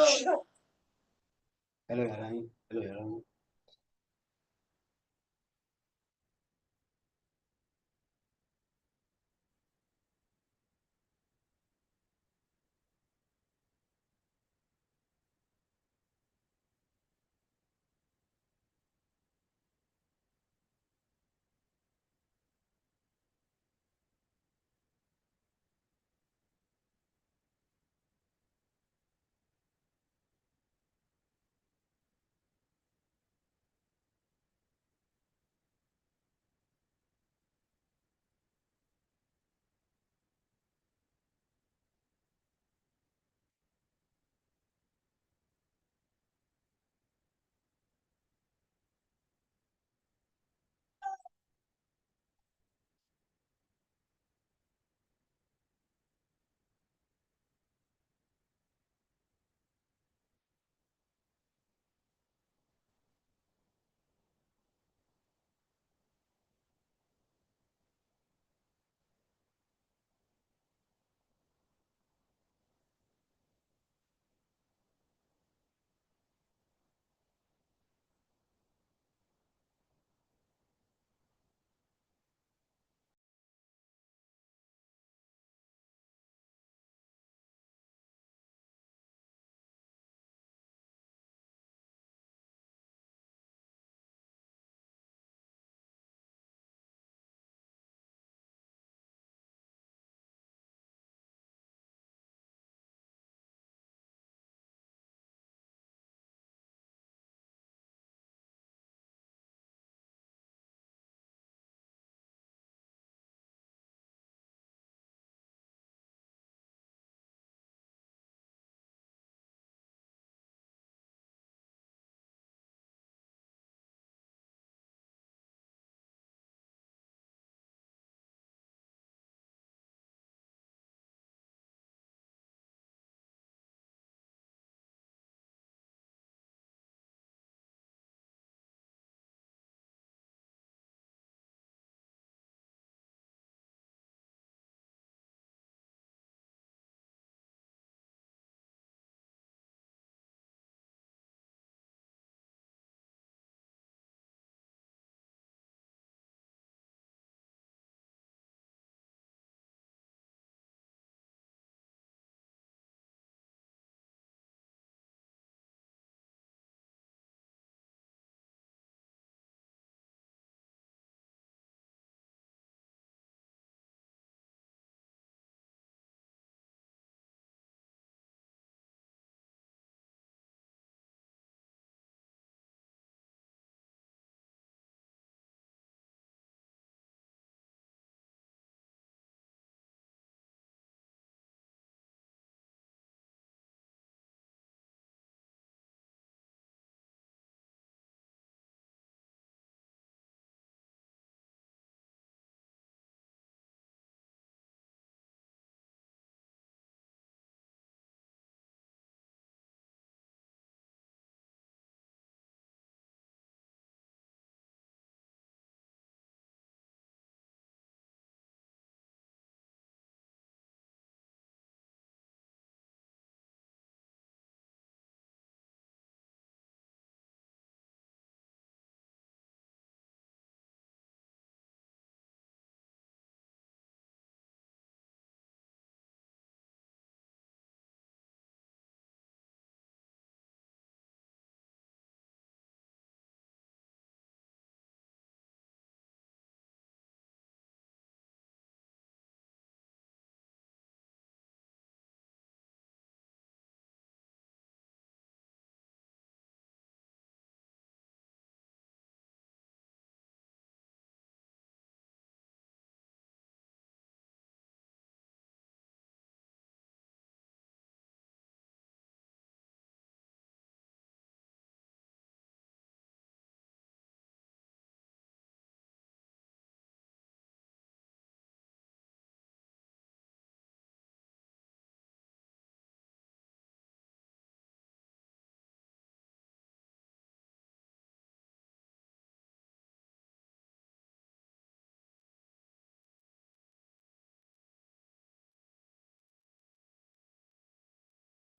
Hello, Yaran. Hello, Yaran.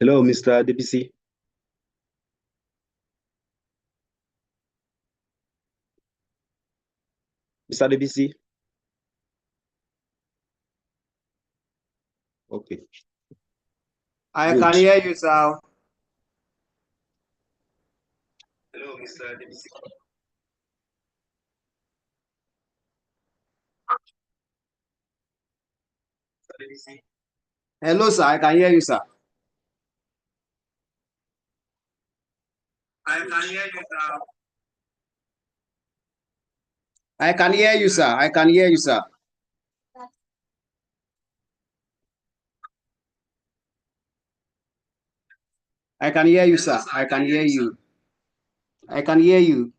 Hello, Mr. DPC. Mr. Debisi? Okay. I Good. can hear you, sir. Hello, Mr. Debisi. Hello, sir. I can hear you, sir. I can hear you, sir. I can hear you, sir. I can hear you, sir. I can hear you, sir. I can hear you. I can hear you.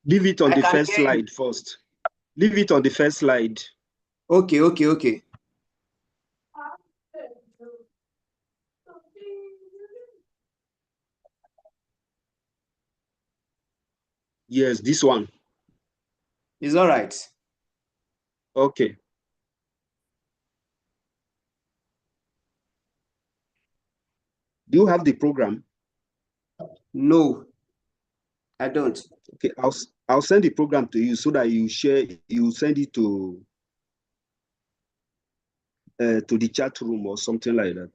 Leave it on I the can first hear you. slide first. Leave it on the first slide. Okay, okay, okay. Yes, this one. It's all right. Okay. Do you have the program? No, I don't. Okay, I'll send the program to you so that you send it to the chat room or something like that. Or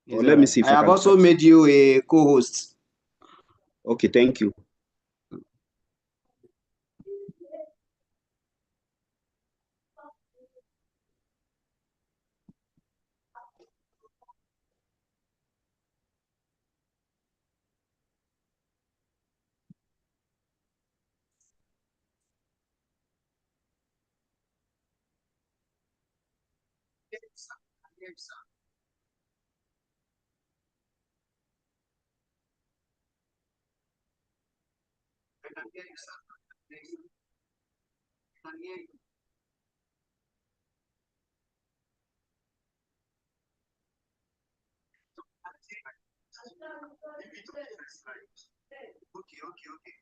It's all let me right. see I if I have can also chat. made you a co-host. Okay, thank you. Okay, okay, okay.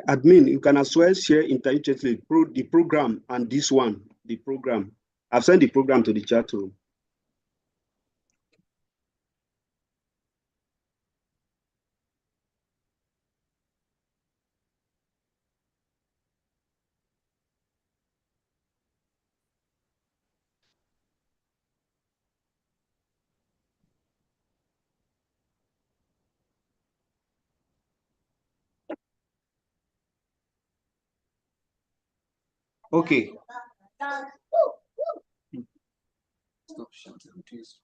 Admin, you can as well share intermittently the program and this one, the program. I've sent the program to the chat room. Okay. Stop shouting, please.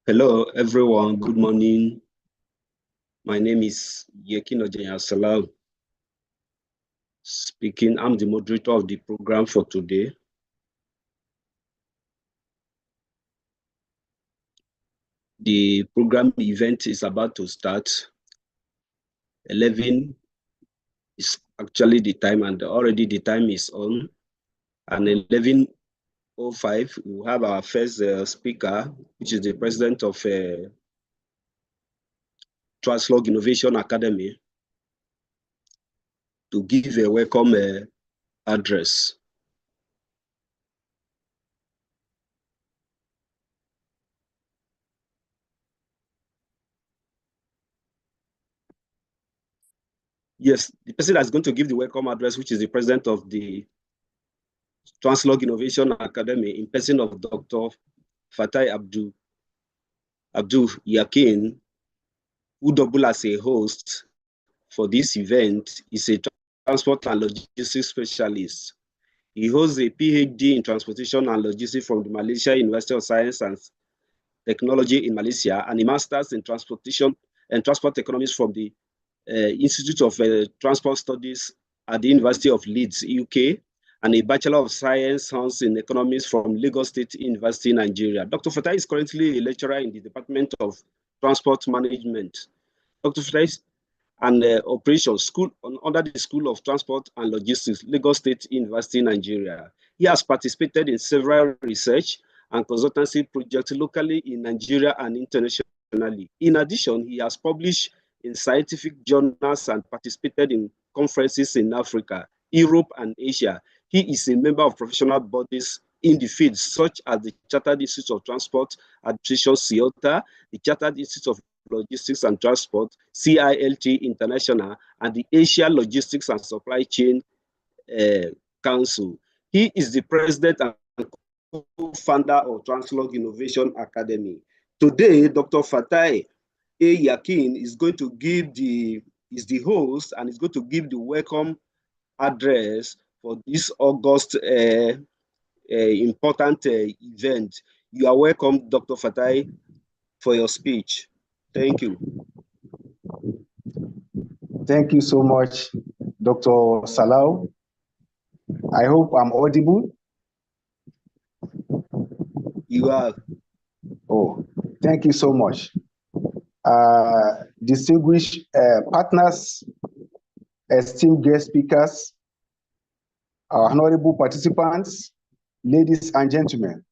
Hello, everyone. Good morning. My name is Yekin Ojeyasalam speaking. I'm the moderator of the program for today. The program event is about to start. 11 is actually the time, and already the time is on. And 11:05, we have our first speaker, which is the president of Translog Innovation Academy, to give a welcome address. Yes, the person that's going to give the welcome address, which is the president of the Translog Innovation Academy, in person of Dr. Fatai Abdul Yakin, who double as a host for this event, is a transport and logistics specialist. He holds a PhD in transportation and logistics from the Malaysia University of Science and Technology in Malaysia, and a master's in transportation and transport economics from the Institute of Transport Studies at the University of Leeds, UK, and a Bachelor of Science in Economics from Lagos State University, Nigeria. Dr. Fatai is currently a lecturer in the Department of Transport Management. Dr. Fatai is an operations school under the School of Transport and Logistics, Lagos State University, Nigeria. He has participated in several research and consultancy projects locally in Nigeria and internationally. In addition, he has published in scientific journals and participated in conferences in Africa, Europe, and Asia. He is a member of professional bodies in the field, such as the Chartered Institute of Transport Administration, CIOTA, the Chartered Institute of Logistics and Transport, CILT International, and the Asia Logistics and Supply Chain Council. He is the president and co-founder of Translog Innovation Academy. Today, Dr. Fatai Yakin is going to give the host and is going to give the welcome address for this August important event. You are welcome, Dr. Fatai, for your speech. Thank you. Thank you so much, Dr. Salau. I hope I'm audible. You are. Oh, thank you so much. Distinguished partners, esteemed guest speakers, honorable participants, ladies and gentlemen.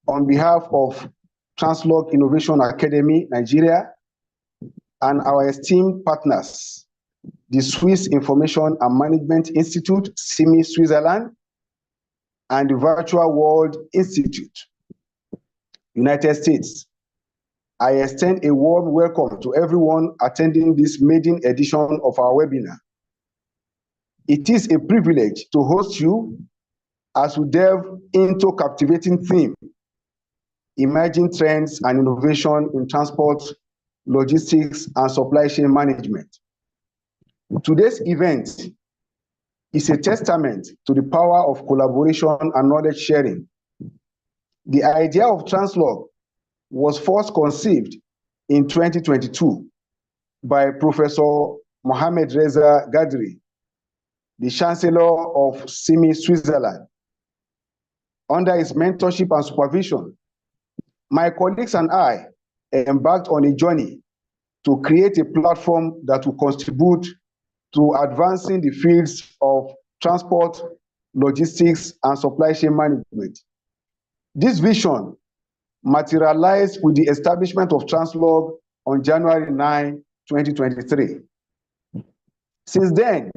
On behalf of Translog Innovation Academy, Nigeria, and our esteemed partners, the Swiss Information and Management Institute, SIMI, Switzerland, and the Virtual World Institute, United States, I extend a warm welcome to everyone attending this maiden edition of our webinar. It is a privilege to host you as we delve into captivating theme, emerging trends and innovation in transport, logistics, and supply chain management. Today's event is a testament to the power of collaboration and knowledge sharing. The idea of Translog was first conceived in 2022 by Professor Mohamed Reza Gadri, the Chancellor of SIMI, Switzerland. Under his mentorship and supervision, my colleagues and I embarked on a journey to create a platform that will contribute to advancing the fields of transport, logistics, and supply chain management. This vision materialized with the establishment of Translog on January 9, 2023. Since then,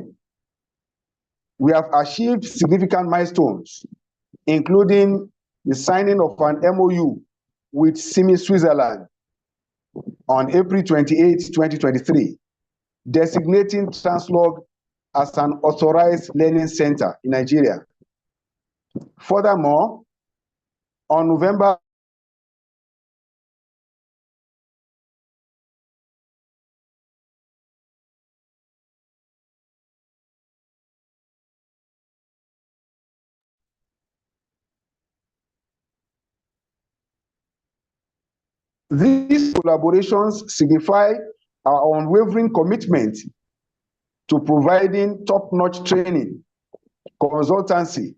we have achieved significant milestones, including the signing of an MOU with SIMI Switzerland on April 28, 2023, designating Translog as an authorized learning center in Nigeria. Furthermore, on November These collaborations signify our unwavering commitment to providing top-notch training, consultancy,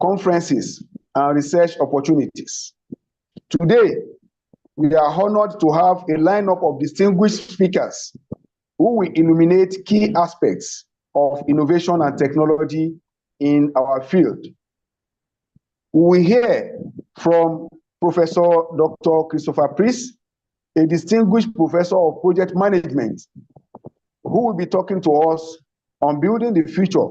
conferences, and research opportunities. Today, we are honored to have a lineup of distinguished speakers who will illuminate key aspects of innovation and technology in our field. We will hear from Professor Dr. Christopher Priest, a distinguished professor of project management, who will be talking to us on building the future,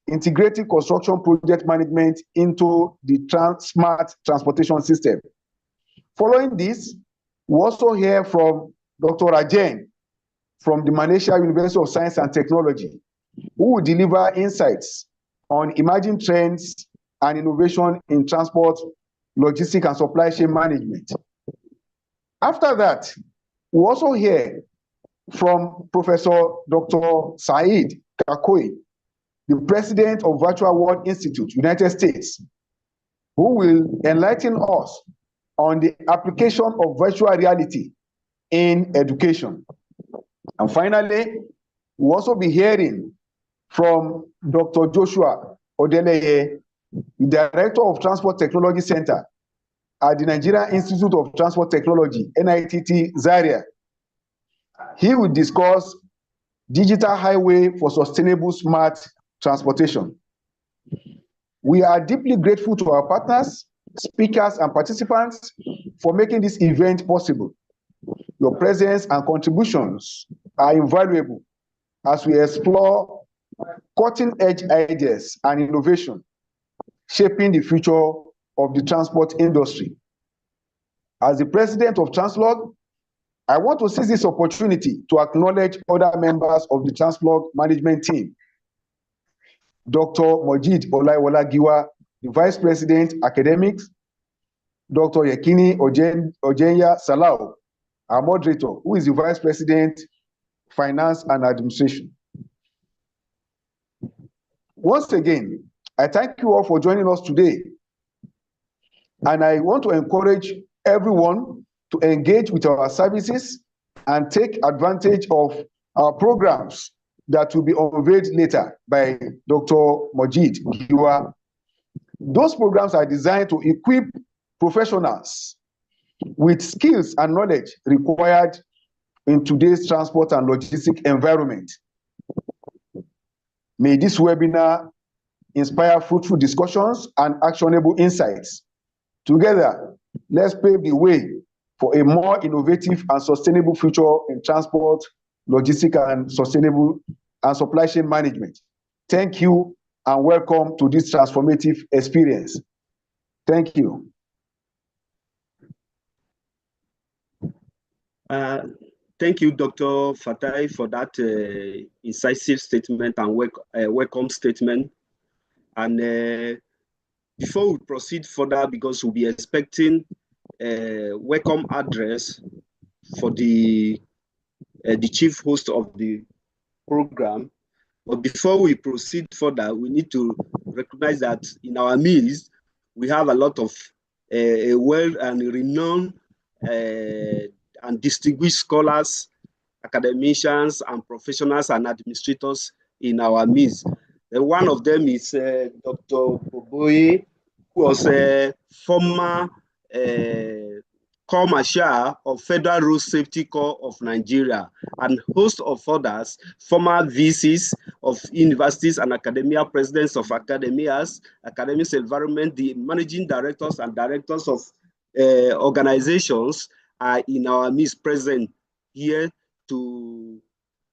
integrating construction project management into the smart transportation system. Following this, we also hear from Dr. Rajen from the Malaysia University of Science and Technology, who will deliver insights on emerging trends and innovation in transport, logistics, and supply chain management. After that, we also hear from Professor Dr. Saeed Kakoi, the president of Virtual World Institute, United States, who will enlighten us on the application of virtual reality in education. And finally, we'll also be hearing from Dr. Joshua Odeleye, the Director of Transport Technology Center at the Nigerian Institute of Transport Technology, NITT Zaria. He will discuss digital highway for sustainable smart transportation. We are deeply grateful to our partners, speakers, and participants for making this event possible. Your presence and contributions are invaluable as we explore cutting-edge ideas and innovation shaping the future of the transport industry. As the president of Translog, I want to seize this opportunity to acknowledge other members of the Translog management team. Dr. Mojid Olaiwola Giwa, the Vice President, Academics, Dr. Yekini Ojenya Salau, our moderator, who is the Vice President, Finance and Administration. Once again, I thank you all for joining us today. And I want to encourage everyone to engage with our services and take advantage of our programs that will be unveiled later by Dr. Mojid Giwa. Those programs are designed to equip professionals with skills and knowledge required in today's transport and logistic environment. May this webinar inspire fruitful discussions and actionable insights. Together, let's pave the way for a more innovative and sustainable future in transport, logistics, and sustainable and supply chain management. Thank you and welcome to this transformative experience. Thank you. Thank you, Dr. Fatai, for that incisive statement and welcome statement. And before we proceed further, because we'll be expecting a welcome address for the chief host of the program. But before we proceed further, we need to recognize that in our midst, we have a lot of well and renowned and distinguished scholars, academicians, and professionals and administrators in our midst. One of them is Dr. Boboye, who was a former Corps Marshal of Federal Road Safety Corps of Nigeria, and host of others, former VCs of universities and academia, presidents of academias, academics environment, the managing directors and directors of organizations are in our midst present here to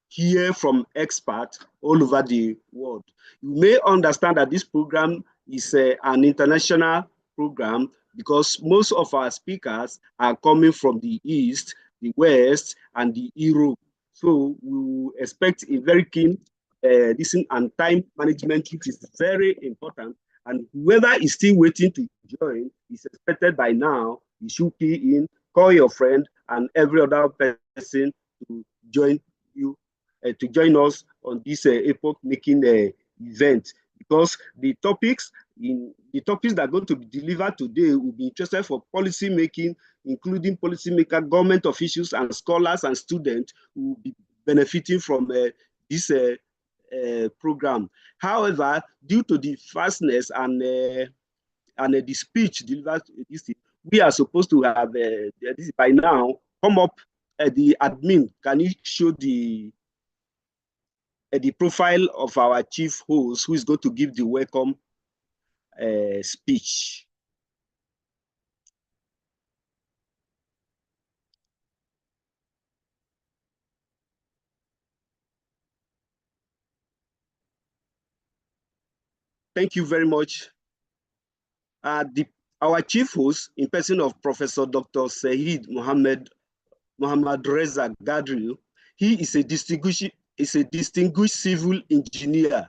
hear from experts all over the world. You may understand that this program is an international program because most of our speakers are coming from the East, the West, and the Europe. So we expect a very keen listen and time management, which is very important. And whoever is still waiting to join is expected by now, you should key in, call your friend and every other person to join you, to join us on this epoch-making event. because the topics that are going to be delivered today will be interested for policy making, including policymaker, government officials, and scholars and students who will be benefiting from this program. However, due to the fastness and the speech delivered, we are supposed to have this by now come up. The admin, can you show the profile of our chief host who is going to give the welcome speech? Thank you very much. Our chief host, in person of Professor Dr. Saeed Mohammed Reza Gadri, he is a distinguished civil engineer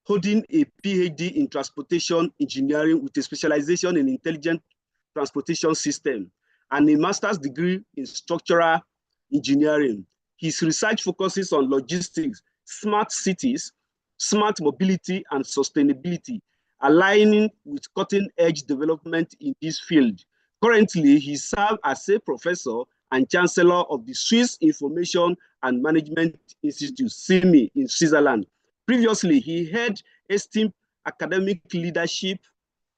holding a PhD in transportation engineering with a specialization in intelligent transportation system and a master's degree in structural engineering. His research focuses on logistics, smart cities, smart mobility, and sustainability, aligning with cutting-edge development in this field. Currently, he serves as a professor and chancellor of the Swiss Information and Management Institute, SIMI, in Switzerland. Previously, he held esteemed academic leadership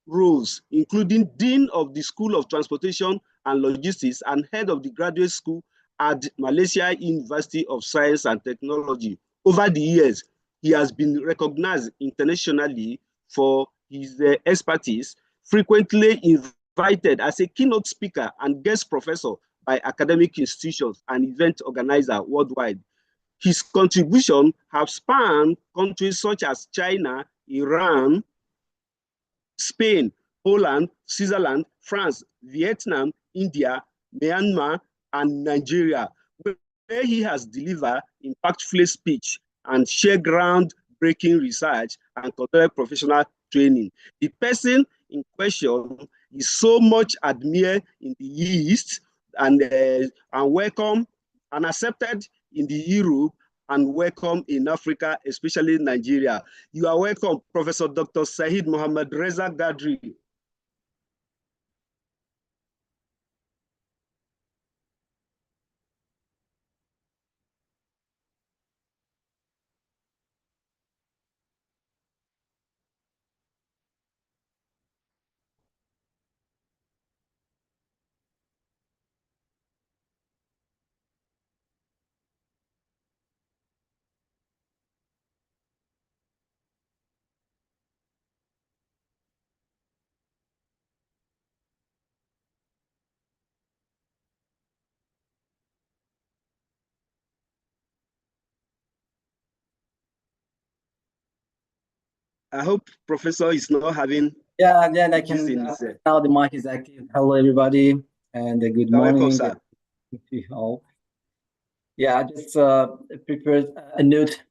roles, including Dean of the School of Transportation and Logistics and Head of the Graduate School at Malaysia University of Science and Technology. Over the years, he has been recognized internationally for his expertise, frequently invited as a keynote speaker and guest professor by academic institutions and event organizers worldwide. His contributions have spanned countries such as China, Iran, Spain, Poland, Switzerland, France, Vietnam, India, Myanmar, and Nigeria, where he has delivered impactful speech and shared groundbreaking research and conducted professional training. The person in question is so much admired in the East and welcome and accepted in the Europe and welcome in Africa, especially Nigeria. You are welcome, Professor Dr. Saeed Mohammed Reza Gadri. I hope Professor is not having. Yeah, then I can. Now the mic is active. Hello, everybody, and good morning. Welcome, sir. To you all. Yeah, I just prepared a note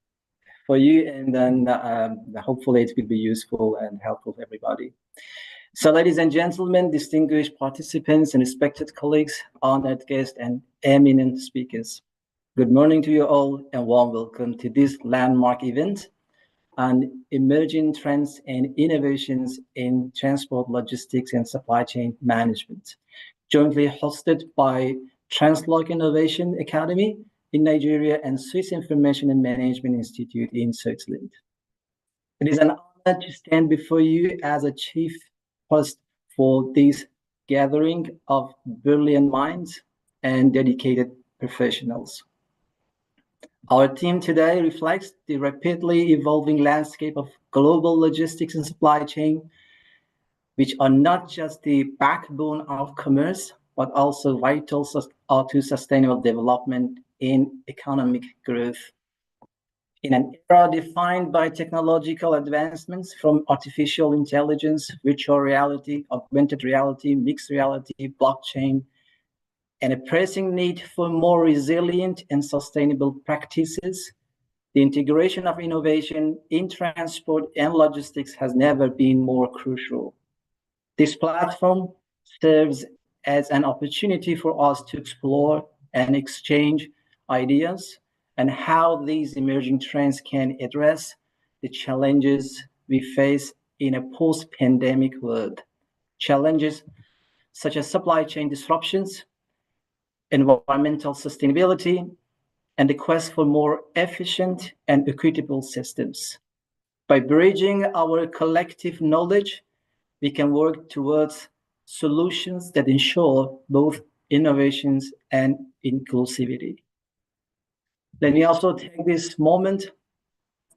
for you, and then hopefully it will be useful and helpful for everybody. So, ladies and gentlemen, distinguished participants and respected colleagues, honored guests, and eminent speakers, good morning to you all, and warm welcome to this landmark event on emerging trends and innovations in transport, logistics, and supply chain management, jointly hosted by Translog Innovation Academy in Nigeria and Swiss Information and Management Institute in Switzerland. It is an honor to stand before you as a chief host for this gathering of brilliant minds and dedicated professionals. Our theme today reflects the rapidly evolving landscape of global logistics and supply chain, which are not just the backbone of commerce, but also vital to sustainable development in economic growth. In an era defined by technological advancements from artificial intelligence, virtual reality, augmented reality, mixed reality, blockchain, and a pressing need for more resilient and sustainable practices, the integration of innovation in transport and logistics has never been more crucial. This platform serves as an opportunity for us to explore and exchange ideas and how these emerging trends can address the challenges we face in a post-pandemic world. Challenges such as supply chain disruptions, environmental sustainability, and the quest for more efficient and equitable systems. By bridging our collective knowledge, we can work towards solutions that ensure both innovations and inclusivity. Let me also take this moment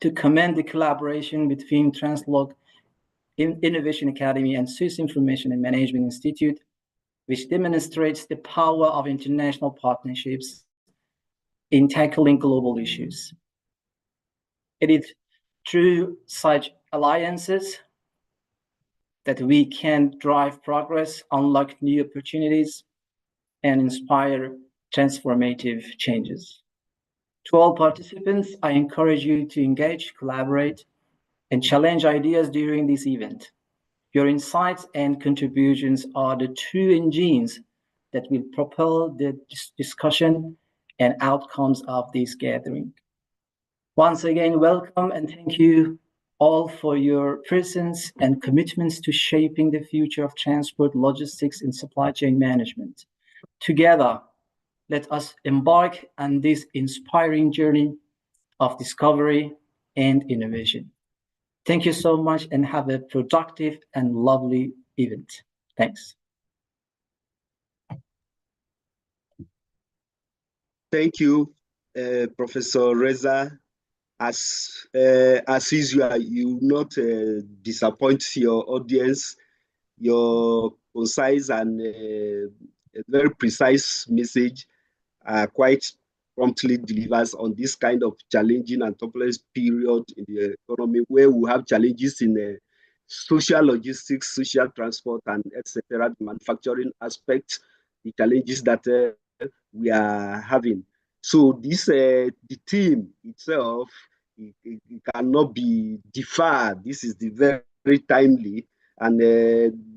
to commend the collaboration between Translog Innovation Academy and Swiss Information and Management Institute, which demonstrates the power of international partnerships in tackling global issues. It is through such alliances that we can drive progress, unlock new opportunities, and inspire transformative changes. To all participants, I encourage you to engage, collaborate, and challenge ideas during this event. Your insights and contributions are the true engines that will propel the discussion and outcomes of this gathering. Once again, welcome and thank you all for your presence and commitments to shaping the future of transport, logistics, and supply chain management. Together, let us embark on this inspiring journey of discovery and innovation. Thank you so much and have a productive and lovely event. Thanks. Thank you, Professor Reza. As usual, you will not disappoint your audience. Your concise and very precise message quite promptly delivers on this kind of challenging and turbulent period in the economy, where we have challenges in social logistics, social transport, and etc. The manufacturing aspect, the challenges that we are having. So this the team itself, it cannot be deferred. This is the very timely and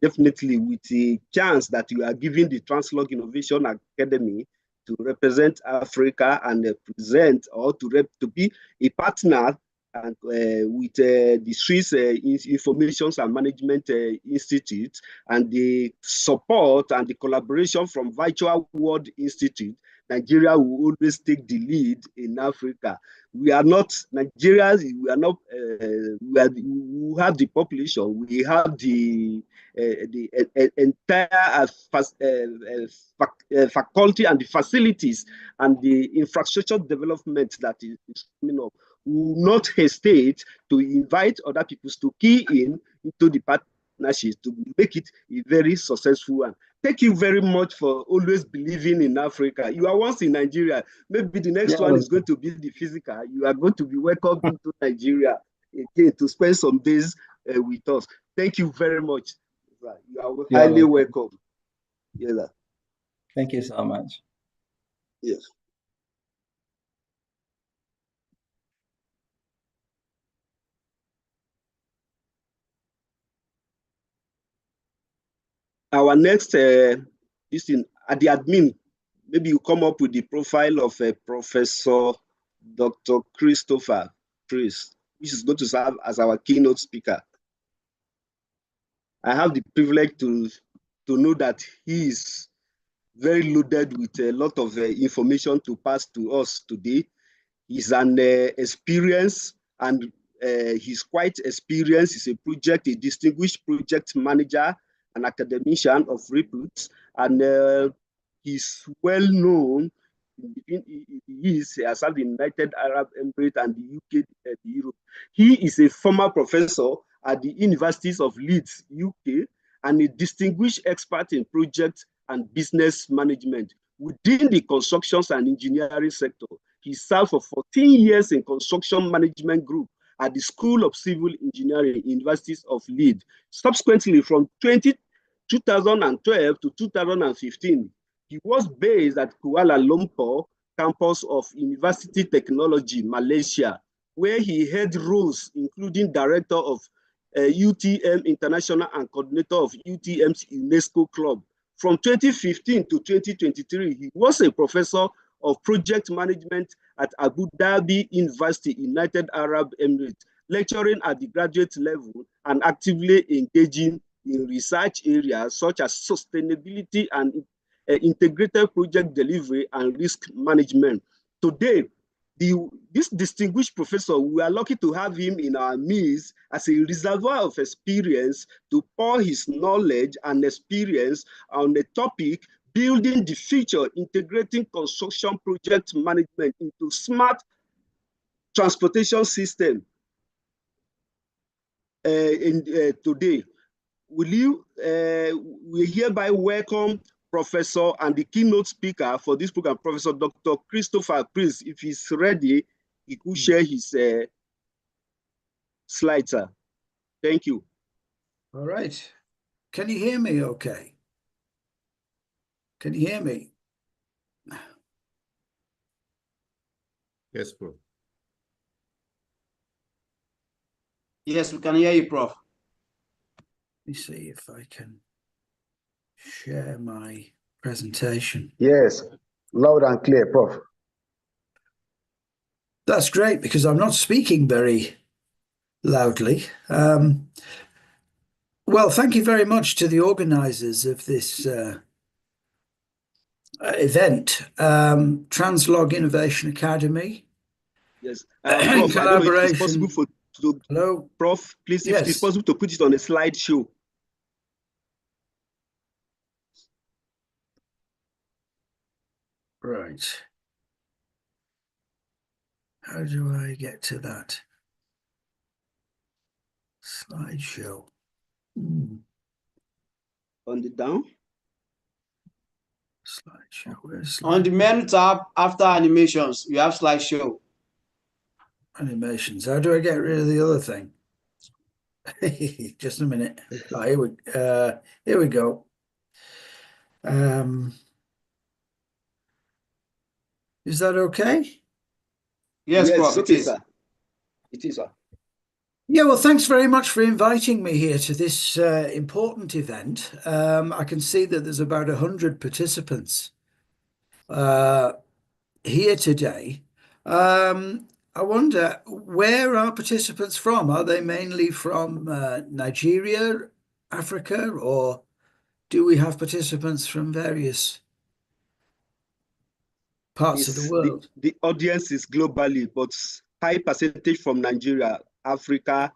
definitely with the chance that you are giving the Translog Innovation Academy to represent Africa and present or to be a partner and with the Swiss Information and Management Institute and the support and the collaboration from Virtual World Institute. Nigeria will always take the lead in Africa. We are not Nigerians. We are not. We have the population. We have the entire faculty and the facilities and the infrastructure development that is coming up. We will not hesitate to invite other people to key in into the partnership to make it a very successful one. Thank you very much for always believing in Africa. You are once in Nigeria. Maybe the next one is going to be the physical. You are going to be welcomed into Nigeria again to spend some days with us. Thank you very much. You are highly welcome. Yes. Thank you so much. Yes. Our next this thing at the admin, maybe you come up with the profile of Professor Dr. Christopher Priest, which is going to serve as our keynote speaker. I have the privilege to know that he is very loaded with a lot of information to pass to us today. He's an experienced and he's quite experienced. He's a distinguished project manager, an academician of repute, and he's well known. He has served in the United Arab Emirates and the UK and Europe. He is a former professor at the Universities of Leeds, UK, and a distinguished expert in project and business management within the construction and engineering sector. He served for 14 years in construction management group at the School of Civil Engineering, Universities of Leeds. Subsequently, from 2012 to 2015, he was based at Kuala Lumpur campus of University Technology, Malaysia, where he held roles including director of UTM International and coordinator of UTM's UNESCO Club. From 2015 to 2023, he was a professor of project management at Abu Dhabi University, United Arab Emirates. lecturing at the graduate level, and actively engaging in research areas such as sustainability and integrated project delivery and risk management. Today, this distinguished professor, we are lucky to have him in our midst as a reservoir of experience to pour his knowledge and experience on the topic, building the future, integrating construction project management into smart transportation system. Today, we hereby welcome Professor and the keynote speaker for this program, Professor Dr. Christopher Prince. If he's ready, he could share his slides, sir. Thank you. All right. Can you hear me okay? Can you hear me? Yes, bro. Yes, we can hear you, Prof. Let me see if I can share my presentation. Yes, loud and clear, Prof. That's great because I'm not speaking very loudly. Well, thank you very much to the organizers of this event, Translog Innovation Academy. Yes, Prof, I don't know if it's possible for Hello, Prof, please, if yes. it's possible to put it on a slideshow. Right. How do I get to that slideshow? On the down? Slideshow. Where's On the menu tab after animations, you have slideshow. animations? How do I get rid of the other thing? Just a minute. Oh, here we go. Is that okay? Yes, Prof, okay, it is. sir. It is, sir. Yeah, well, thanks very much for inviting me here to this important event. I can see that there's about 100 participants here today. I wonder, where are participants from? Are they mainly from Nigeria, Africa, or do we have participants from various parts of the world? The audience is globally, but high percentage from Nigeria, Africa,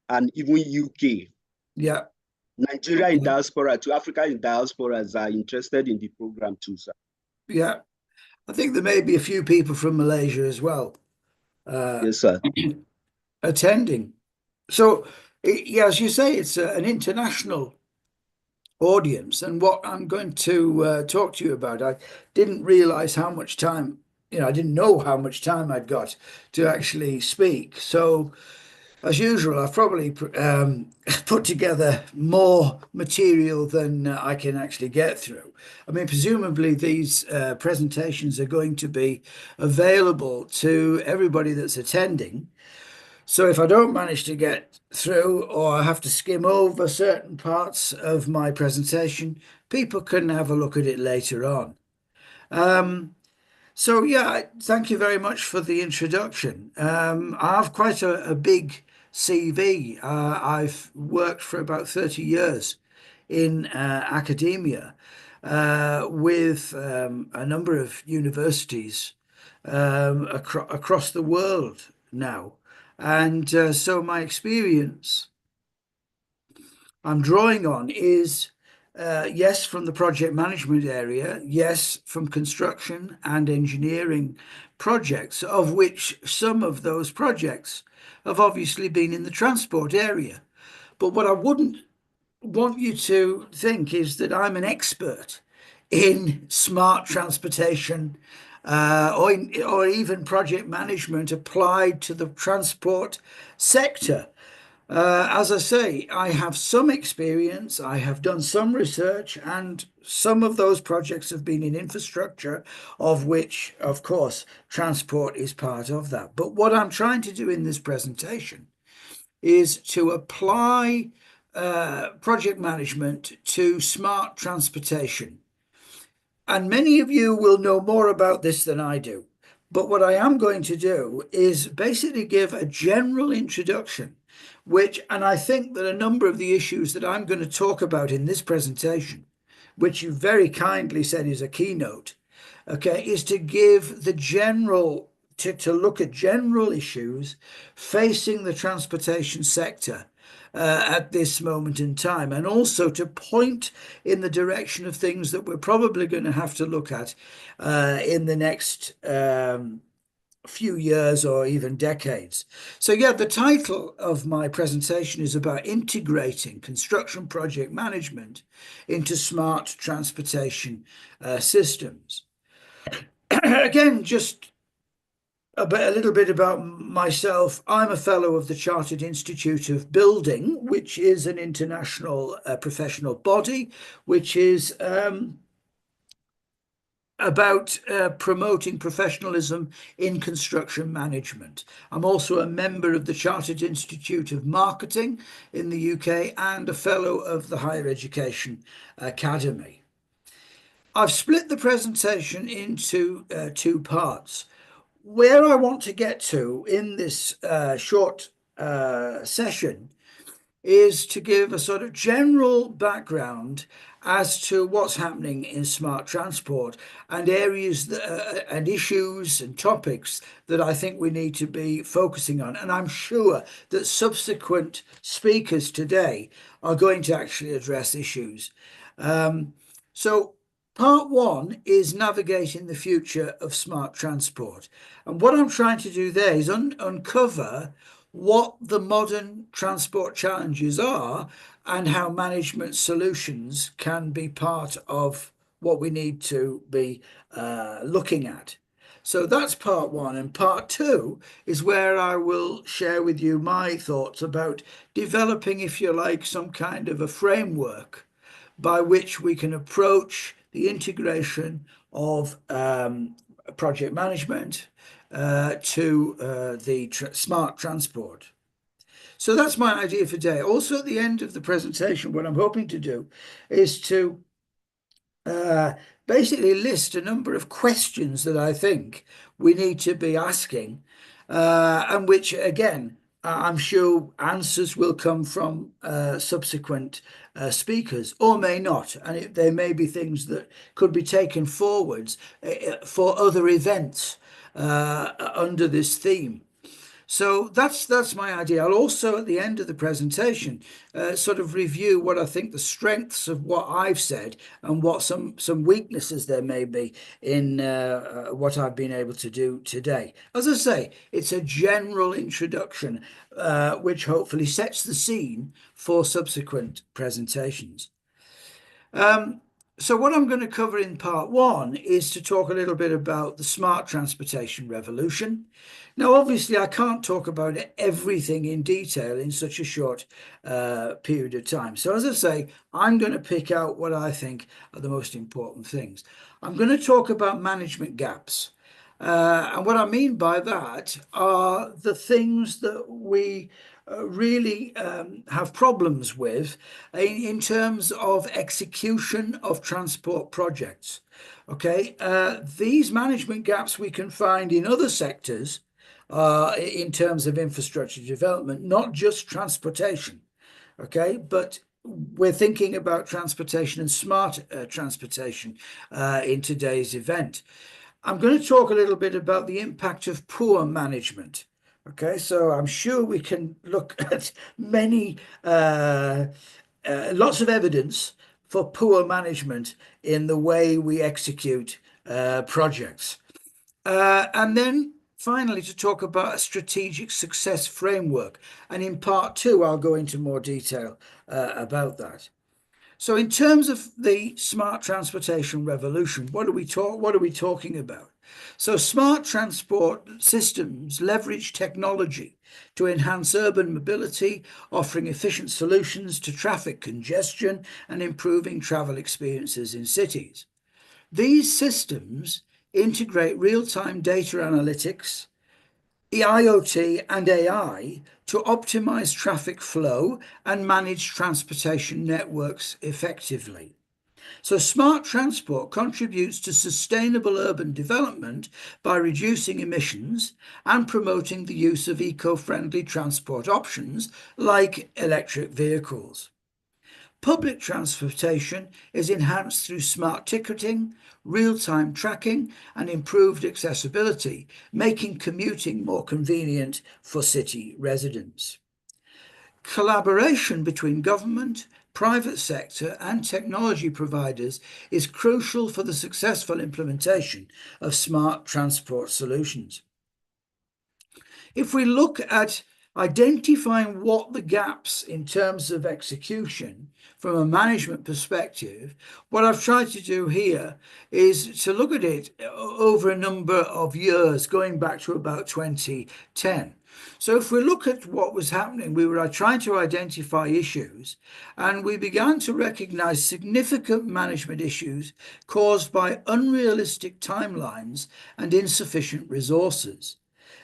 and even UK. Yeah. Nigeria in diaspora to Africa in diasporas are interested in the program too, sir. Yeah. I think there may be a few people from Malaysia as well. Yes, sir. Attending. So, yeah, as you say, it's an international audience. And what I'm going to talk to you about, I didn't realize how much time, I didn't know how much time I'd got to actually speak. So, as usual, I've probably put together more material than I can actually get through. I mean, presumably these presentations are going to be available to everybody that's attending. So if I don't manage to get through or I have to skim over certain parts of my presentation, people can have a look at it later on. So yeah, thank you very much for the introduction. I have quite a big CV. I've worked for about 30 years in academia with a number of universities across the world now. And so my experience I'm drawing on is, yes, from the project management area, yes, from construction and engineering projects, of which some of those projects have obviously been in the transport area. But what I wouldn't want you to think is that I'm an expert in smart transportation or even project management applied to the transport sector. As I say, I have some experience, I have done some research, and some of those projects have been in infrastructure, of which, of course, transport is part of that. But what I'm trying to do in this presentation is to apply project management to smart transportation. And many of you will know more about this than I do. But what I am going to do is basically give a general introduction, and I think that a number of the issues that I'm going to talk about in this presentation, which you very kindly said is a keynote, okay, is to give the general, to look at general issues facing the transportation sector at this moment in time, and also to point in the direction of things that we're probably going to have to look at in the next few years or even decades. So yeah, the title of my presentation is about integrating construction project management into smart transportation systems. Again, just a little bit about myself. I'm a fellow of the Chartered Institute of Building, which is an international professional body, which is about promoting professionalism in construction management. I'm also a member of the Chartered Institute of Marketing in the UK and a fellow of the Higher Education Academy. I've split the presentation into two parts. Where I want to get to in this short session is to give a sort of general background as to what's happening in smart transport and areas and issues and topics that I think we need to be focusing on. And I'm sure that subsequent speakers today are going to actually address issues. So part one is navigating the future of smart transport. And what I'm trying to do there is uncover what the modern transport challenges are and how management solutions can be part of what we need to be looking at. So that's part one. And part two is where I will share with you my thoughts about developing, if you like, some kind of a framework by which we can approach the integration of project management to the smart transport. So that's my idea for today. Also, at the end of the presentation, what I'm hoping to do is to basically list a number of questions that I think we need to be asking, and which, again, I'm sure answers will come from subsequent speakers, or may not, and there may be things that could be taken forwards for other events under this theme. So that's my idea. I'll also, at the end of the presentation, sort of review what I think the strengths of what I've said and what some weaknesses there may be in what I've been able to do today. As I say, it's a general introduction, which hopefully sets the scene for subsequent presentations. So what I'm going to cover in part one is to talk a little bit about the smart transportation revolution. Now, obviously, I can't talk about everything in detail in such a short period of time. So as I say, I'm going to pick out what I think are the most important things. I'm going to talk about management gaps. And what I mean by that are the things that we really have problems with in terms of execution of transport projects. Okay, these management gaps we can find in other sectors in terms of infrastructure development, not just transportation. Okay, but we're thinking about transportation and smart transportation in today's event. I'm going to talk a little bit about the impact of poor management. Okay, so I'm sure we can look at many, lots of evidence for poor management in the way we execute projects. And then finally, to talk about a strategic success framework. And in part two, I'll go into more detail about that. So in terms of the smart transportation revolution, what are we talking about? So smart transport systems leverage technology to enhance urban mobility, offering efficient solutions to traffic congestion and improving travel experiences in cities. These systems integrate real-time data analytics, IoT and AI to optimize traffic flow and manage transportation networks effectively. So smart transport contributes to sustainable urban development by reducing emissions and promoting the use of eco-friendly transport options like electric vehicles. Public transportation is enhanced through smart ticketing, real-time tracking, and improved accessibility, making commuting more convenient for city residents. Collaboration between government, private sector, and technology providers is crucial for the successful implementation of smart transport solutions. If we look at identifying what the gaps in terms of execution from a management perspective, what I've tried to do here is to look at it over a number of years, going back to about 2010. So if we look at what was happening, we were trying to identify issues, and we began to recognize significant management issues caused by unrealistic timelines and insufficient resources.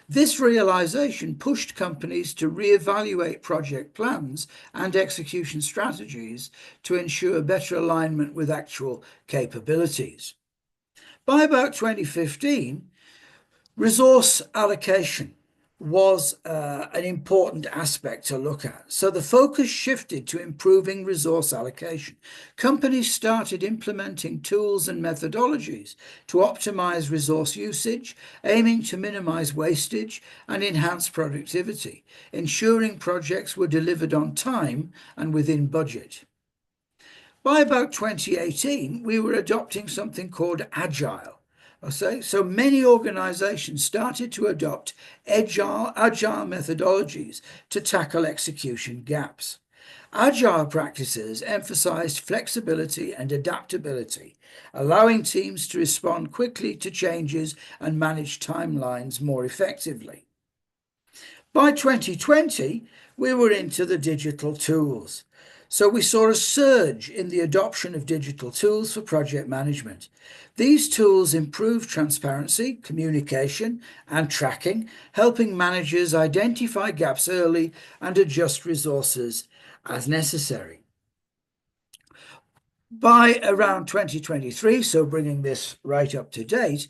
This realization pushed companies to reevaluate project plans and execution strategies to ensure better alignment with actual capabilities. By about 2015, resource allocation was an important aspect to look at. So the focus shifted to improving resource allocation. Companies started implementing tools and methodologies to optimize resource usage, aiming to minimize wastage and enhance productivity, ensuring projects were delivered on time and within budget. By about 2018, we were adopting something called Agile. So many organizations started to adopt agile methodologies to tackle execution gaps. Agile practices emphasized flexibility and adaptability, allowing teams to respond quickly to changes and manage timelines more effectively. By 2020, we were into the digital tools. So we saw a surge in the adoption of digital tools for project management. These tools improve transparency, communication, and tracking, helping managers identify gaps early and adjust resources as necessary. By around 2023, so bringing this right up to date,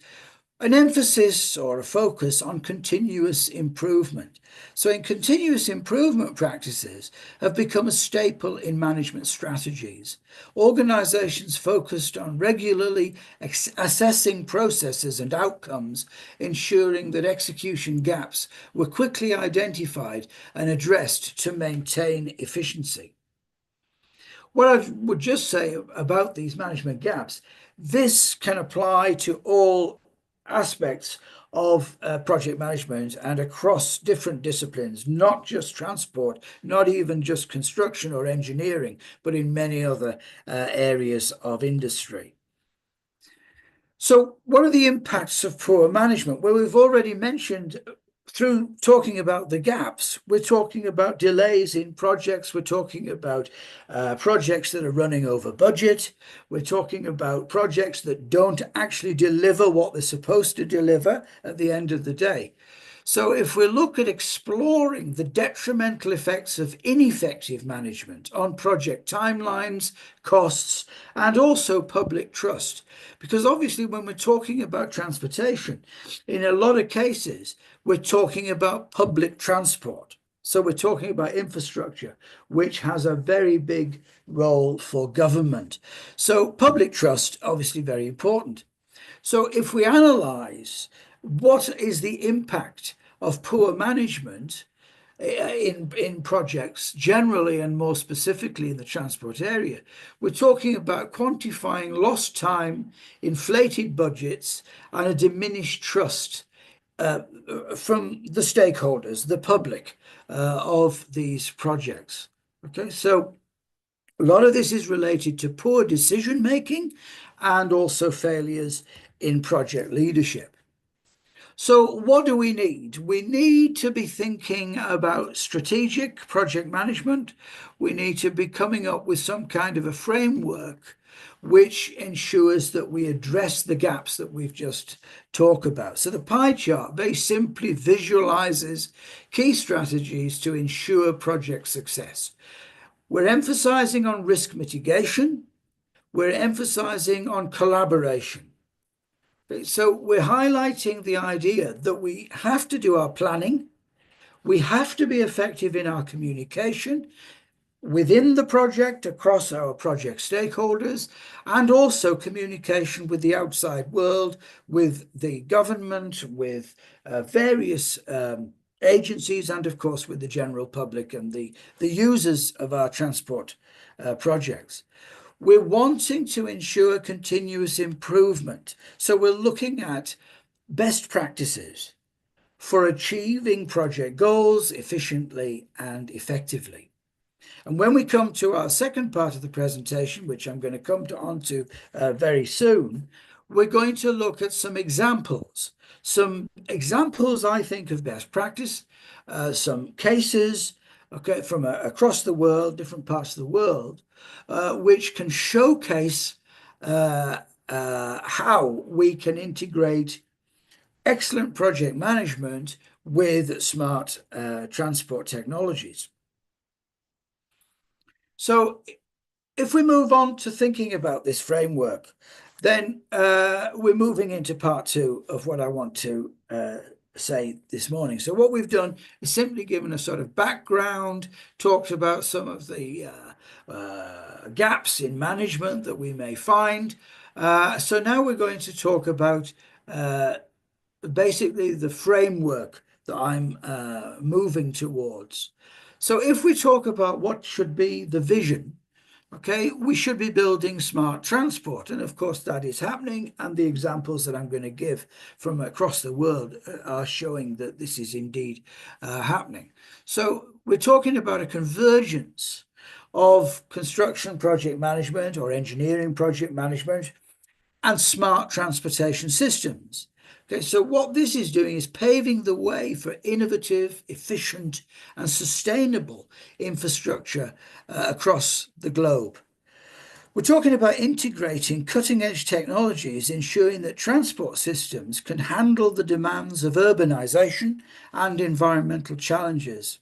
an emphasis or a focus on continuous improvement. So continuous improvement practices have become a staple in management strategies. Organizations focused on regularly assessing processes and outcomes, ensuring that execution gaps were quickly identified and addressed to maintain efficiency. What I would just say about these management gaps, this can apply to all aspects of project management and across different disciplines, not just transport, not even just construction or engineering, but in many other areas of industry. So what are the impacts of poor management? Well, we've already mentioned through talking about the gaps, we're talking about delays in projects, we're talking about projects that are running over budget, we're talking about projects that don't actually deliver what they're supposed to deliver at the end of the day. So if we look at exploring the detrimental effects of ineffective management on project timelines, costs, and also public trust, because obviously when we're talking about transportation, in a lot of cases, we're talking about public transport. So we're talking about infrastructure, which has a very big role for government. So public trust, obviously very important. So if we analyze what is the impact of poor management in projects generally and more specifically in the transport area, we're talking about quantifying lost time, inflated budgets, and a diminished trust from the stakeholders, the public, of these projects. Okay, so a lot of this is related to poor decision making and also failures in project leadership. So what do we need? We need to be thinking about strategic project management. We need to be coming up with some kind of a framework which ensures that we address the gaps that we've just talked about. So the pie chart very simply visualizes key strategies to ensure project success. We're emphasizing on risk mitigation. we're emphasizing on collaboration. Okay, so we're highlighting the idea that we have to do our planning, we have to be effective in our communication within the project, across our project stakeholders, and also communication with the outside world, with the government, with various agencies, and of course with the general public and the users of our transport projects. We're wanting to ensure continuous improvement. So we're looking at best practices for achieving project goals efficiently and effectively. And when we come to our second part of the presentation, which I'm going to come onto very soon, we're going to look at some examples, I think, of best practice, some cases, okay, from across the world, different parts of the world, which can showcase how we can integrate excellent project management with smart transport technologies. So if we move on to thinking about this framework, then we're moving into part two of what I want to say this morning. So what we've done is simply given a sort of background, talked about some of the gaps in management that we may find. So now we're going to talk about basically the framework that I'm moving towards. So if we talk about what should be the vision, okay, we should be building smart transport. And of course, that is happening. And the examples that I'm going to give from across the world are showing that this is indeed happening. So we're talking about a convergence of construction project management or engineering project management and smart transportation systems. Okay, so what this is doing is paving the way for innovative, efficient, and sustainable infrastructure across the globe. We're talking about integrating cutting-edge technologies, ensuring that transport systems can handle the demands of urbanization and environmental challenges.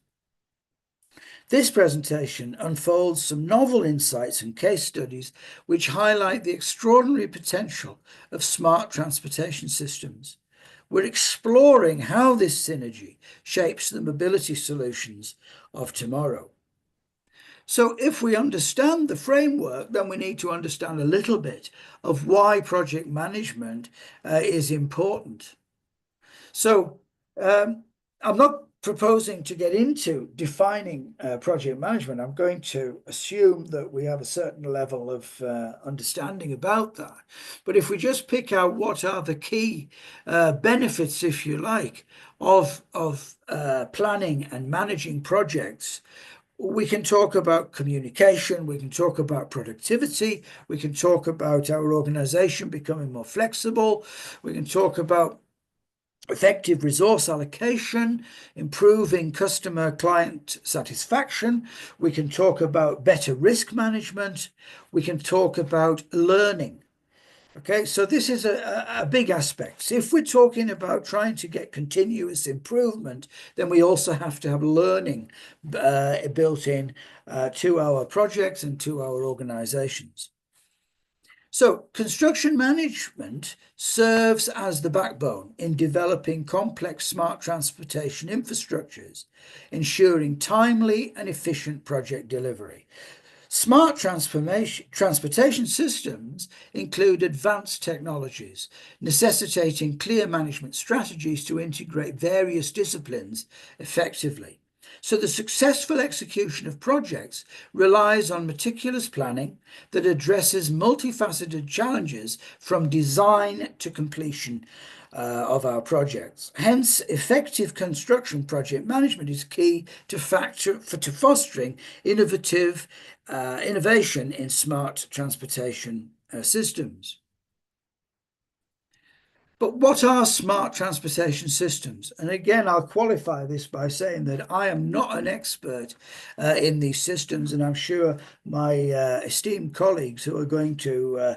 This presentation unfolds some novel insights and case studies which highlight the extraordinary potential of smart transportation systems. We're exploring how this synergy shapes the mobility solutions of tomorrow. So if we understand the framework, then we need to understand a little bit of why project management is important. So I'm not proposing to get into defining project management. I'm going to assume that we have a certain level of understanding about that. But if we just pick out what are the key benefits, if you like, of planning and managing projects, we can talk about communication, we can talk about productivity, we can talk about our organization becoming more flexible, we can talk about effective resource allocation, improving customer client satisfaction. We can talk about better risk management. We can talk about learning. Okay, so this is a big aspect. If we're talking about trying to get continuous improvement, then we also have to have learning built in to our projects and to our organizations. So construction management serves as the backbone in developing complex smart transportation infrastructures, ensuring timely and efficient project delivery. Smart transportation systems include advanced technologies, necessitating clear management strategies to integrate various disciplines effectively. So the successful execution of projects relies on meticulous planning that addresses multifaceted challenges from design to completion of our projects. Hence, effective construction project management is key to fostering innovation in smart transportation systems. But what are smart transportation systems? And again, I'll qualify this by saying that I am not an expert in these systems, and I'm sure my esteemed colleagues who are going to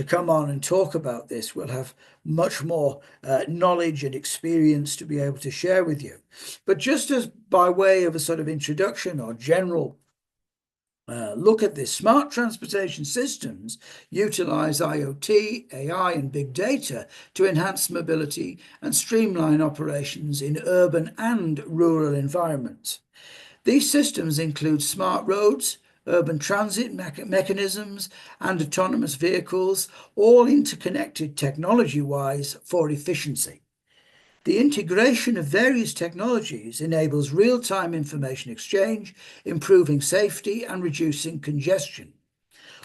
come on and talk about this will have much more knowledge and experience to be able to share with you. But just as by way of a sort of introduction or general look at this. Smart transportation systems utilize IoT, AI, and big data to enhance mobility and streamline operations in urban and rural environments. These systems include smart roads, urban transit mechanisms, and autonomous vehicles, all interconnected technology-wise for efficiency. The integration of various technologies enables real-time information exchange, improving safety and reducing congestion.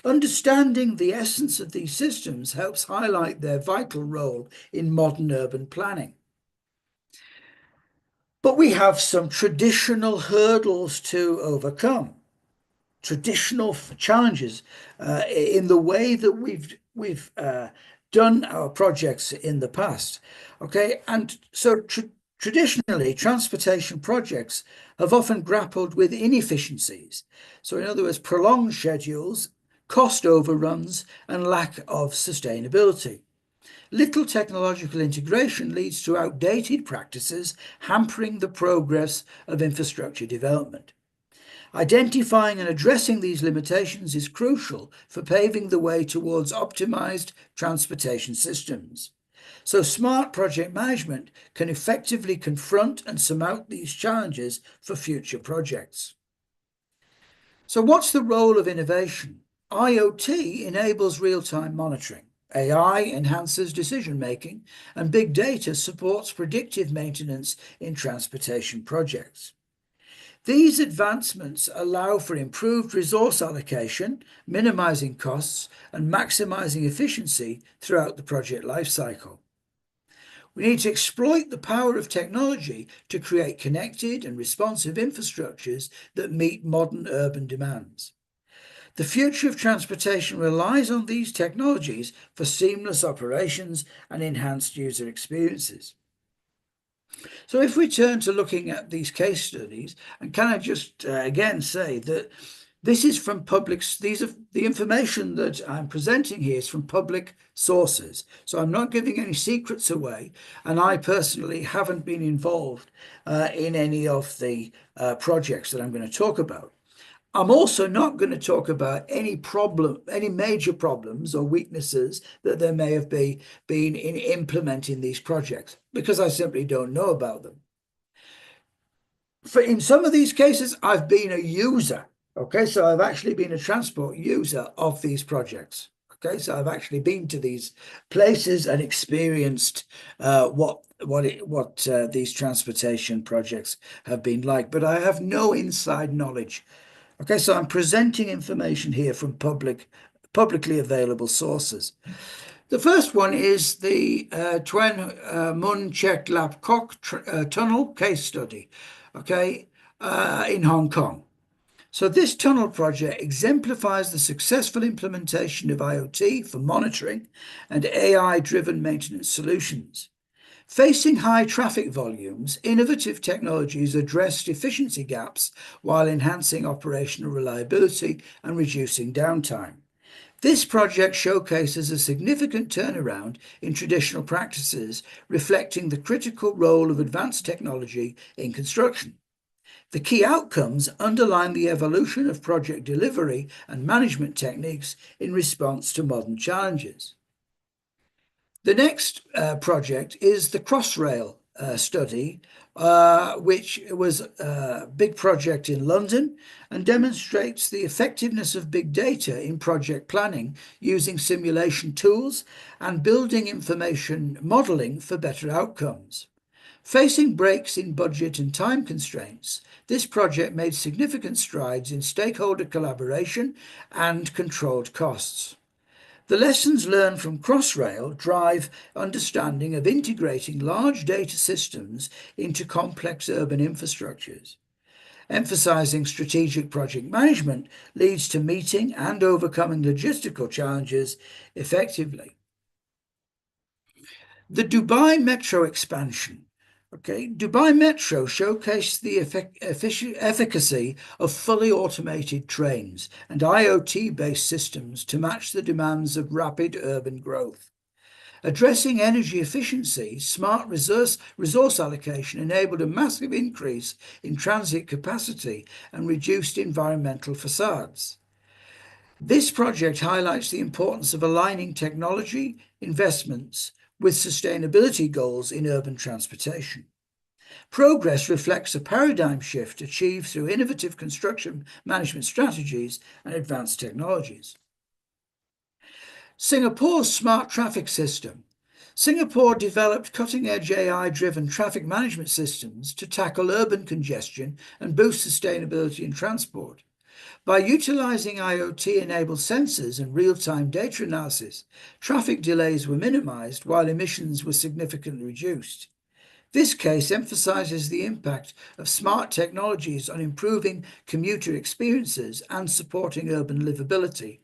Understanding the essence of these systems helps highlight their vital role in modern urban planning. But we have some traditional hurdles to overcome, traditional challenges in the way that we've done our projects in the past. Okay, and so traditionally, transportation projects have often grappled with inefficiencies. So in other words, prolonged schedules, cost overruns, and lack of sustainability. Little technological integration leads to outdated practices, hampering the progress of infrastructure development. Identifying and addressing these limitations is crucial for paving the way towards optimized transportation systems. So smart project management can effectively confront and surmount these challenges for future projects. So what's the role of innovation? IoT enables real-time monitoring. AI enhances decision-making, and big data supports predictive maintenance in transportation projects. These advancements allow for improved resource allocation, minimizing costs, and maximizing efficiency throughout the project lifecycle. We need to exploit the power of technology to create connected and responsive infrastructures that meet modern urban demands. The future of transportation relies on these technologies for seamless operations and enhanced user experiences. So if we turn to looking at these case studies, and can I just again say that this is from the information that I'm presenting here is from public sources. So I'm not giving any secrets away, and I personally haven't been involved in any of the projects that I'm going to talk about. I'm also not going to talk about any major problems or weaknesses that there may have been in implementing these projects, because I simply don't know about them. In some of these cases, I've been a user. Okay, so I've actually been a transport user of these projects. Okay, so I've actually been to these places and experienced what these transportation projects have been like, but I have no inside knowledge. Okay, so I'm presenting information here from publicly available sources. The first one is the Tuen Mun Chek Lap Kok tunnel case study, okay, in Hong Kong. So this tunnel project exemplifies the successful implementation of IoT for monitoring and AI-driven maintenance solutions. Facing high traffic volumes, innovative technologies addressed efficiency gaps while enhancing operational reliability and reducing downtime. This project showcases a significant turnaround in traditional practices, reflecting the critical role of advanced technology in construction. The key outcomes underline the evolution of project delivery and management techniques in response to modern challenges. The next project is the Crossrail study, which was a big project in London and demonstrates the effectiveness of big data in project planning using simulation tools and building information modeling for better outcomes. Facing breaks in budget and time constraints, this project made significant strides in stakeholder collaboration and controlled costs. The lessons learned from Crossrail drive understanding of integrating large data systems into complex urban infrastructures. Emphasizing strategic project management leads to meeting and overcoming logistical challenges effectively. The Dubai Metro expansion. Okay, Dubai Metro showcased the efficacy of fully automated trains and IoT-based systems to match the demands of rapid urban growth. Addressing energy efficiency, smart resource allocation enabled a massive increase in transit capacity and reduced environmental facades. This project highlights the importance of aligning technology investments with sustainability goals in urban transportation. Progress reflects a paradigm shift achieved through innovative construction management strategies and advanced technologies. Singapore's smart traffic system. Singapore developed cutting-edge AI-driven traffic management systems to tackle urban congestion and boost sustainability in transport. By utilizing IoT-enabled sensors and real-time data analysis, traffic delays were minimized while emissions were significantly reduced. This case emphasizes the impact of smart technologies on improving commuter experiences and supporting urban livability.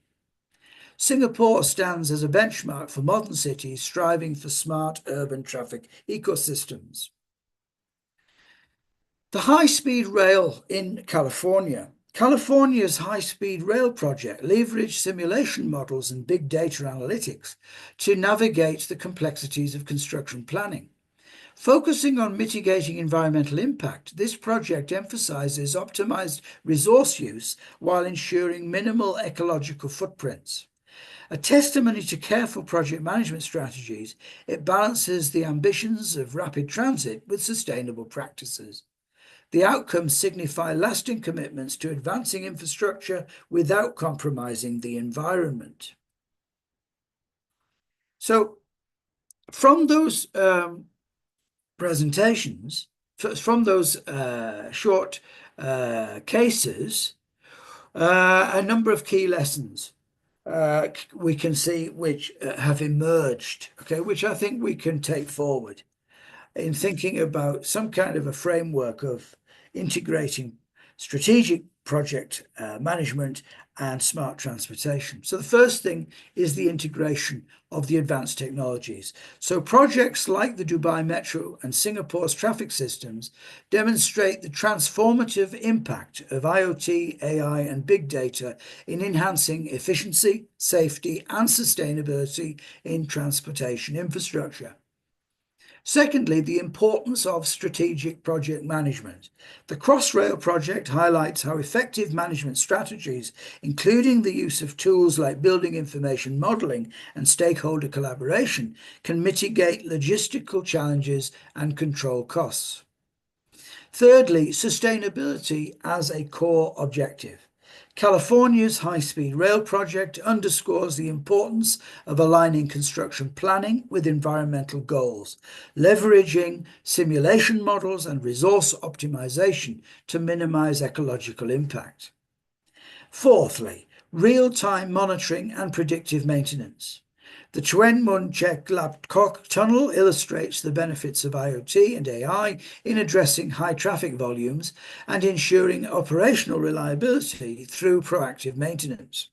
Singapore stands as a benchmark for modern cities striving for smart urban traffic ecosystems. The high-speed rail in California. California's high-speed rail project leveraged simulation models and big data analytics to navigate the complexities of construction planning. Focusing on mitigating environmental impact, this project emphasizes optimized resource use while ensuring minimal ecological footprints. A testimony to careful project management strategies, it balances the ambitions of rapid transit with sustainable practices. The outcomes signify lasting commitments to advancing infrastructure without compromising the environment. So, from those presentations, from those short cases, a number of key lessons we can see which have emerged, okay, which I think we can take forward in thinking about some kind of a framework of integrating strategic project management and smart transportation. So the first thing is the integration of the advanced technologies. So projects like the Dubai Metro and Singapore's traffic systems demonstrate the transformative impact of IoT, AI, and big data in enhancing efficiency, safety, and sustainability in transportation infrastructure. Secondly, the importance of strategic project management. The Crossrail project highlights how effective management strategies, including the use of tools like building information modeling and stakeholder collaboration, can mitigate logistical challenges and control costs. Thirdly, sustainability as a core objective. California's high-speed rail project underscores the importance of aligning construction planning with environmental goals, leveraging simulation models and resource optimization to minimize ecological impact. Fourthly, real-time monitoring and predictive maintenance. The Chuen Mun Chek Lap Kok Tunnel illustrates the benefits of IoT and AI in addressing high traffic volumes and ensuring operational reliability through proactive maintenance.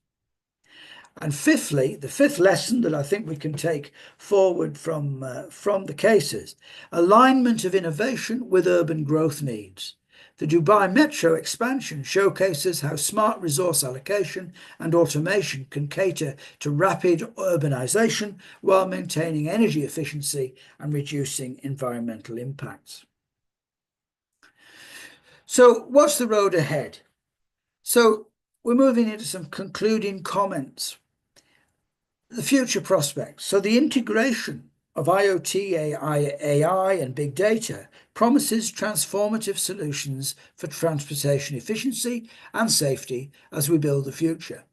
And fifthly, the fifth lesson that I think we can take forward from the cases, alignment of innovation with urban growth needs. The Dubai Metro expansion showcases how smart resource allocation and automation can cater to rapid urbanization while maintaining energy efficiency and reducing environmental impacts. So what's the road ahead? So we're moving into some concluding comments. The future prospects. So the integration of IoT, AI, and big data promises transformative solutions for transportation efficiency and safety as we build the future.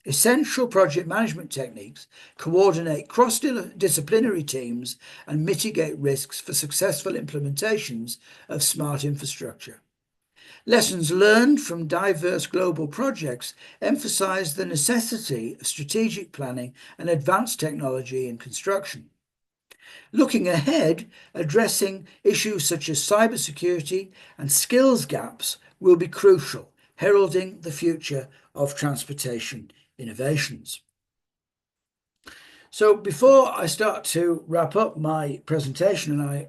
Essential project management techniques coordinate cross-disciplinary teams and mitigate risks for successful implementations of smart infrastructure. Lessons learned from diverse global projects emphasize the necessity of strategic planning and advanced technology in construction. Looking ahead, addressing issues such as cybersecurity and skills gaps will be crucial, heralding the future of transportation innovations. So before I start to wrap up my presentation, and I'm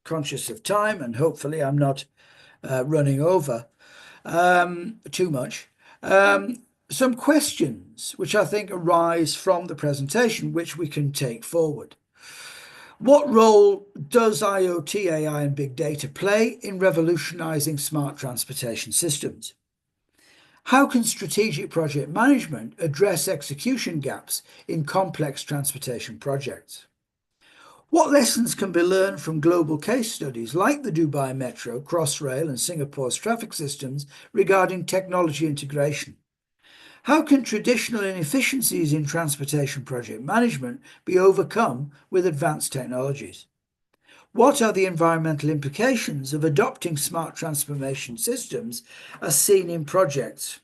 conscious of time and hopefully I'm not running over too much, some questions which I think arise from the presentation which we can take forward. What role does IoT, AI, and big data play in revolutionizing smart transportation systems? How can strategic project management address execution gaps in complex transportation projects? What lessons can be learned from global case studies like the Dubai Metro, Crossrail, and Singapore's traffic systems regarding technology integration? How can traditional inefficiencies in transportation project management be overcome with advanced technologies? What are the environmental implications of adopting smart transformation systems as seen in projects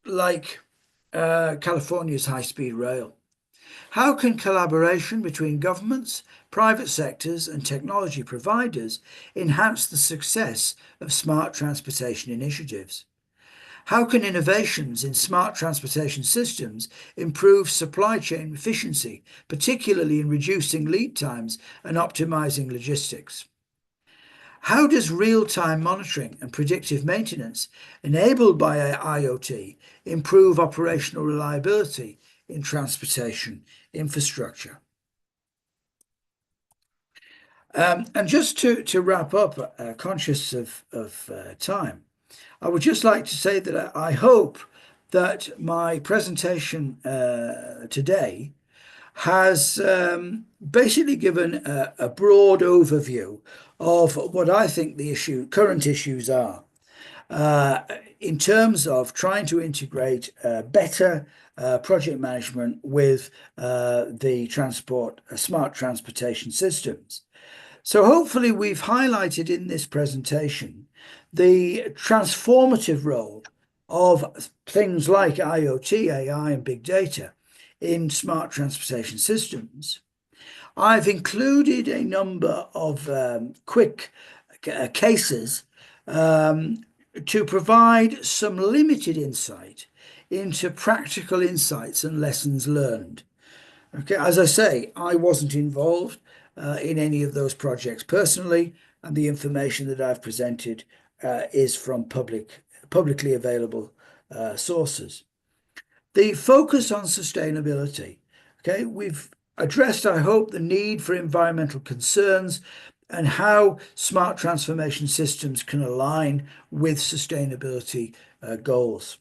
like California's high-speed rail? How can collaboration between governments, private sectors, and technology providers enhance the success of smart transportation initiatives? How can innovations in smart transportation systems improve supply chain efficiency, particularly in reducing lead times and optimizing logistics? How does real-time monitoring and predictive maintenance enabled by IoT improve operational reliability in transportation infrastructure? And just to wrap up, conscious of time, I would just like to say that I hope that my presentation today has basically given a broad overview of what I think the current issues are in terms of trying to integrate better project management with the smart transportation systems. So hopefully we've highlighted in this presentation the transformative role of things like IoT, AI, and big data in smart transportation systems. I've included a number of quick cases to provide some limited insight into practical insights and lessons learned. Okay, as I say, I wasn't involved in any of those projects personally, and the information that I've presented is from publicly available sources. The focus on sustainability. Okay, we've addressed, I hope, the need for environmental concerns and how smart transformation systems can align with sustainability goals.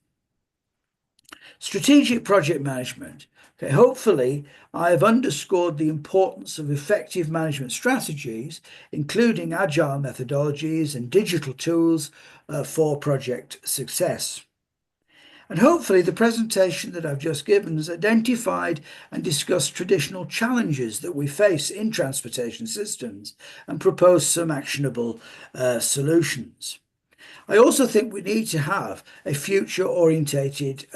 Strategic project management. Okay, hopefully, I have underscored the importance of effective management strategies, including agile methodologies and digital tools for project success. And hopefully the presentation that I've just given has identified and discussed traditional challenges that we face in transportation systems and proposed some actionable solutions. I also think we need to have a future-orientated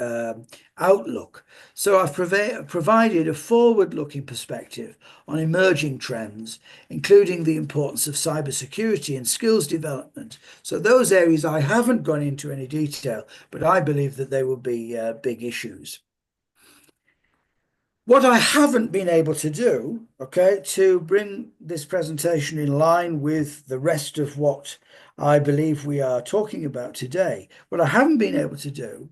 outlook. So I've provided a forward-looking perspective on emerging trends, including the importance of cybersecurity and skills development. So those areas I haven't gone into any detail, but I believe that they will be big issues. What I haven't been able to do, okay, to bring this presentation in line with the rest of what I believe we are talking about today, what I haven't been able to do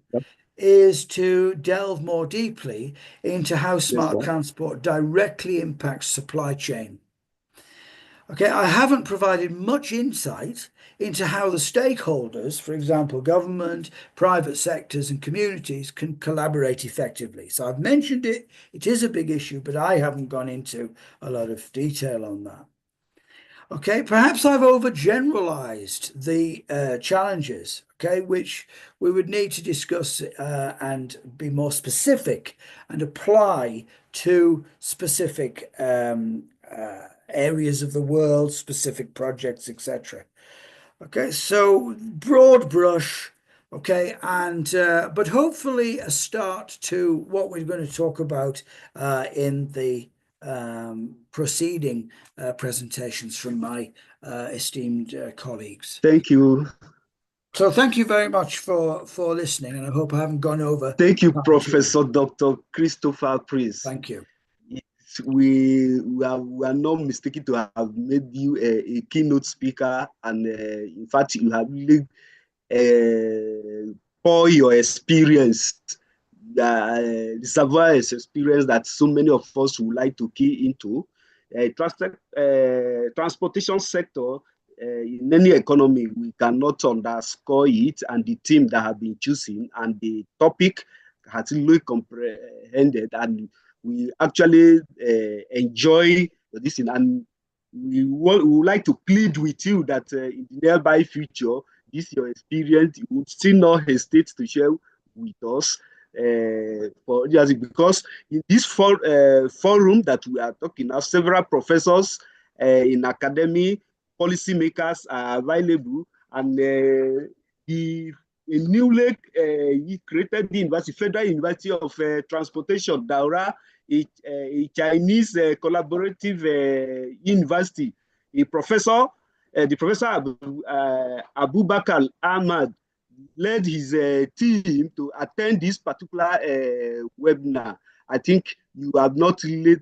is to delve more deeply into how smart transport directly impacts supply chain. Okay, I haven't provided much insight into how the stakeholders, for example, government, private sectors, and communities can collaborate effectively. So I've mentioned it, it is a big issue, but I haven't gone into a lot of detail on that. Okay, perhaps I've overgeneralized the challenges, okay, which we would need to discuss and be more specific and apply to specific areas of the world, specific projects, etc. Okay, so broad brush, okay, and but hopefully a start to what we're going to talk about in the preceding presentations from my esteemed colleagues. Thank you. So thank you very much for listening, and I hope I haven't gone over. Thank you, Professor Dr. Christopher Prince. Thank you. We are not mistaken to have made you a keynote speaker, and in fact, you have really poured your experience reservoir experience that so many of us would like to key into. Transportation sector, in any economy, we cannot underscore it, and the team that have been chosen and the topic has really comprehended, and we actually enjoy this. And we would like to plead with you that in the nearby future, this your experience, you would still not hesitate to share with us, because in this forum that we are talking of, several professors in academy, policymakers are available, and the newly created the university, Federal University of Transportation, Daura, a Chinese collaborative university, the professor Abubakar Ahmad led his team to attend this particular webinar. I think you have not really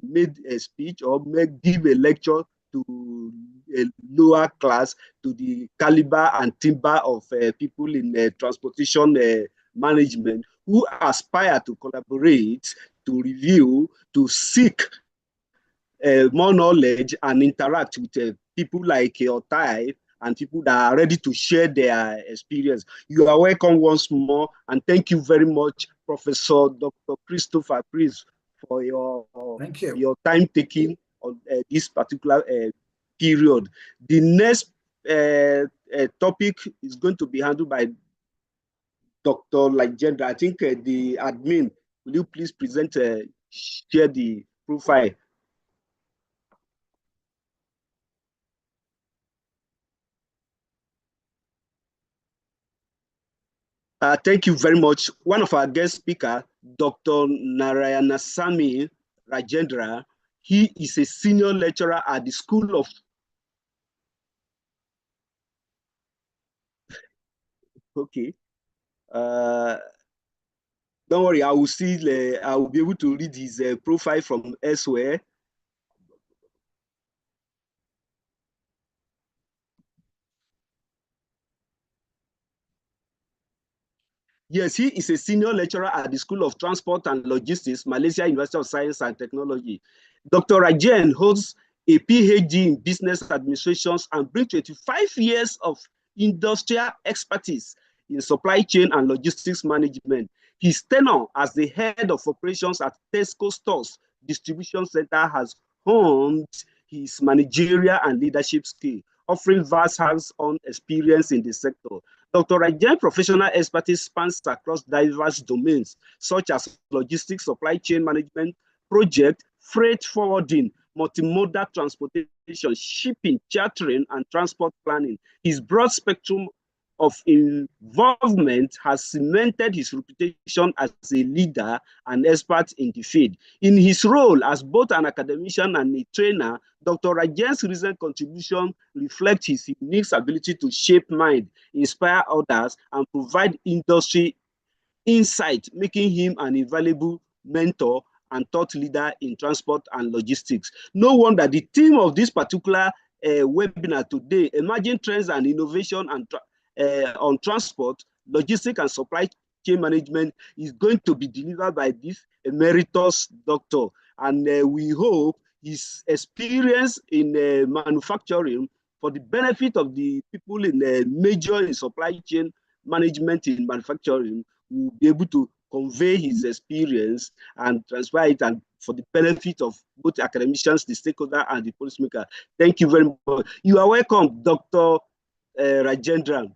made a speech or give a lecture to a lower class, to the caliber and timber of people in transportation management who aspire to collaborate, to review, to seek more knowledge and interact with people like your type and people that are ready to share their experience. You are welcome once more, and thank you very much, Professor Dr. Christopher Priest, for your time taking on this particular period. The next topic is going to be handled by Dr. Legenda. I think the admin, will you please present, share the profile? Thank you very much. One of our guest speakers, Dr. Narayanasamy Rajendra, he is a senior lecturer at the School of... Okay. Don't worry, I will be able to read his profile from elsewhere. Yes, he is a senior lecturer at the School of Transport and Logistics, Malaysia University of Science and Technology. Dr. Rajan holds a PhD in business administration and brings 25 years of industrial expertise in supply chain and logistics management. His tenure as the head of operations at Tesco Stores Distribution Center has honed his managerial and leadership skill, offering vast hands-on experience in the sector. Dr. Rajan's professional expertise spans across diverse domains, such as logistics, supply chain management, project, freight forwarding, multimodal transportation, shipping, chartering, and transport planning. His broad spectrum of involvement has cemented his reputation as a leader and expert in the field. In his role as both an academician and a trainer, Dr. Rajan's recent contribution reflects his unique ability to shape mind, inspire others, and provide industry insight, making him an invaluable mentor and thought leader in transport and logistics. No wonder the theme of this particular webinar today, Emerging Trends and Innovation and on Transport, Logistics and Supply Chain Management, is going to be delivered by this emeritus doctor. And we hope his experience in manufacturing for the benefit of the people in major in supply chain management in manufacturing will be able to convey his experience and transfer it, and for the benefit of both academicians, the stakeholder, and the policymaker. Thank you very much. You are welcome, Dr. Rajendra.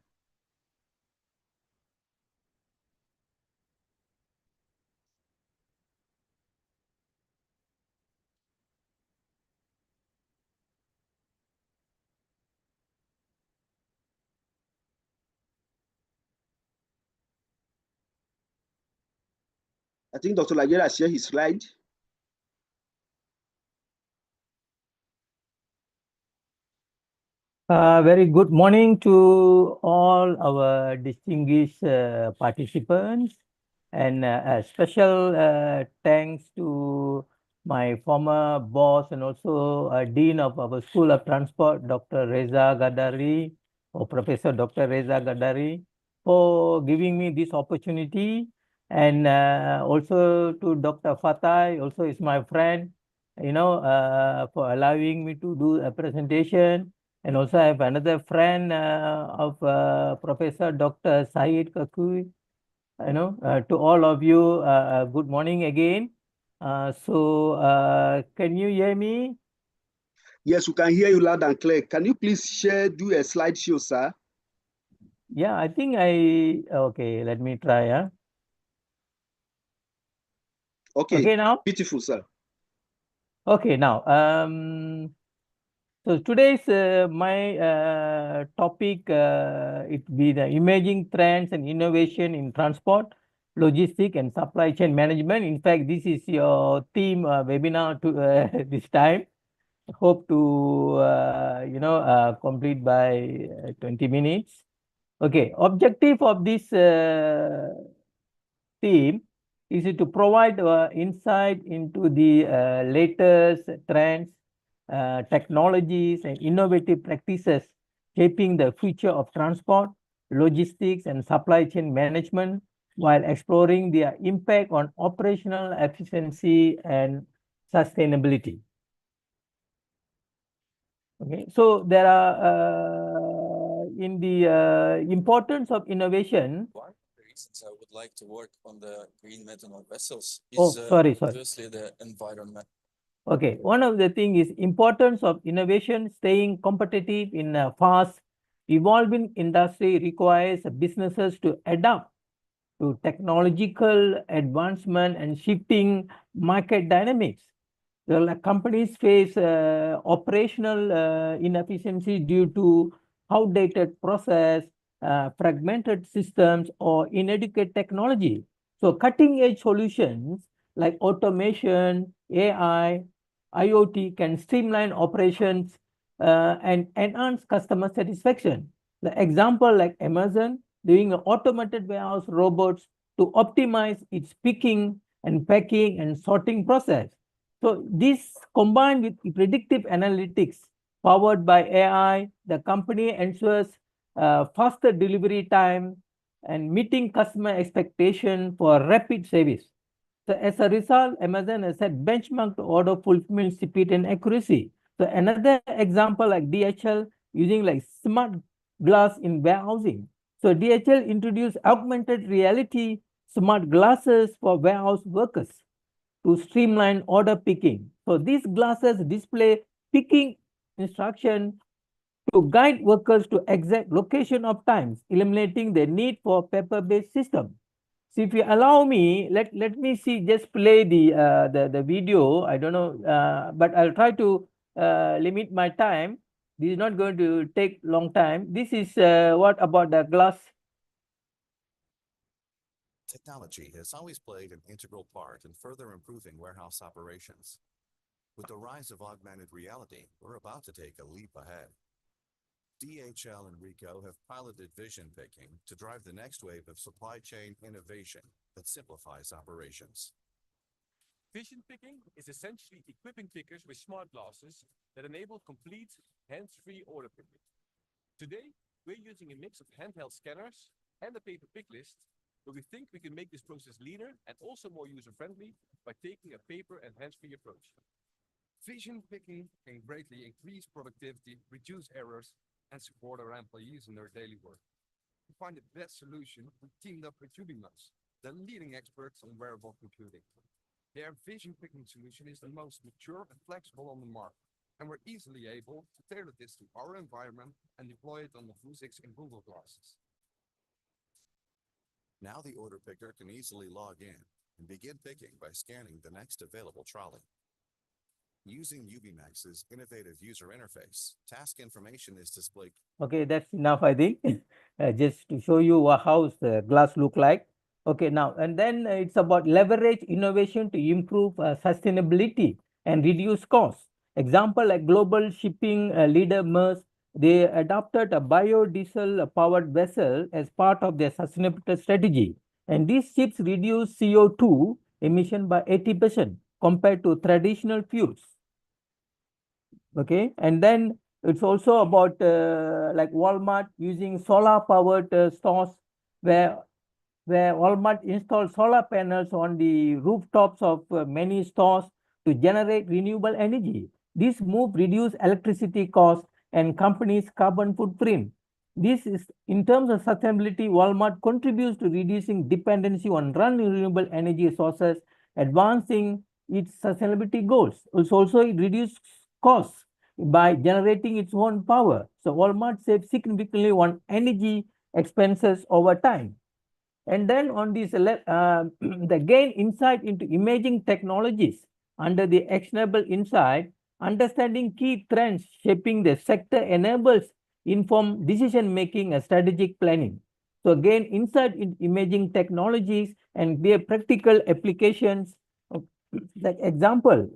I think Dr. Rajendra shared his slide. Very good morning to all our distinguished participants, and a special thanks to my former boss and also Dean of our School of Transport, Dr. Reza Gadari, or Professor Dr. Reza Gadari, for giving me this opportunity And also to Dr. Fatai, also is my friend, for allowing me to do a presentation. And also I have another friend of Professor Dr. Said Kakui. To all of you, good morning again. Can you hear me? Yes, we can hear you loud and clear. Can you please do a slideshow, sir? Yeah, I think okay, let me try. Okay now? Beautiful, sir. Okay, now, so today's my topic, it be the emerging trends and innovation in transport, logistics, and supply chain management. In fact, this is your theme webinar to this time. Hope to complete by 20 minutes. Okay, objective of this theme is to provide insight into the latest trends, technologies, and innovative practices shaping the future of transport, logistics, and supply chain management, while exploring their impact on operational efficiency and sustainability. Okay, so there are in the importance of innovation. One of the reasons I would like to work on the green methanol vessels Oh, is sorry. firstly the environment. Okay, one of the thing is importance of innovation. Staying competitive in a fast evolving industry requires businesses to adapt to technological advancement and shifting market dynamics. Companies face operational inefficiency due to outdated process, fragmented systems, or inadequate technology. So cutting-edge solutions like automation, AI, IoT can streamline operations and enhance customer satisfaction. The example like Amazon doing an automated warehouse robots to optimize its picking and packing and sorting process. So this combined with predictive analytics powered by AI, the company ensures faster delivery time and meeting customer expectation for rapid service. So as a result, Amazon has set benchmark to order fulfillment speed and accuracy. So another example like DHL using like smart glass in warehousing. So DHL introduced augmented reality smart glasses for warehouse workers to streamline order picking. So these glasses display picking instruction to guide workers to exact location of times, eliminating the need for paper-based system. So if you allow me, let me see, just play the video. I don't know, but I'll try to limit my time. This is not going to take long time. This is what about the glass. Technology has always played an integral part in further improving warehouse operations. With the rise of augmented reality, we're about to take a leap ahead. DHL and Ricoh have piloted vision picking to drive the next wave of supply chain innovation that simplifies operations. Vision picking is essentially equipping pickers with smart glasses that enable complete hands-free order picking. Today, we're using a mix of handheld scanners and a paper pick list, but we think we can make this process leaner and also more user-friendly by taking a paper and hands-free approach. Vision picking can greatly increase productivity, reduce errors, and support our employees in their daily work. To find the best solution, we teamed up with Ubimux, the leading experts on wearable computing. Their vision picking solution is the most mature and flexible on the market, and we're easily able to tailor this to our environment and deploy it on the Vuzix and Google glasses. Now the order picker can easily log in and begin picking by scanning the next available trolley. Using Ubimax's innovative user interface, task information is displayed. Okay, that's enough, I think. Just to show you how the glass look like. Okay, now, and then it's about leverage innovation to improve sustainability and reduce costs. Example like global shipping leader Maersk, they adopted a biodiesel powered vessel as part of their sustainability strategy. And these ships reduce CO2 emission by 80% compared to traditional fuels. Okay, and then it's also about like Walmart using solar powered stores where where Walmart installed solar panels on the rooftops of many stores to generate renewable energy. This move reduced electricity costs and companies' carbon footprint. This is, in terms of sustainability, Walmart contributes to reducing dependency on renewable energy sources, advancing its sustainability goals. Also, it reduces costs by generating its own power. So Walmart saves significantly on energy expenses over time. And then on this, the gain insight into emerging technologies under the actionable insight, understanding key trends shaping the sector enables informed decision-making and strategic planning. So gain insight in emerging technologies and their practical applications. Like example,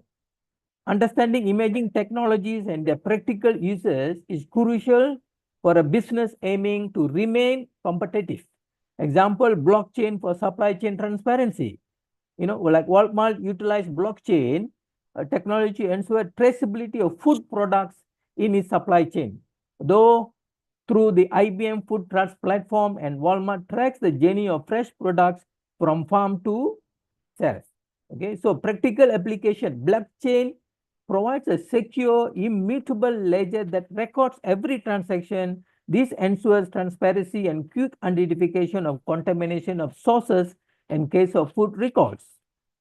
understanding emerging technologies and their practical uses is crucial for a business aiming to remain competitive. Example, blockchain for supply chain transparency. You know, like Walmart utilized blockchain technology to ensure traceability of food products in its supply chain. Though through the IBM Food Trust platform, and Walmart tracks the journey of fresh products from farm to shelf. Okay, so practical application, blockchain provides a secure, immutable ledger that records every transaction. This ensures transparency and quick identification of contamination of sources in case of food recalls.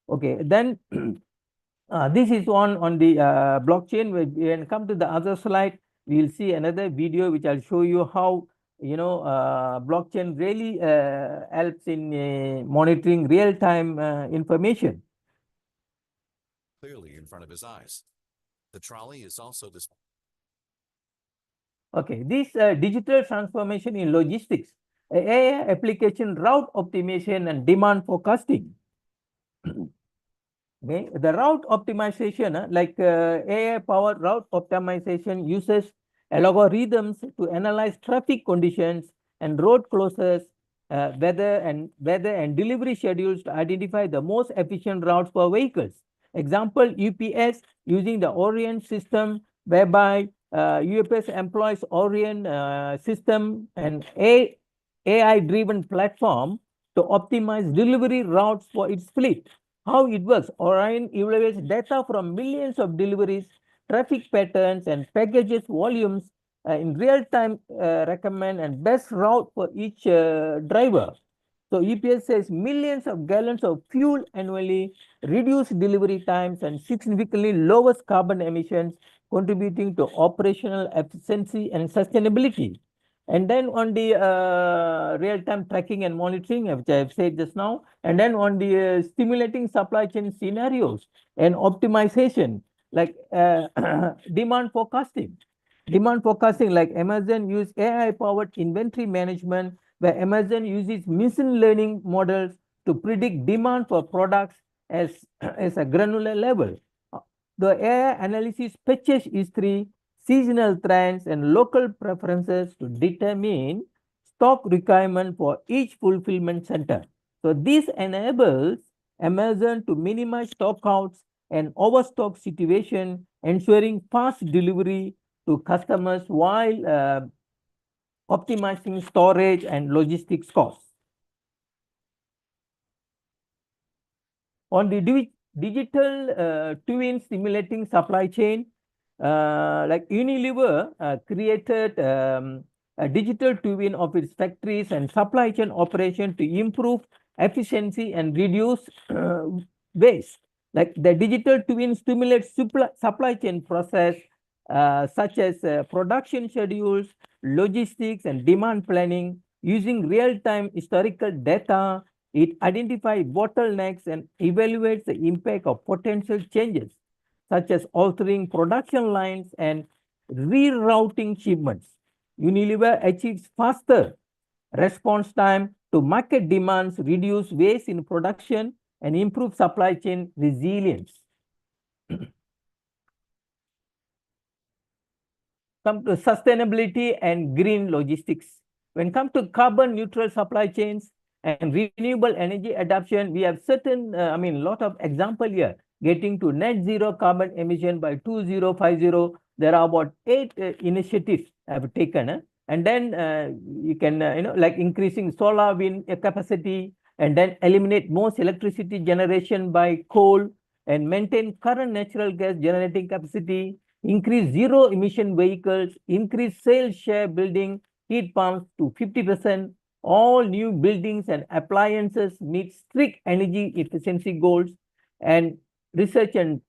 Okay, then this is on the blockchain. When come to the other slide, we'll see another video which I'll show you how, you know, blockchain really helps in monitoring real-time information. Clearly in front of his eyes. The trolley is also displayed. Okay, this digital transformation in logistics, AI application, route optimization, and demand forecasting. Okay, the route optimization, like AI-powered route optimization uses algorithms to analyze traffic conditions and road closures, weather and delivery schedules to identify the most efficient routes for vehicles. Example, UPS using the Orient system, whereby UPS employs Orient system and AI-driven platform to optimize delivery routes for its fleet. How it works? Orient evaluates data from millions of deliveries, traffic patterns, and packages volumes in real time, recommend and best route for each driver. So UPS says millions of gallons of fuel annually, reduce delivery times, and significantly lowers carbon emissions, contributing to operational efficiency and sustainability. And then on the real-time tracking and monitoring, which I have said just now, and then on the stimulating supply chain scenarios and optimization, like demand forecasting. Demand forecasting, like Amazon use AI-powered inventory management, where Amazon uses machine learning models to predict demand for products as a granular level. The AI analysis purchase history, seasonal trends, and local preferences to determine stock requirement for each fulfillment center. So this enables Amazon to minimize stockouts and overstock situation, ensuring fast delivery to customers while optimizing storage and logistics costs. On the digital twin simulating supply chain, like Unilever created a digital twin of its factories and supply chain operation to improve efficiency and reduce waste. Like the digital twin stimulates supply chain process such as production schedules, logistics, and demand planning. Using real-time historical data, it identifies bottlenecks and evaluates the impact of potential changes, such as altering production lines and rerouting shipments. Unilever achieves faster response time to market demands, reduce waste in production, and improve supply chain resilience. Come to sustainability and green logistics. When it comes to carbon neutral supply chains and renewable energy adoption, we have certain, lot of example here. Getting to net zero carbon emission by 2050, there are about 8 initiatives have taken. And then you can, like increasing solar wind capacity, and then eliminate most electricity generation by coal and maintain current natural gas generating capacity, increase zero emission vehicles, increase sales share building heat pumps to 50%. All new buildings and appliances meet strict energy efficiency goals, and research and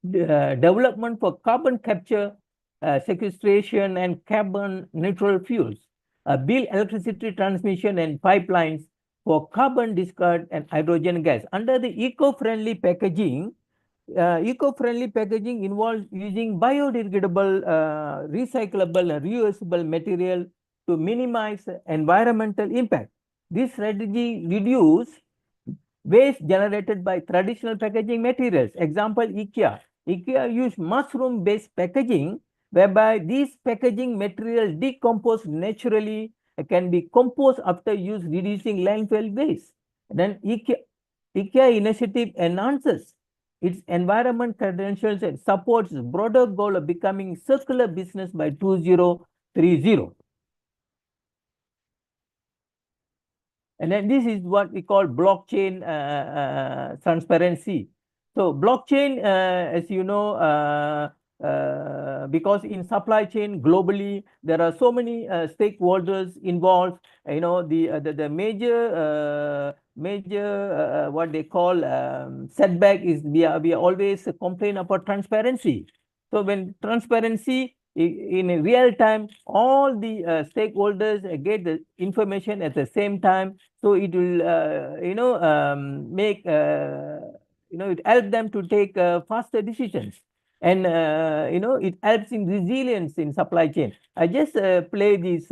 development for carbon capture, sequestration, and carbon neutral fuels. Build electricity transmission and pipelines for carbon discard and hydrogen gas. Under the eco-friendly packaging involves using biodegradable, recyclable, and reusable material to minimize environmental impact. This strategy reduces waste generated by traditional packaging materials. Example, IKEA. IKEA use mushroom-based packaging, whereby these packaging materials decompose naturally, can be composed after use, reducing landfill waste. Then IKEA initiative enhances its environment credentials and supports broader goal of becoming circular business by 2030. And then this is what we call blockchain transparency. So blockchain, as you know, because in supply chain globally, there are so many stakeholders involved. You know, the major what they call setback is we always complain about transparency. So when transparency in real time, all the stakeholders get the information at the same time, so it will make it help them to take faster decisions, and it helps in resilience in supply chain. I just play this.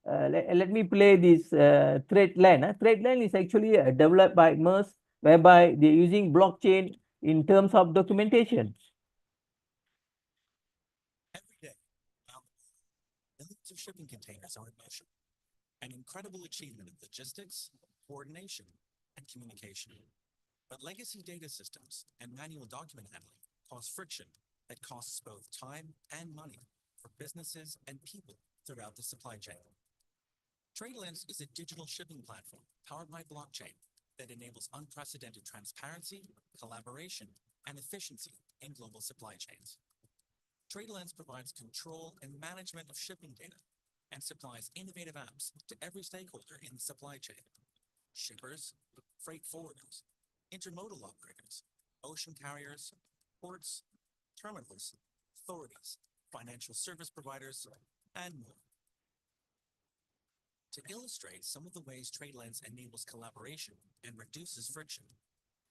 Let me play this TradeLand. TradeLand is actually developed by Maersk, whereby they're using blockchain in terms of documentation. Every day, millions of shipping containers are in motion, an incredible achievement of logistics, coordination, and communication. But legacy data systems and manual document handling cause friction that costs both time and money for businesses and people throughout the supply chain. TradeLens is a digital shipping platform powered by blockchain that enables unprecedented transparency, collaboration, and efficiency in global supply chains. TradeLens provides control and management of shipping data and supplies innovative apps to every stakeholder in the supply chain: shippers, freight forwarders, intermodal operators, ocean carriers, ports, terminals, authorities, financial service providers, and more. To illustrate some of the ways TradeLens enables collaboration and reduces friction,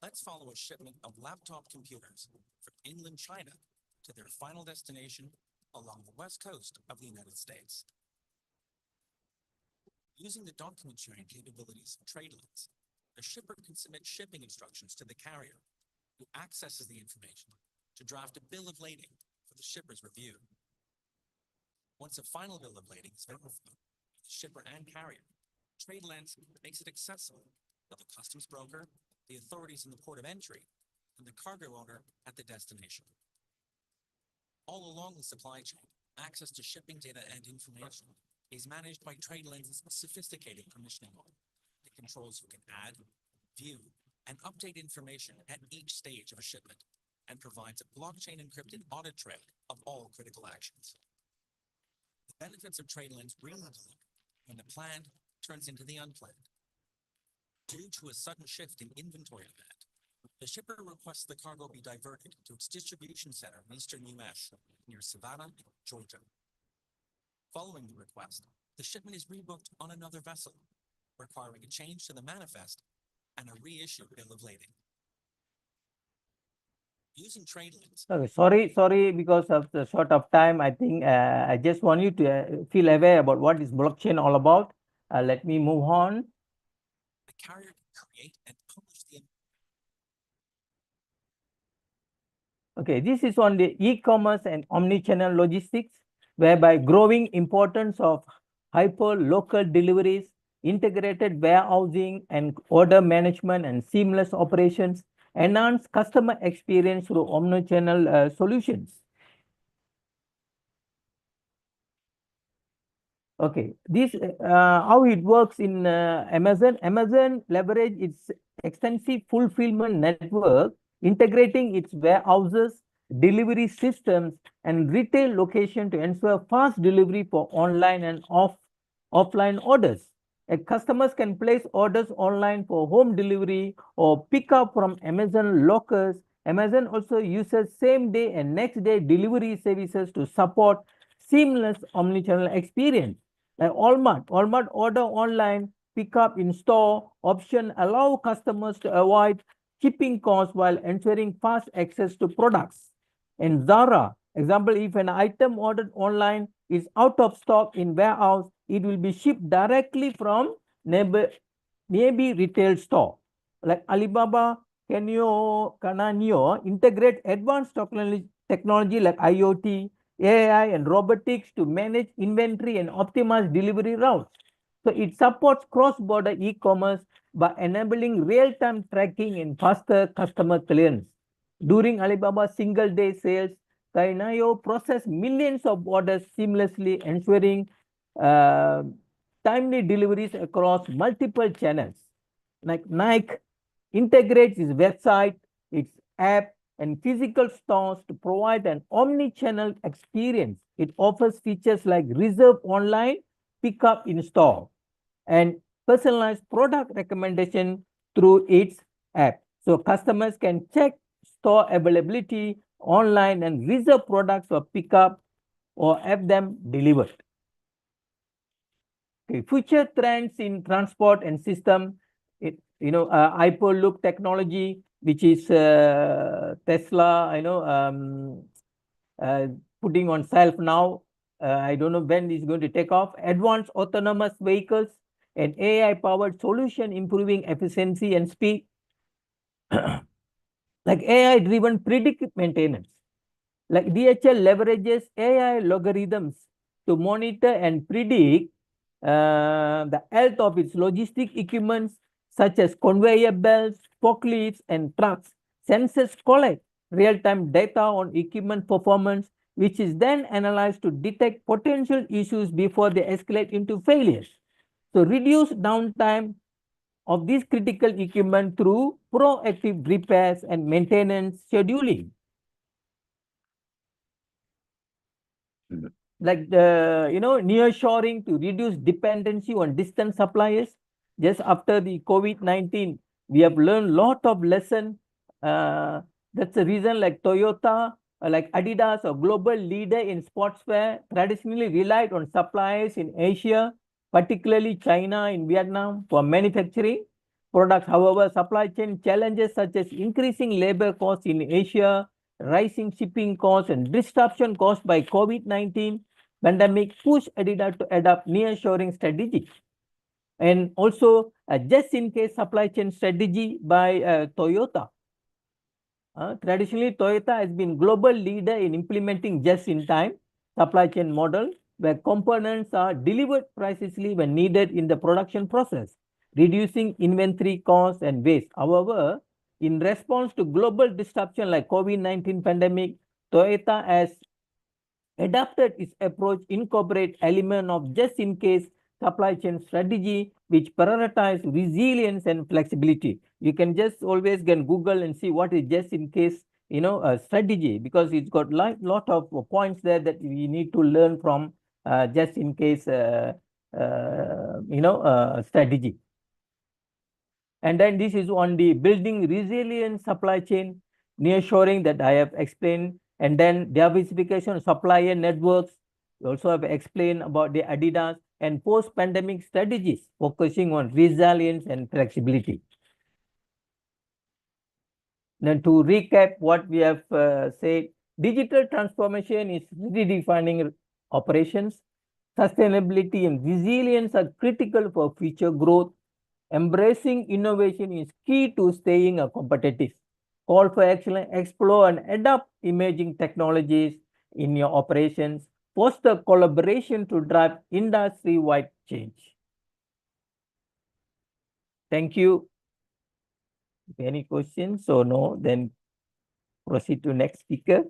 let's follow a shipment of laptop computers from inland China to their final destination along the west coast of the United States. Using the document sharing capabilities of TradeLens, the shipper can submit shipping instructions to the carrier, who accesses the information to draft a bill of lading for the shipper's review. Once a final bill of lading is verified, the shipper and carrier, TradeLens makes it accessible to the customs broker, the authorities in the port of entry, and the cargo owner at the destination. All along the supply chain, access to shipping data and information is managed by TradeLens' sophisticated permissioning model that controls who can add, view, and update information at each stage of a shipment, and provides a blockchain-encrypted audit trail of all critical actions. The benefits of TradeLens really deliver when the planned turns into the unplanned. Due to a sudden shift in inventory demand, the shipper requests the cargo be diverted to its distribution center in eastern US near Savannah, Georgia. Following the request, the shipment is rebooked on another vessel, requiring a change to the manifest and a reissued bill of lading. Using TradeLens. Sorry, because of the short of time, I think I just want you to feel aware about what is blockchain all about. Let me move on. The carrier can create and publish the. Okay, this is on the e-commerce and omni-channel logistics, whereby growing importance of hyper-local deliveries, integrated warehousing and order management, and seamless operations enhance customer experience through omni-channel solutions. Okay, this how it works in Amazon. Amazon leverage its extensive fulfillment network, integrating its warehouses, delivery systems, and retail location to ensure fast delivery for online and offline orders. Customers can place orders online for home delivery or pick up from Amazon lockers. Amazon also uses same day and next day delivery services to support seamless omnichannel experience. Like Walmart order online, pick up in store option allow customers to avoid shipping costs while ensuring fast access to products. And Zara, example, if an item ordered online is out of stock in warehouse, it will be shipped directly from nearby retail store. Like Alibaba, Cananio integrate advanced technology like IoT, AI, and robotics to manage inventory and optimize delivery routes. So it supports cross-border e-commerce by enabling real-time tracking and faster customer clearance. During Alibaba's single-day sales, Kainayo processed millions of orders seamlessly, ensuring timely deliveries across multiple channels. Like Nike integrates its website, its app, and physical stores to provide an omni-channel experience. It offers features like reserve online, pick up in store, and personalized product recommendation through its app. So customers can check store availability online and reserve products for pickup or have them delivered. Okay, future trends in transport and system, Hyperloop technology, which is Tesla, putting on shelf now. I don't know when it's going to take off. Advanced autonomous vehicles and AI-powered solution improving efficiency and speed. Like AI-driven predictive maintenance. Like DHL leverages AI logarithms to monitor and predict the health of its logistic equipments such as conveyor belts, forklifts, and trucks. Sensors collect real-time data on equipment performance, which is then analyzed to detect potential issues before they escalate into failures. So reduce downtime of this critical equipment through proactive repairs and maintenance scheduling. Like nearshoring to reduce dependency on distant suppliers. Just after the COVID-19, we have learned a lot of lessons. That's the reason like Toyota, like Adidas, a global leader in sportswear, traditionally relied on suppliers in Asia, particularly China and Vietnam for manufacturing products. However, supply chain challenges such as increasing labor costs in Asia, rising shipping costs, and disruption caused by COVID-19 pandemic pushed Adidas to adopt nearshoring strategy. And also a just-in-case supply chain strategy by Toyota. Traditionally, Toyota has been global leader in implementing just-in-time supply chain model where components are delivered precisely when needed in the production process, reducing inventory costs and waste. However, in response to global disruption like COVID-19 pandemic, Toyota has adapted its approach, incorporate element of just-in-case supply chain strategy, which prioritize resilience and flexibility. You can just always can Google and see what is just-in-case, strategy, because it's got lot of points there that we need to learn from just-in-case, strategy. And then this is on the building resilient supply chain, nearshoring that I have explained, and then diversification of supplier networks. We also have explained about the Adidas and post-pandemic strategies, focusing on resilience and flexibility. Then to recap what we have said, digital transformation is redefining operations. Sustainability and resilience are critical for future growth. Embracing innovation is key to staying competitive. Call for excellence, explore and adopt emerging technologies in your operations. Foster collaboration to drive industry-wide change. Thank you. If any questions or no, then proceed to next speaker.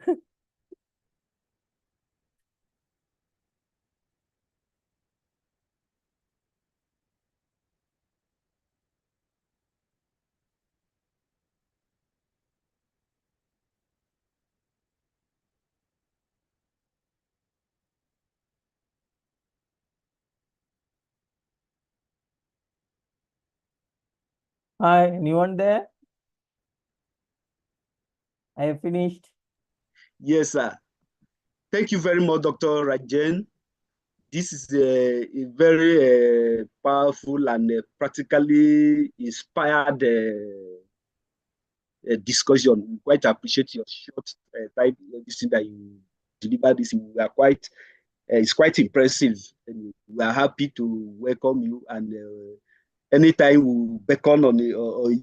Hi, anyone there? I have finished. Yes, sir. Thank you very much, Dr. Rajan. This is a very powerful and practically inspired discussion. We quite appreciate your short time that you delivered this. We are quite, it's quite impressive. And we are happy to welcome you. And anytime we beckon on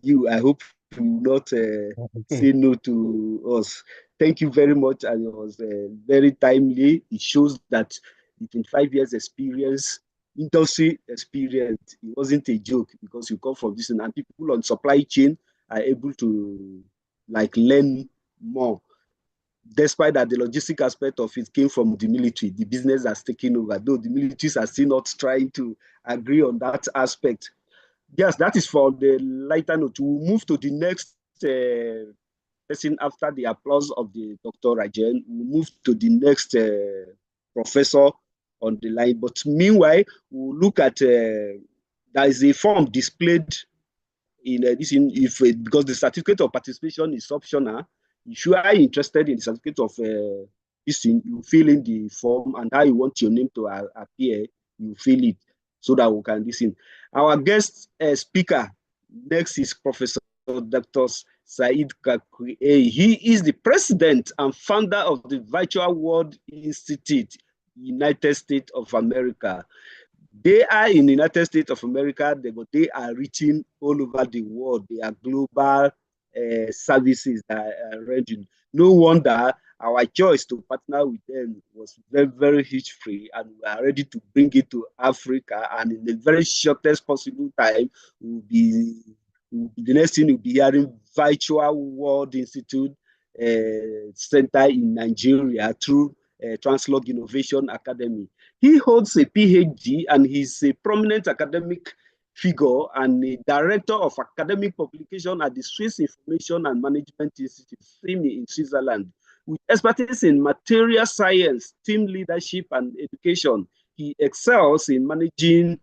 you, I hope you will not say no to us. Thank you very much. And it was very timely. It shows that the 25 years experience, industry experience, it wasn't a joke because you come from this and people on supply chain are able to like learn more. Despite that, the logistic aspect of it came from the military, the business has taken over, though the militaries are still not trying to agree on that aspect. Yes, that is for the lighter note. We'll move to the next person after the applause of the Dr. Rajan. We'll move to the next professor on the line. But meanwhile, we'll look at, there is a form displayed in this, because the certificate of participation is optional. If you are interested in the certificate of this thing, you fill in the form and how you want your name to appear, you fill it so that we can listen. Our guest speaker next is Professor Dr. Saeed Kakui. He is the president and founder of the Virtual World Institute, United States of America. They are in the United States of America, but they are reaching all over the world. They are global services that are ranging. No wonder our choice to partner with them was very, very hitch-free, and we are ready to bring it to Africa. And in the very shortest possible time, the next thing we'll be hearing Virtual World Institute Center in Nigeria through Translog Innovation Academy. He holds a PhD and he's a prominent academic figure and a director of academic publication at the Swiss Information and Management Institute, SIMI, in Switzerland. With expertise in material science, team leadership, and education, he excels in managing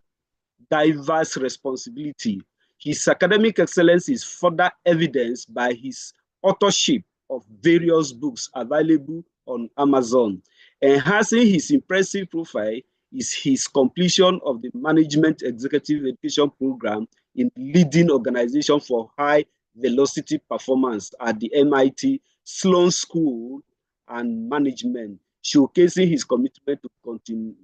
diverse responsibility. His academic excellence is further evidenced by his authorship of various books available on Amazon. Enhancing his impressive profile is his completion of the Management Executive Education Program in leading organization for high velocity performance at the MIT Sloan School and Management, showcasing his commitment to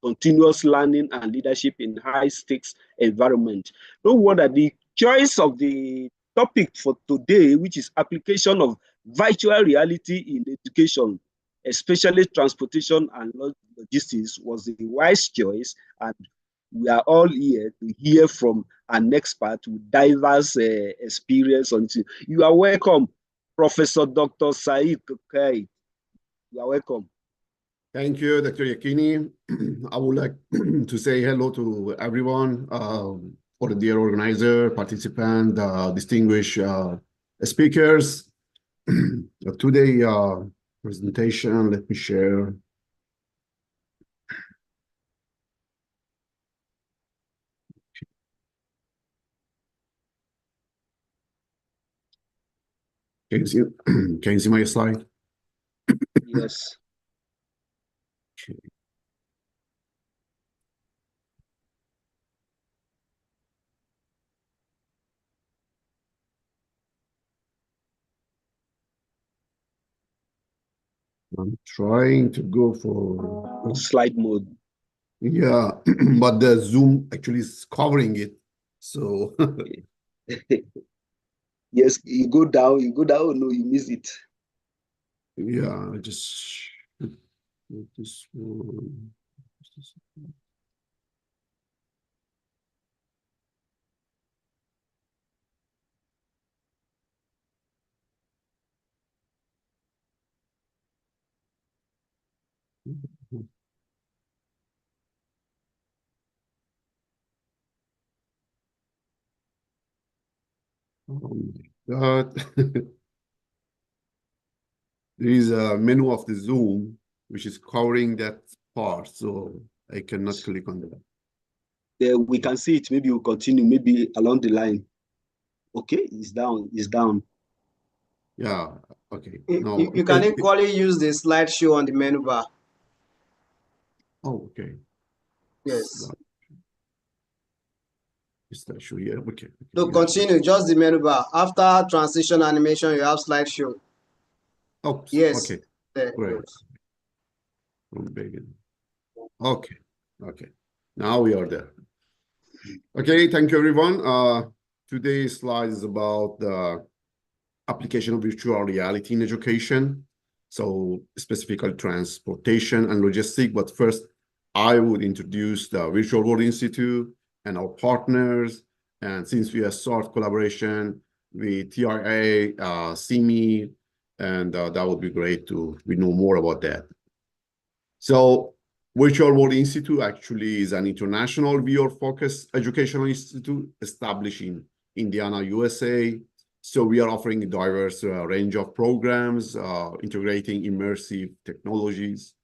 continuous learning and leadership in high stakes environment. No wonder the choice of the topic for today, which is application of virtual reality in education, especially transportation and logistics, was a wise choice, and we are all here to hear from an expert with diverse experience on it. You are welcome, Professor Dr. Saeed Kakui. You are welcome. Thank you, Dr. Yekini. I would like to say hello to everyone, all the dear organizer, participant, distinguished speakers. Today presentation, let me share. Can you see my slide? Yes. Okay. I'm trying to go for slide mode. Yeah, but the Zoom actually is covering it. So yes, you go down, no, you miss it. Yeah, I just this one. Oh my God. There is a menu of the Zoom which is covering that part, so I cannot click on that. Yeah, we can see it. Maybe we'll continue, maybe along the line. Okay, it's down. It's down. Yeah. Okay. You can equally use the slideshow on the menu bar. Oh, okay. Yes. Slideshow here. Okay. So continue, just the menu bar. After transition animation, you have slideshow. Oh, yes. Okay. There, Great. From begin. Okay. Okay. Now we are there. Okay. Thank you, everyone. Today's slide is about the application of virtual reality in education. So specifically transportation and logistics. But first, I would introduce the Virtual World Institute and our partners. And since we have started collaboration with TIA, CME, and that would be great we know more about that. So Virtual World Institute actually is an international VR-focused educational institute established in Indiana, USA. So we are offering a diverse range of programs, integrating immersive technologies.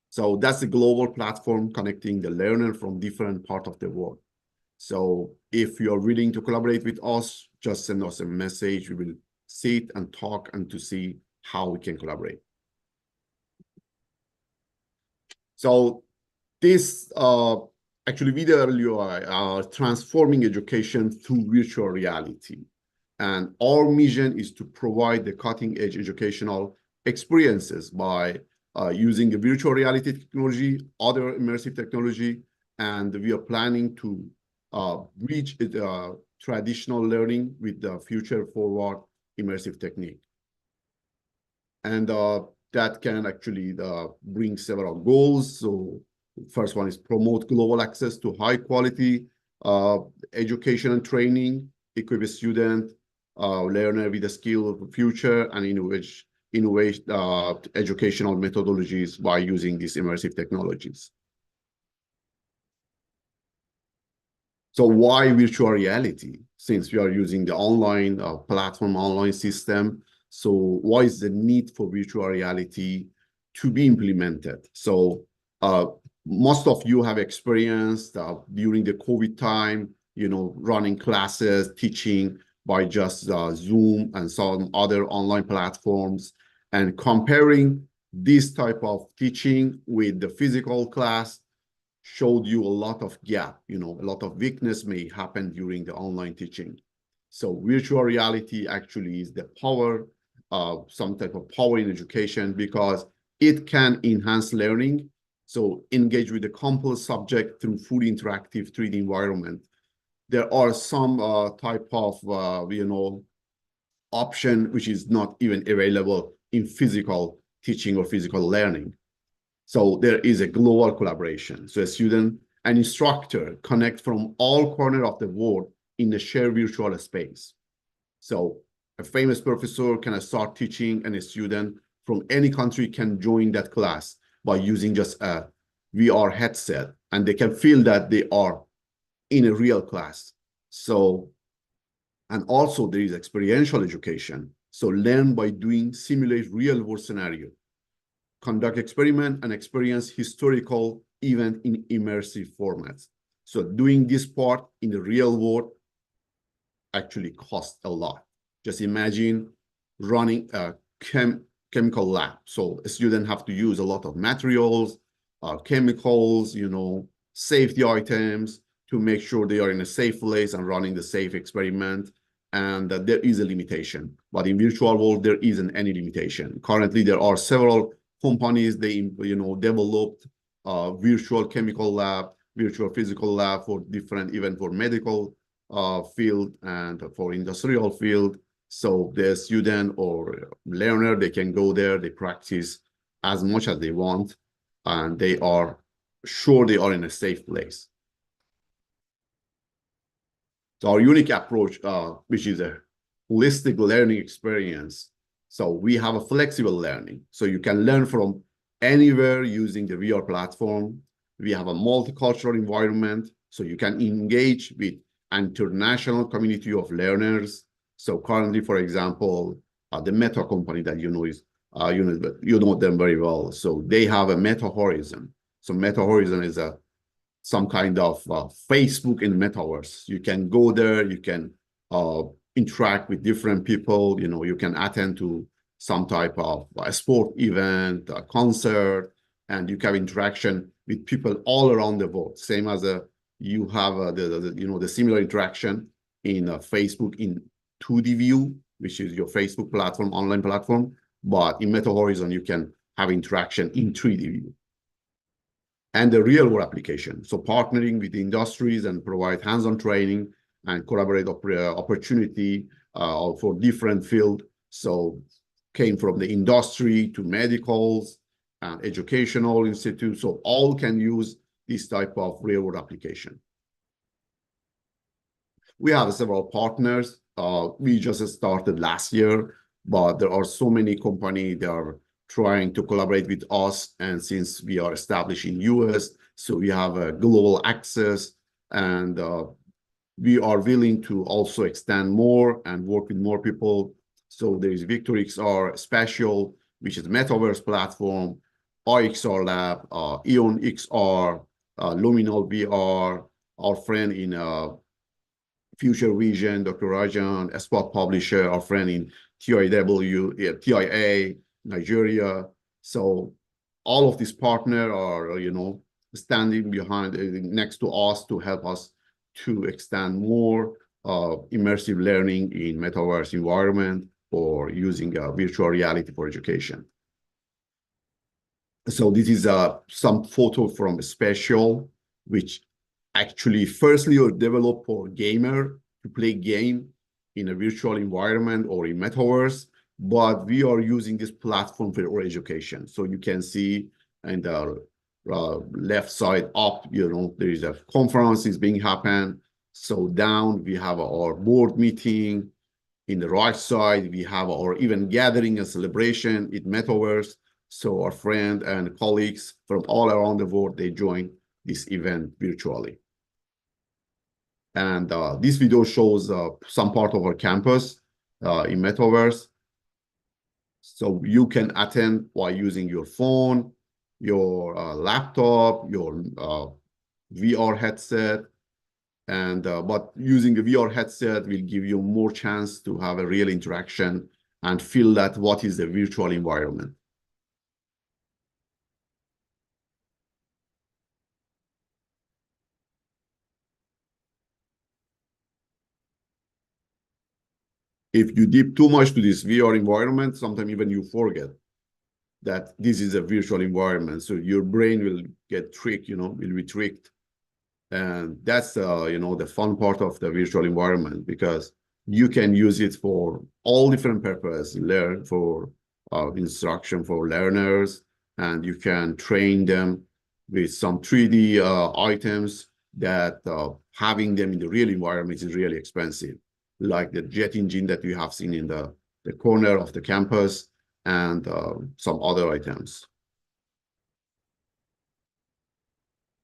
So that's a global platform connecting the learner from different parts of the world. So if you're willing to collaborate with us, just send us a message. We will sit and talk and to see how we can collaborate. So this actually VWI are transforming education through virtual reality. And our mission is to provide the cutting-edge educational experiences by using the virtual reality technology, other immersive technology, and we are planning to reach traditional learning with the future-forward immersive technique. And that can actually bring several goals. So first one is promote global access to high-quality education and training, equip a student, learner with the skill of the future, and innovate educational methodologies by using these immersive technologies. So why virtual reality? Since we are using the online platform, online system, so why is the need for virtual reality to be implemented? So most of you have experienced during the COVID time, running classes, teaching by just Zoom and some other online platforms, and comparing this type of teaching with the physical class showed you a lot of gap, a lot of weakness may happen during the online teaching. So virtual reality actually is the power, some type of power in education, because it can enhance learning. So engage with the complex subject through fully interactive 3D environment. There are some type of, option which is not even available in physical teaching or physical learning. So there is a global collaboration. So a student and instructor connect from all corners of the world in a shared virtual space. So a famous professor can start teaching, and a student from any country can join that class by using just a VR headset, and they can feel that they are in a real class. So, and also there is experiential education. So learn by doing, simulate real world scenario, conduct experiment, and experience historical event in immersive formats. So doing this part in the real world actually costs a lot. Just imagine running a chemical lab. So a student have to use a lot of materials, chemicals, safety items to make sure they are in a safe place and running the safe experiment. And there is a limitation. But in virtual world, there isn't any limitation. Currently, there are several companies, they developed virtual chemical lab, virtual physical lab for different, even for medical field and for industrial field. So the student or learner, they can go there, they practice as much as they want, and they are sure they are in a safe place. So our unique approach, which is a holistic learning experience. So we have a flexible learning. So you can learn from anywhere using the VR platform. We have a multicultural environment. So you can engage with an international community of learners. So currently, for example, the Meta company that you know them very well. So they have a Meta Horizon. So Meta Horizon is some kind of Facebook in the metaverse. You can go there, you can interact with different people. You know, you can attend to some type of a sport event, a concert, and you have interaction with people all around the world. Same as you have the similar interaction in Facebook in 2D view, which is your Facebook platform, online platform. But in Meta Horizon, you can have interaction in 3D view. And the real world application. So partnering with the industries and provide hands-on training and collaborate opportunity for different fields. So came from the industry to medicals and educational institutes. So all can use this type of real world application. We have several partners. We just started last year, but there are so many companies that are trying to collaborate with us. And since we are established in US, so we have a global access, and we are willing to also extend more and work with more people. So there is VictorXR Spatial, which is a metaverse platform, iXR Lab, Eon XR, Luminal VR, our friend in Future Vision, Dr. Rajan, a spot publisher, our friend in TIA, Nigeria. So all of these partners are, you know, standing behind next to us to help us to extend more immersive learning in metaverse environment or using virtual reality for education. So this is some photo from Spatial, which actually firstly are developed for gamer to play game in a virtual environment or in metaverse, but we are using this platform for our education. So you can see in the left side up, you know, there is a conference is being happen. So down we have our board meeting. In the right side, we have our even gathering and celebration in metaverse. So our friends and colleagues from all around the world, they join this event virtually. And this video shows some part of our campus in metaverse. So you can attend by using your phone, your laptop, your VR headset. And but using the VR headset will give you more chance to have a real interaction and feel that what is the virtual environment. If you dip too much to this VR environment, sometimes even you forget that this is a virtual environment. So your brain will get tricked, you know, will be tricked. And that's, you know, the fun part of the virtual environment, because you can use it for all different purposes, learn for instruction for learners, and you can train them with some 3D items that having them in the real environment is really expensive, like the jet engine that we have seen in the corner of the campus and some other items.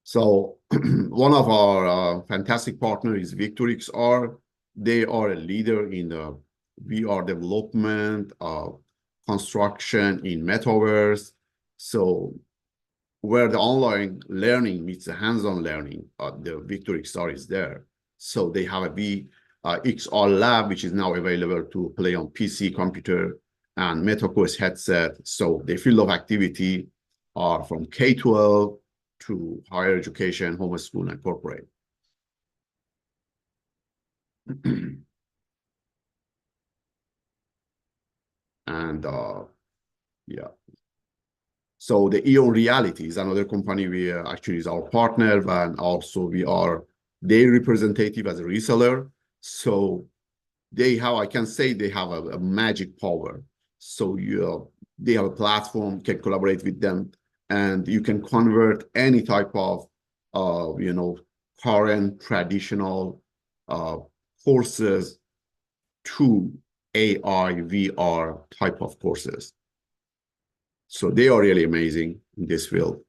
So one of our fantastic partners is VictorXR. They are a leader in the VR development, construction in metaverse. So where the online learning meets the hands-on learning, the VictorXR is there. So they have a VXR Lab, which is now available to play on PC, computer, and MetaQuest headset. So the field of activity are from K-12 to higher education, homeschool, and corporate. And yeah. So the Eon Reality is another company we actually is our partner, and also we are their representative as a reseller. So they have, I can say they have a magic power. So they have a platform, can collaborate with them, and you can convert any type of, you know, current traditional courses to AI, VR type of courses. So they are really amazing in this field.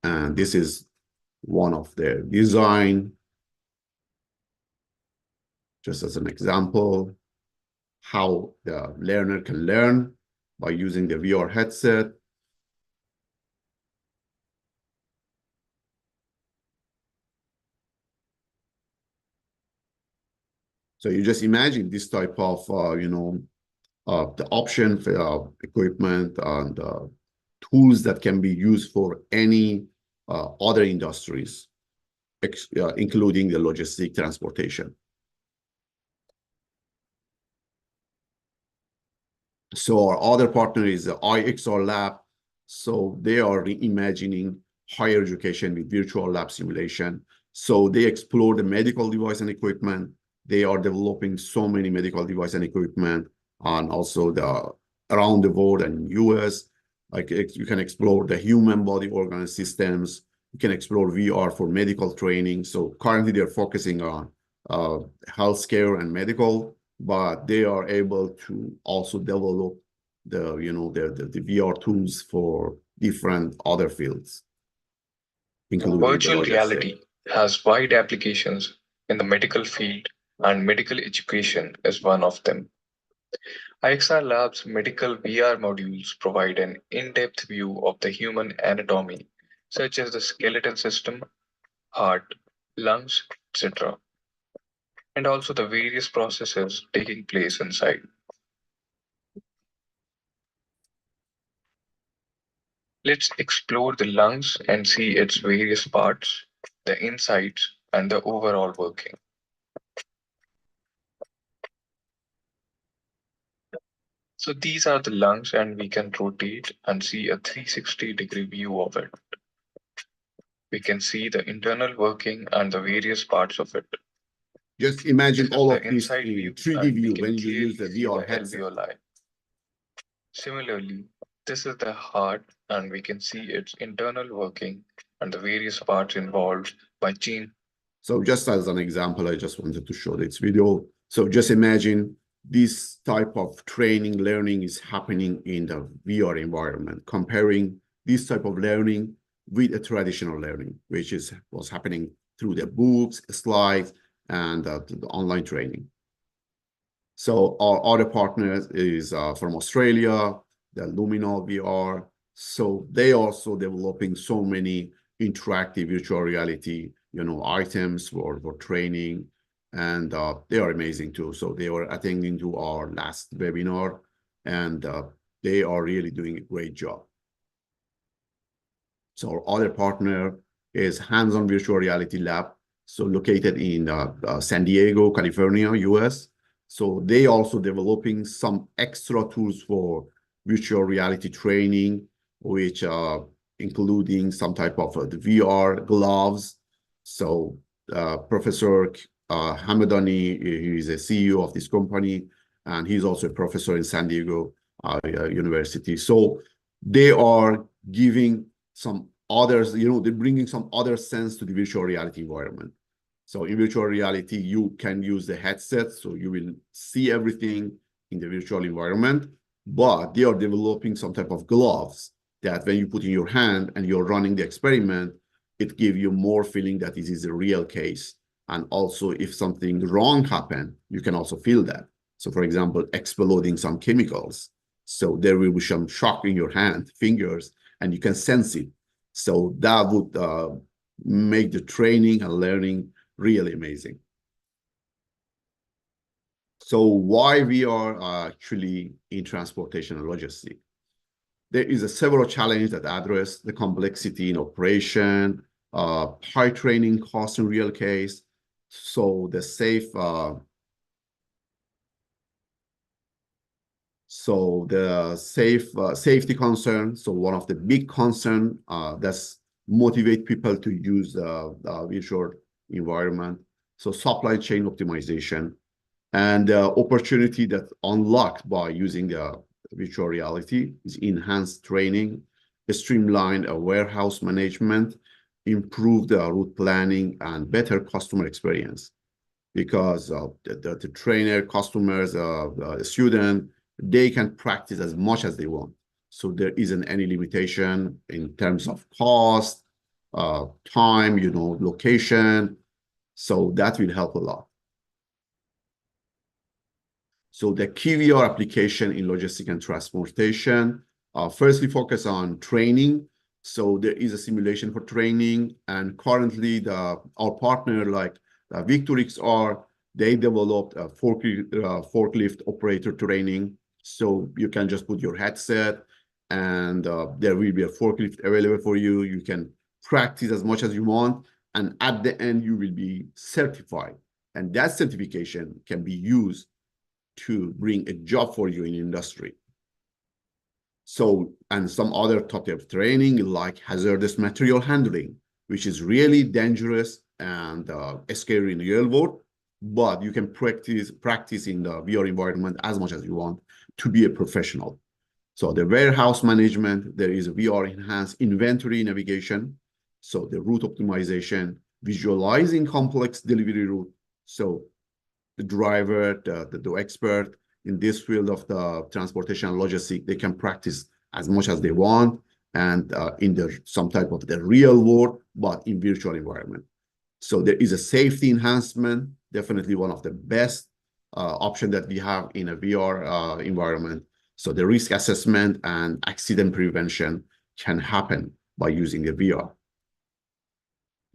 And this is one of their design, just as an example, how the learner can learn by using the VR headset. So So you just imagine this type of, the option for equipment and tools that can be used for any other industries, including the logistic transportation. So our other partner is the IXR Lab. So they are reimagining higher education with virtual lab simulation. So they explore the medical device and equipment. They are developing so many medical device and equipment, and also around the world and US. Like you can explore the human body organ systems. You can explore VR for medical training. So currently they're focusing on healthcare and medical, but they are able to also develop the VR tools for different other fields, including virtual reality has wide applications in the medical field, and medical education is one of them. IXR Labs medical VR modules provide an in-depth view of the human anatomy, such as the skeletal system, heart, lungs, etc., and also the various processes taking place inside. Let's explore the lungs and see its various parts, the insides, and the overall working. So these are the lungs, and we can rotate and see a 360-degree view of it. We can see the internal working and the various parts of it. Just imagine all of this inside in view, 3D view when you clearly use the see VR the headset. alveoli. Similarly, this is the heart, and we can see its internal working and the various parts involved by gene. So just as an example, I just wanted to show this video. So just imagine this type of training, learning is happening in the VR environment, comparing this type of learning with a traditional learning, which was happening through the books, slides, and the online training. So our other partners is from Australia, the Luminal VR. So they also developing so many interactive virtual reality, items for training, and they are amazing too. So they were attending to our last webinar, and they are really doing a great job. So our other partner is Hands-On Virtual Reality Lab, so located in San Diego, California, US. So they also developing some extra tools for virtual reality training, which including some type of the VR gloves. So Professor Hamadani, he is a CEO of this company, and he's also a professor in San Diego University. So they are giving some others, they're bringing some other sense to the virtual reality environment. So in virtual reality, you can use the headset, so you will see everything in the virtual environment, but they are developing some type of gloves that when you put in your hand and you're running the experiment, it gives you more feeling that this is a real case. And also if something wrong happened, you can also feel that. So for example, exploding some chemicals. So there will be some shock in your hand, fingers, and you can sense it. So that would make the training and learning really amazing. So why we are actually in transportation and logistics? There is several challenges that address the complexity in operation, high training costs in real case. So the safety concern. So one of the big concern that's motivate people to use the virtual environment. So supply chain optimization and the opportunity that's unlocked by using the virtual reality is enhanced training, streamlined warehouse management, improved route planning, and better customer experience. Because the trainer, customers, the student, they can practice as much as they want. So there isn't any limitation in terms of cost, time, location. So that will help a lot. So the key VR application in logistics and transportation, firstly focus on training. So there is a simulation for training, and currently our partner like VictorXR, They developed a forklift operator training. So you can just put your headset and there will be a forklift available for you. You can practice as much as you want. And at the end, you will be certified. And that certification can be used to bring a job for you in industry. So, and some other type of training like hazardous material handling, which is really dangerous and scary in the real world, but you can practice in the VR environment as much as you want to be a professional. So the warehouse management, there is a VR enhanced inventory navigation. So the route optimization, visualizing complex delivery route. So the driver, the expert in this field of the transportation and logistics, they can practice as much as they want and in some type of the real world, but in virtual environment. So there is a safety enhancement, definitely one of the best option that we have in a VR environment. So the risk assessment and accident prevention can happen by using the VR.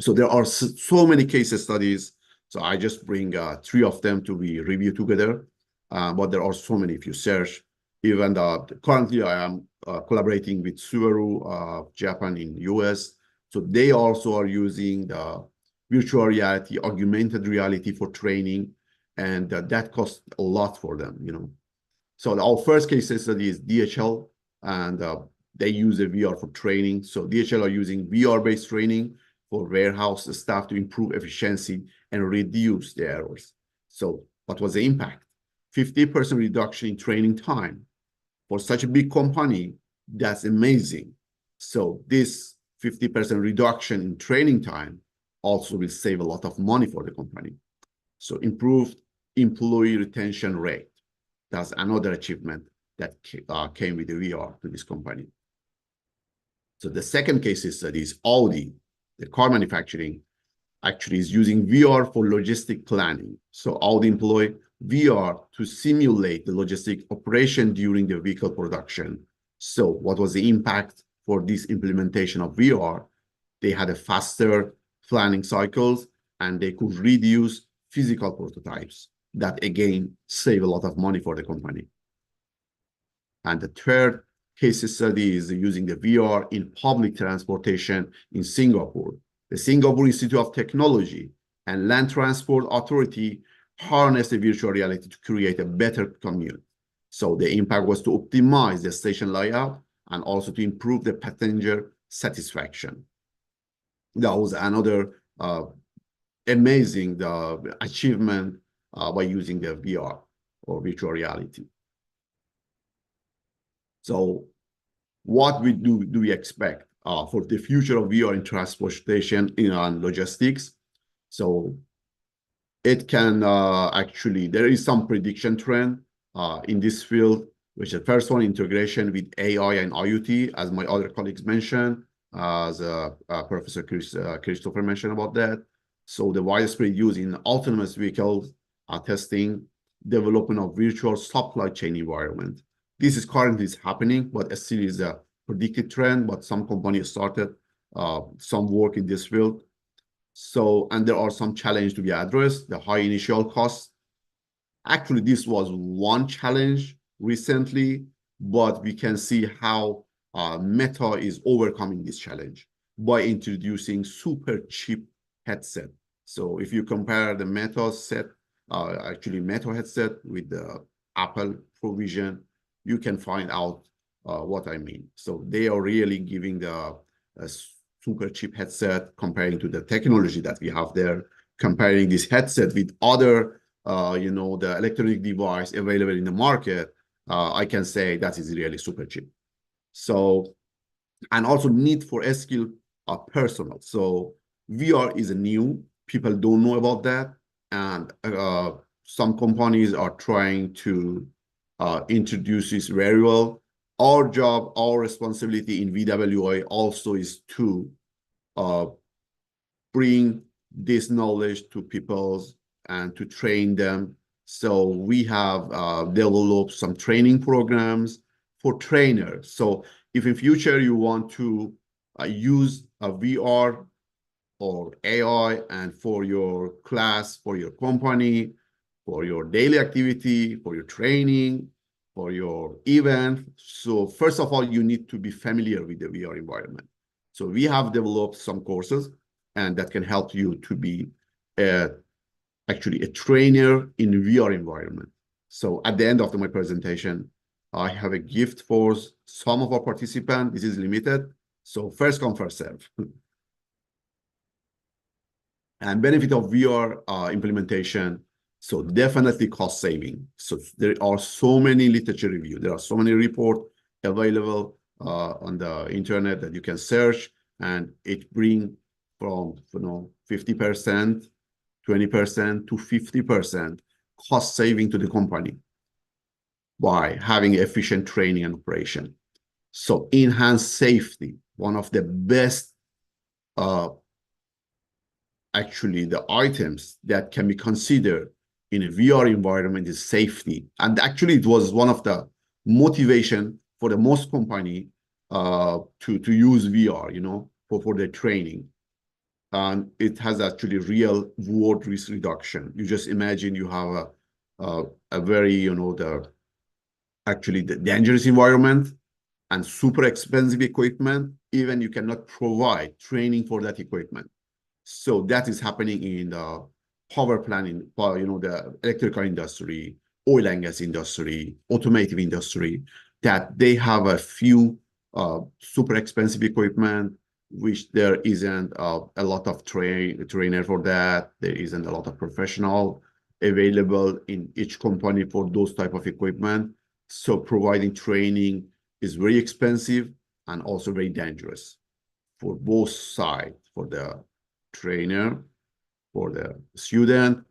So there are so many case studies. So I just bring 3 of them to be reviewed together. But there are so many if you search. Even currently I am collaborating with Subaru Japan in US. So they also are using the virtual reality, augmented reality for training. And that costs a lot for them, you know. So our first case study is DHL, and they use a VR for training. So DHL are using VR-based training for warehouse staff to improve efficiency and reduce the errors. So what was the impact? 50% reduction in training time. For such a big company, that's amazing. So this 50% reduction in training time also will save a lot of money for the company. So improved employee retention rate. That's another achievement that came with the VR to this company. So the second case study is Audi, the car manufacturing, actually is using VR for logistic planning. So Audi employ VR to simulate the logistic operation during the vehicle production. So what was the impact for this implementation of VR? They had a faster planning cycles and they could reduce physical prototypes. That again save a lot of money for the company. And the third case study is using the VR in public transportation in Singapore. The Singapore Institute of Technology and Land Transport Authority harnessed the virtual reality to create a better commute. So the impact was to optimize the station layout and also to improve the passenger satisfaction. That was another amazing achievement by using the VR or virtual reality. So what do we expect for the future of VR in transportation and logistics? So it can actually, there is some prediction trend in this field, which is the first one, integration with AI and IoT, as my other colleagues mentioned, as Professor Christopher mentioned about that. So the widespread use in autonomous vehicles, testing, development of virtual supply chain environment. This is currently happening, but still is a predicted trend, but some companies started some work in this field. So, and there are some challenges to be addressed, the high initial costs. Actually, this was one challenge recently, but we can see how Meta is overcoming this challenge by introducing super cheap headset. So if you compare the Meta set, actually Meta headset with the Apple Provision, you can find out what I mean. So they are really giving the super cheap headset comparing to the technology that we have there, comparing this headset with other, the electronic device available in the market, I can say that is really super cheap. So, and also need for a skilled personnel. So VR is new, people don't know about that. And some companies are trying to introduce this very well. Our job, our responsibility in VWI also is to bring this knowledge to people and to train them. So we have developed some training programs for trainers. So if in future you want to use a VR or AI and for your class, for your company, for your daily activity, for your training, for your event. So first of all, you need to be familiar with the VR environment. So we have developed some courses, and that can help you to be actually a trainer in VR environment. So at the end of my presentation, I have a gift for some of our participants. This is limited. So first come, first serve. And benefit of VR implementation. So definitely cost saving. So there are so many literature review. There are so many reports available on the internet that you can search, and it brings from 50%, 20% to 50% cost saving to the company by having efficient training and operation. So enhanced safety, one of the best actually the items that can be considered in a VR environment is safety. And actually it was one of the motivation for the most company to use VR, for their training. And it has actually real world risk reduction. You just imagine you have a very, the dangerous environment and super expensive equipment. Even you cannot provide training for that equipment. So that is happening in the power plant, the electrical industry, oil and gas industry, automotive industry, that they have a few super expensive equipment, which there isn't a lot of trainer for that. There isn't a lot of professional available in each company for those type of equipment. So providing training is very expensive and also very dangerous for both sides, for the trainer, for the student,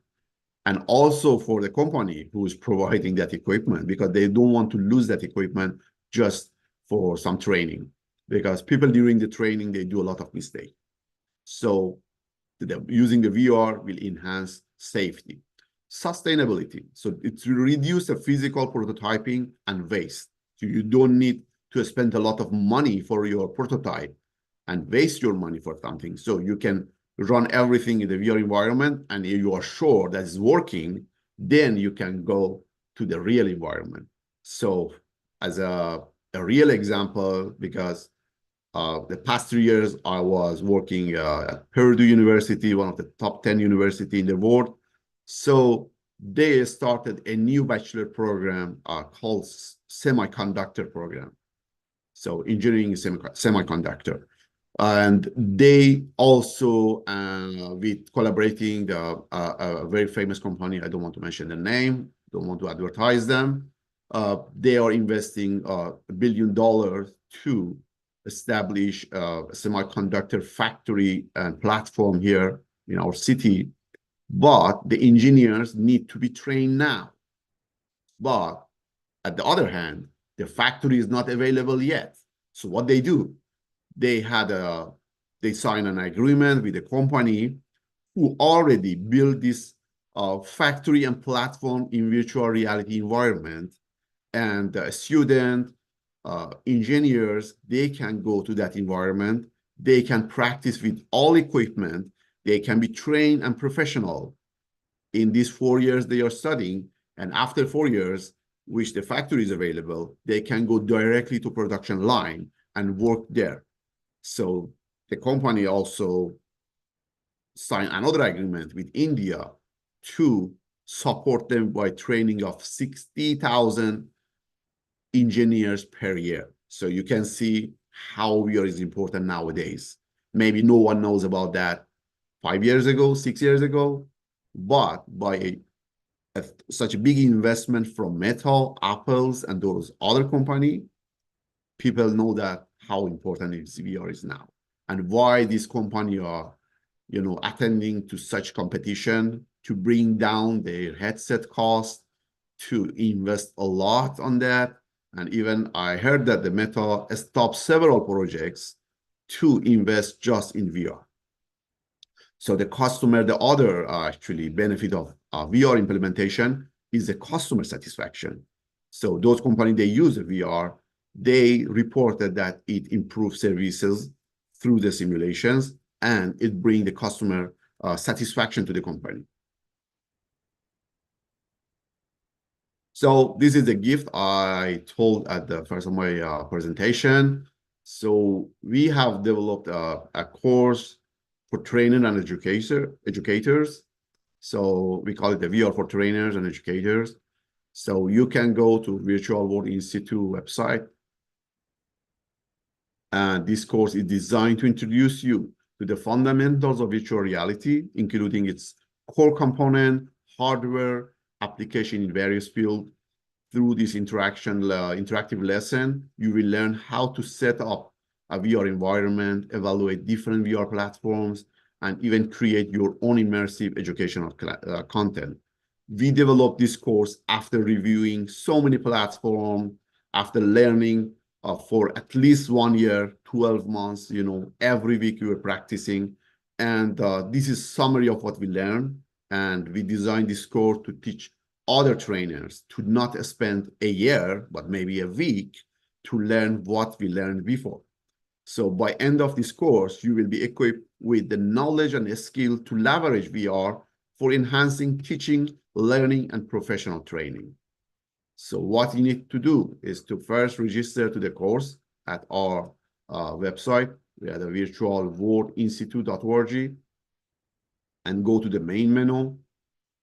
and also for the company who is providing that equipment, because they don't want to lose that equipment just for some training, because people during the training, they do a lot of mistakes. So using the VR will enhance safety. Sustainability. So it will reduce the physical prototyping and waste. So you don't need to spend a lot of money for your prototype and waste your money for something. So you can run everything in the VR environment, and if you are sure that it's working, then you can go to the real environment. So as a real example, because the past 3 years, I was working at Purdue University, one of the top 10 universities in the world. So they started a new bachelor program called semiconductor program. So engineering semiconductor. And they also, with collaborating a very famous company, I don't want to mention the name, don't want to advertise them. They are investing $1 billion to establish a semiconductor factory and platform here in our city. But the engineers need to be trained now. But at the other hand, the factory is not available yet. So what they do, they signed an agreement with a company who already built this factory and platform in virtual reality environment. And the student, engineers, they can go to that environment. They can practice with all equipment. They can be trained and professional in these 4 years they are studying. And after 4 years, which the factory is available, they can go directly to production line and work there. So the company also signed another agreement with India to support them by training of 60,000 engineers per year. So you can see how VR is important nowadays. Maybe no one knows about that 5 years ago, 6 years ago, but by such a big investment from Meta, Apple's, and those other companies, people know that how important VR is now, and why these companies are, attending to such competition to bring down their headset cost, to invest a lot on that. And even I heard that the Meta stopped several projects to invest just in VR. So the customer, the other actually benefit of VR implementation is the customer satisfaction. So those companies, they use VR, they reported that it improves services through the simulations, and it brings the customer satisfaction to the company. So this is a gift I told at the first of my presentation. So we have developed a course for trainers and educators. So we call it the VR for trainers and educators. So you can go to Virtual World Institute website. And this course is designed to introduce you to the fundamentals of virtual reality, including its core component, hardware, application in various fields. Through this interactive lesson, you will learn how to set up a VR environment, evaluate different VR platforms, and even create your own immersive educational content. We developed this course after reviewing so many platforms, after learning for at least 1 year, 12 months, you know, every week we were practicing. And this is summary of what we learned. And we designed this course to teach other trainers to not spend a year, but maybe a week to learn what we learned before. So by end of this course, you will be equipped with the knowledge and the skill to leverage VR for enhancing teaching, learning, and professional training. So what you need to do is to first register to the course at our website. We are the virtualworldinstitute.org, and go to the main menu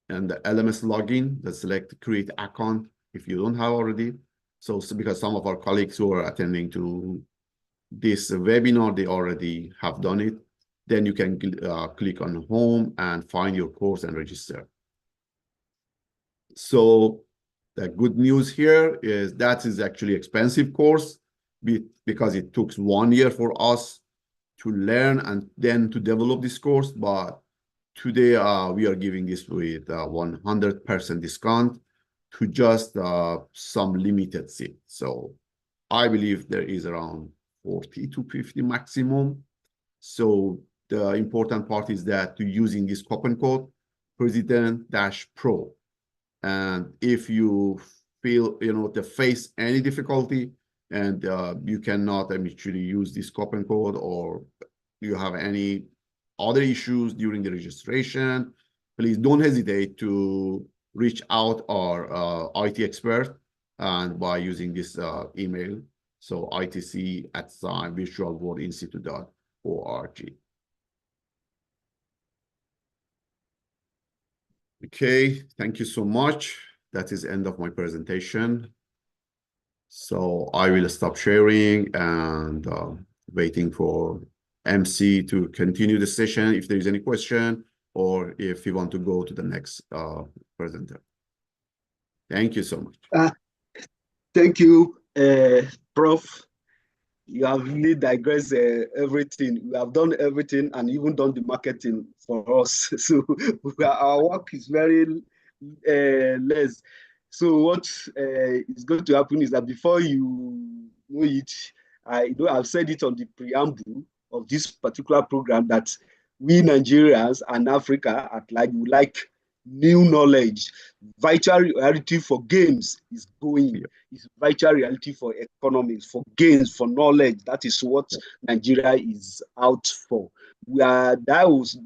and the LMS login, that select create account if you don't have already. So because some of our colleagues who are attending to this webinar, they already have done it. Then you can click on home and find your course and register. So the good news here is that is actually expensive course because it took 1 year for us to learn and then to develop this course. But today we are giving this with 100% discount to just some limited seats. So I believe there is around 40 to 50 maximum. So the important part is that to using this coupon code, President-Pro. And if you feel, you know, to face any difficulty and you cannot actually use this coupon code, or you have any other issues during the registration, please don't hesitate to reach out our IT expert and by using this email. So itc@virtualworldinstitute.org. Okay, thank you so much. That is end of my presentation. So I will stop sharing and waiting for MC to continue the session if there is any question, or if you want to go to the next presenter. Thank you so much. Thank you, Prof. You have really digressed everything. We have done everything and even done the marketing for us. So our work is very less. So what is going to happen is that before you know it, I've said it on the preamble of this particular program that we Nigerians and Africa at large would like new knowledge. Virtual reality for games is going. It's virtual reality for economics, for gains, for knowledge. That is what Nigeria is out for. That was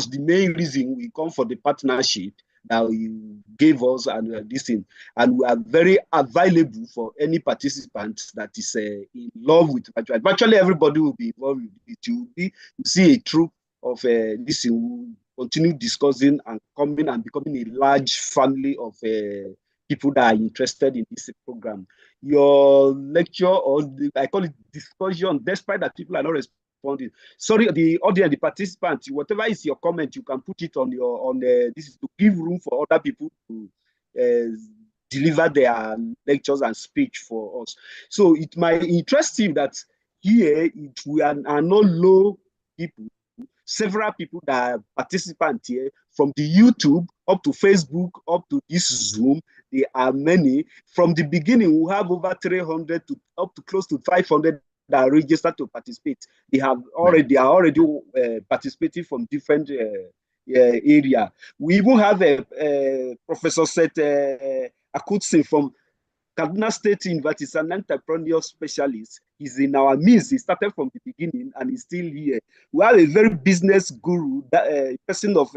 the main reason we come for the partnership that you gave us and this thing. And we are very available for any participant that is in love with virtual. Virtually everybody will be involved with it. You see a troop of this will continue discussing and coming and becoming a large family of people that are interested in this program. Your lecture, or I call it discussion, despite that people are not responding. Sorry, the audience, the participants, whatever is your comment, you can put it on your this is to give room for other people to deliver their lectures and speech for us. So it might interest you that here we are not low people. Several people that are participants here, from the YouTube up to Facebook, up to this Zoom, there are many. From the beginning, we have over 300 to up to close to 500 that are registered to participate. They are already participating from different area. We even have Professor Seth Akutsin from Kaduna State University, is an entrepreneurial specialist. He's in our midst. He started from the beginning and he's still here. We have a very business guru, person of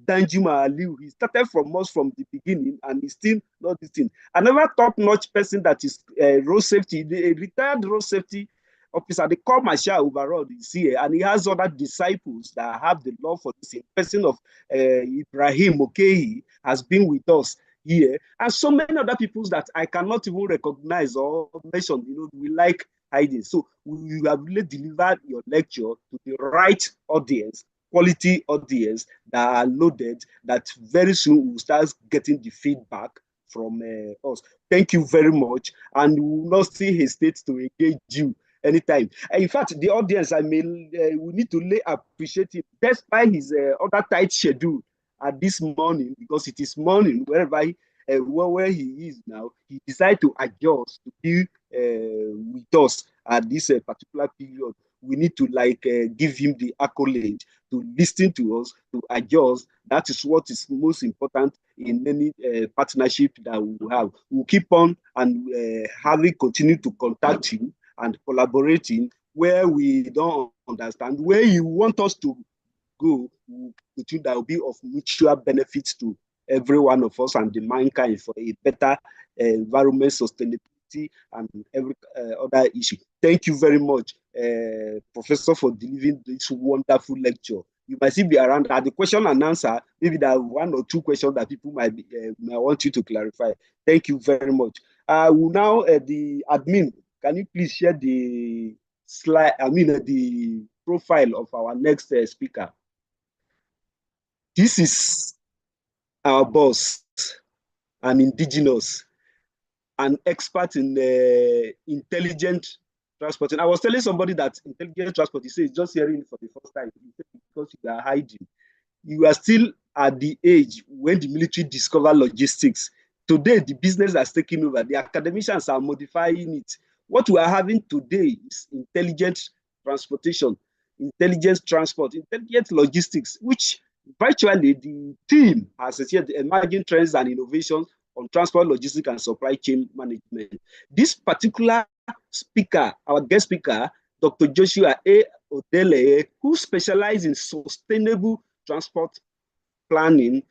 Danjuma Aliu. He started from us from the beginning, and he's still not this thing. Another top-notch person that is road safety, a retired road safety officer, they call Masha overall is here, and he has other disciples that have the love for this. In person of Ibrahim Okehi has been with us here, and so many other people that I cannot even recognize or mention. You know, we like hiding. So you have really delivered your lecture to the right audience, quality audience that are loaded, that very soon will start getting the feedback from us. Thank you very much, and we will not still hesitate to engage you anytime. In fact, the audience, we need to appreciate him despite his other tight schedule at this morning, because it is morning wherever where he is now. He decided to adjust to be with us at this particular period. We need to give him the accolade to listen to us, to adjust. That is what is most important in any partnership that we will have. We'll keep on and continue to contact him and collaborating where we don't understand, where you want us to go. That will be of mutual benefits to every one of us and the mankind for a better environment, sustainability, and every other issue. Thank you very much, Professor, for delivering this wonderful lecture. You might still be around at the question and answer. Maybe there are one or two questions that people might want you to clarify. Thank you very much. Will now the admin, can you please share the slide? The profile of our next speaker. This is our boss, an indigenous, an expert in intelligent transporting. I was telling somebody that intelligent transport, he says, just hearing it for the first time, because you are hiding. You are still at the age when the military discovered logistics. Today, the business has taken over. The academicians are modifying it. What we are having today is intelligent transportation, intelligent transport, intelligent logistics, which virtually the team has said the emerging trends and innovations on transport, logistics, and supply chain management. This particular speaker, our guest speaker, Dr. Joshua A. Odele, who specializes in sustainable transport planning,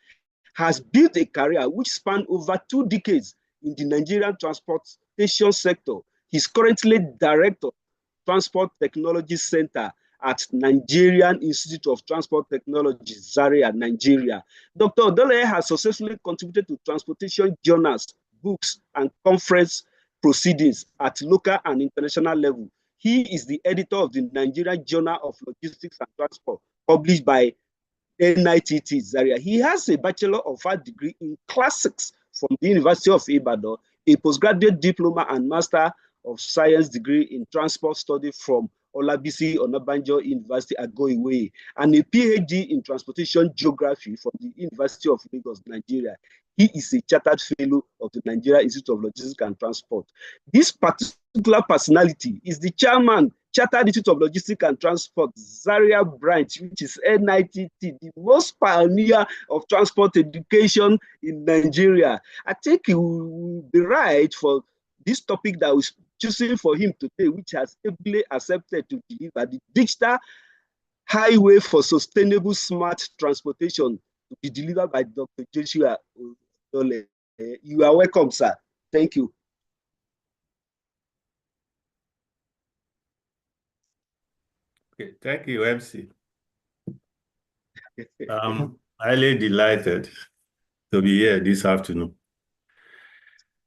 has built a career which spanned over 2 decades in the Nigerian transportation sector. He's currently Director of Transport Technology Center at Nigerian Institute of Transport Technology, Zaria, Nigeria. Dr. Odele has successfully contributed to transportation journals, books, and conference proceedings at local and international level. He is the editor of the Nigerian Journal of Logistics and Transport, published by NITT Zaria. He has a Bachelor of Arts degree in Classics from the University of Ibadan, a postgraduate diploma and Master of Science degree in Transport Study from Olabisi Onabanjo University, Agoiwe, and a PhD in Transportation Geography from the University of Lagos, Nigeria. He is a chartered fellow of the Nigeria Institute of Logistics and Transport. This particular personality is the chairman, Chartered Institute of Logistics and Transport, Zaria branch, which is NITT, the most pioneer of transport education in Nigeria. I think he will be right for this topic that was choosing for him today, which has ably accepted to deliver the digital highway for sustainable smart transportation, to be delivered by Dr. Joshua Odele. You are welcome, sir. Thank you. Okay, thank you, MC. I'm highly delighted to be here this afternoon.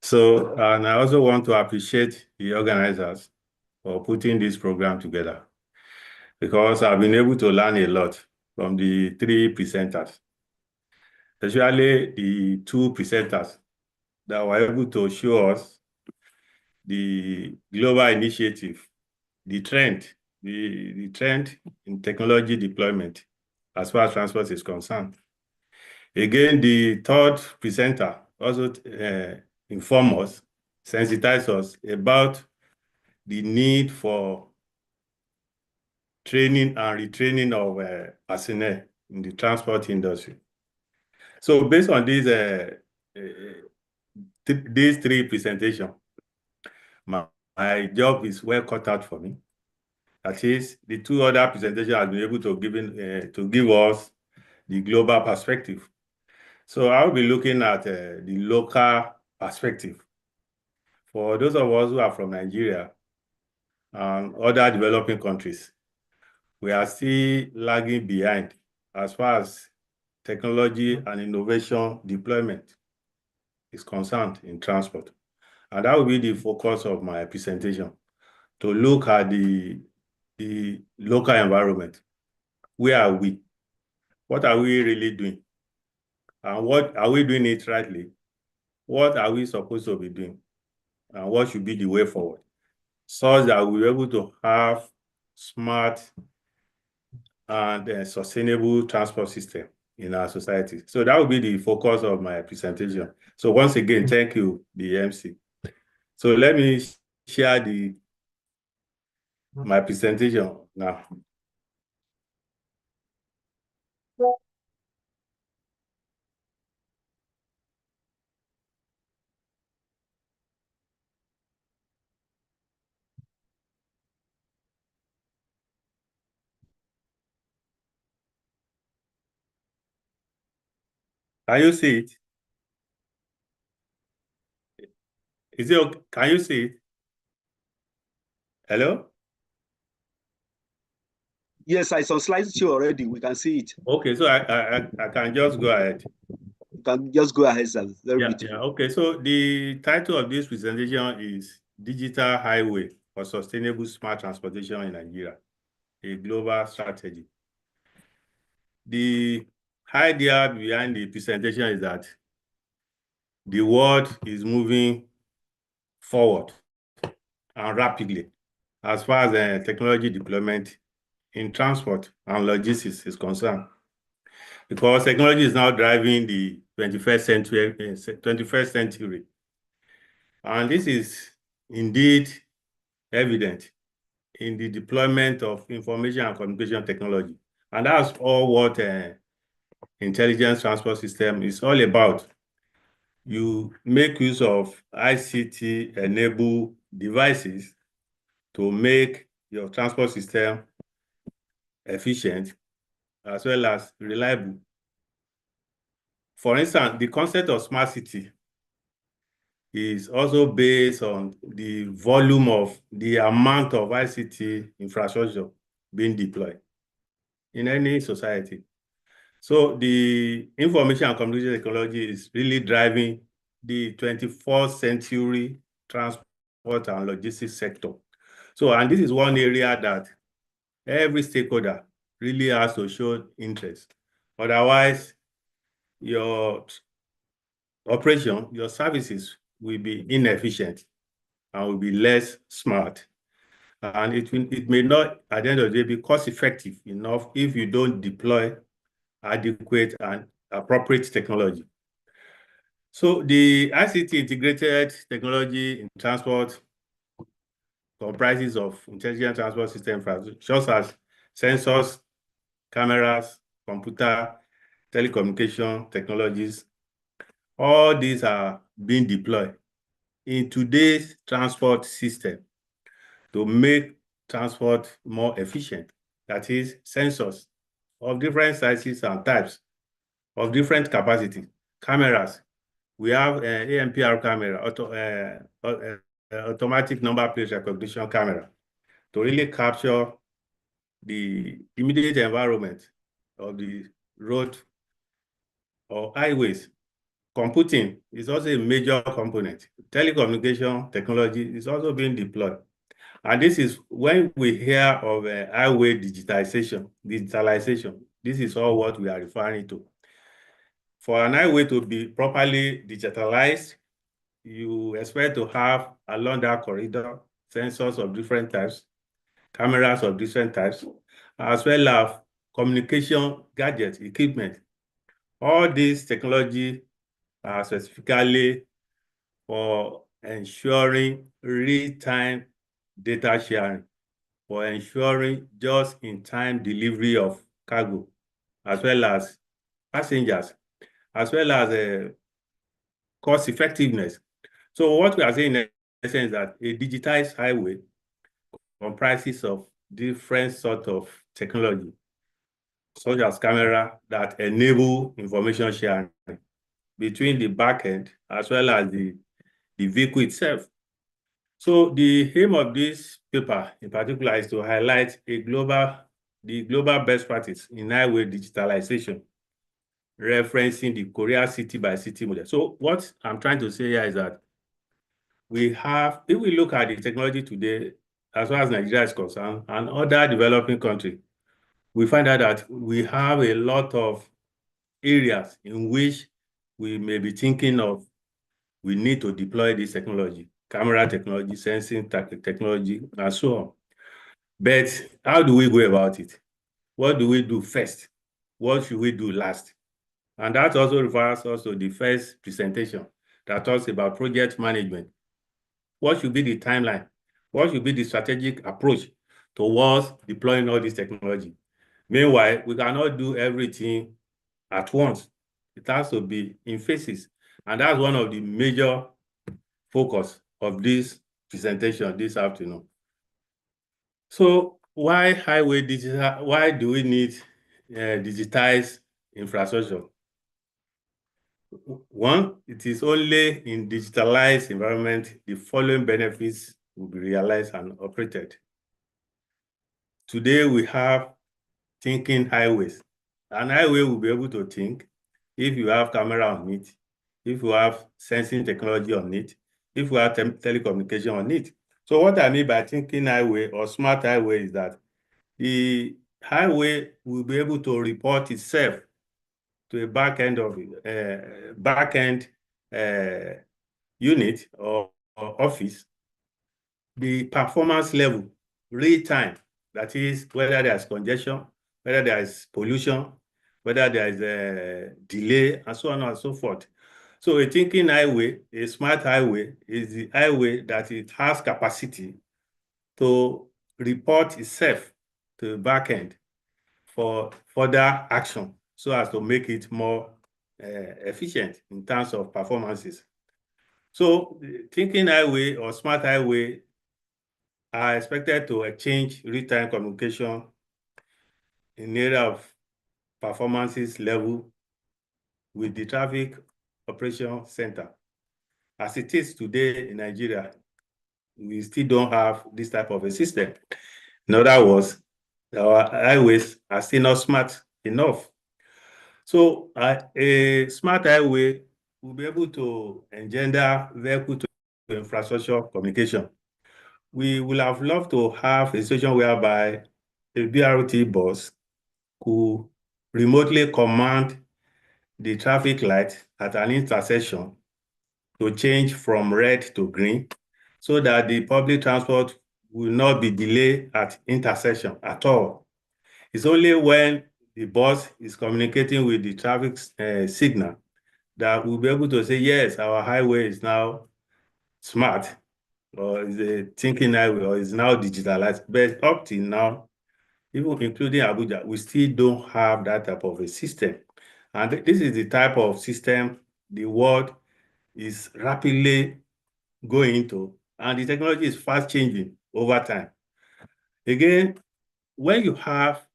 So, and I also want to appreciate the organizers for putting this program together, because I've been able to learn a lot from the 3 presenters, especially the 2 presenters that were able to show us the global initiative, the trend in technology deployment as far as transport is concerned. Again, the 3rd presenter also inform us, sensitize us about the need for training and retraining of personnel in the transport industry. So based on these 3 presentations, my job is well cut out for me. That is, the 2 other presentations have been able to give us the global perspective. So I'll be looking at the local perspective. For those of us who are from Nigeria and other developing countries, we are still lagging behind as far as technology and innovation deployment is concerned in transport. And that will be the focus of my presentation, to look at the local environment. Where are we? What are we really doing? And what are we doing it rightly? What are we supposed to be doing? And what should be the way forward? So that we're able to have smart and sustainable transport system in our society. So that will be the focus of my presentation. So once again, thank you, the MC. So let me share my presentation now. Can you see it? Is it okay? Can you see it? Hello? Yes, I saw slideshow already. We can see it. Okay, so I can just go ahead. You can just go ahead, sir. Very beautiful. Yeah. Okay, so the title of this presentation is Digital Highway for Sustainable Smart Transportation in Nigeria, a Global Strategy. The idea behind the presentation is that the world is moving forward and rapidly as far as technology deployment in transport and logistics is concerned, because technology is now driving the 21st century. And this is indeed evident in the deployment of information and communication technology. And that's all what intelligent transport system is all about. You make use of ICT-enabled devices to make your transport system efficient as well as reliable. For instance, the concept of smart city is also based on the volume of the amount of ICT infrastructure being deployed in any society. So the information and communication technology is really driving the 21st century transport and logistics sector. So, and this is one area that every stakeholder really has to show interest. Otherwise, your operation, your services will be inefficient and will be less smart. And it may not, at the end of the day, be cost effective enough if you don't deploy adequate and appropriate technology. So the ICT integrated technology in transport comprises of intelligent transport system such as sensors, cameras, computer, telecommunication technologies. All these are being deployed in today's transport system to make transport more efficient. That is, sensors of different sizes and types, of different capacity. Cameras, we have an ANPR camera, automatic number plate recognition camera, to really capture the immediate environment of the road or highways. Computing is also a major component. Telecommunication technology is also being deployed. And this is when we hear of highway digitalization, this is all what we are referring to. For an highway to be properly digitalized, you expect to have along that corridor sensors of different types, cameras of different types, as well as communication gadgets, equipment. All these technology are specifically for ensuring real-time data sharing, for ensuring just-in-time delivery of cargo, as well as passengers, as well as cost effectiveness. So what we are saying in essence is that a digitized highway comprises of different sort of technology. such as camera, that enable information sharing between the backend as well as the vehicle itself. So the aim of this paper in particular is to highlight the global best practice in highway digitalization, referencing the Korea city by city model. So what I'm trying to say here is that if we look at the technology today, as far as Nigeria is concerned, and other developing countries, we find out that we have a lot of areas in which we may be thinking of, we need to deploy this technology, camera technology, sensing technology, and so on. But how do we go about it? What do we do first? What should we do last? And that also refers us to the first presentation that talks about project management. What should be the timeline? What should be the strategic approach towards deploying all this technology? Meanwhile, we cannot do everything at once. It has to be in phases. And that's one of the major focus of this presentation this afternoon. So why highway digital? Why do we need digitized infrastructure? One, it is only in digitalized environment the following benefits will be realized and operated. Today we have thinking highways. An highway will be able to think if you have camera on it, if you have sensing technology on it, if you have telecommunication on it. So what I mean by thinking highway or smart highway is that the highway will be able to report itself to a back-end unit or office, the performance level, real time, that is whether there's congestion, whether there is pollution, whether there is a delay, and so on and so forth. So a thinking highway, a smart highway, is the highway that it has capacity to report itself to the back end for further action, so as to make it more efficient in terms of performances. So thinking highway or smart highway are expected to exchange real-time communication in the area of performances level with the traffic operation center. As it is today in Nigeria, we still don't have this type of a system. In other words, our highways are still not smart enough. So a smart highway will be able to engender vehicle-to-infrastructure communication. We will have loved to have a situation whereby a BRT bus could remotely command the traffic light at an intersection to change from red to green, so that the public transport will not be delayed at intersection at all. It's only when the bus is communicating with the traffic signal that we'll be able to say, yes, our highway is now smart, or is a thinking highway, or is now digitalized. But up till now, even including Abuja, we still don't have that type of a system. And this is the type of system the world is rapidly going into, and the technology is fast changing over time. Again, when you have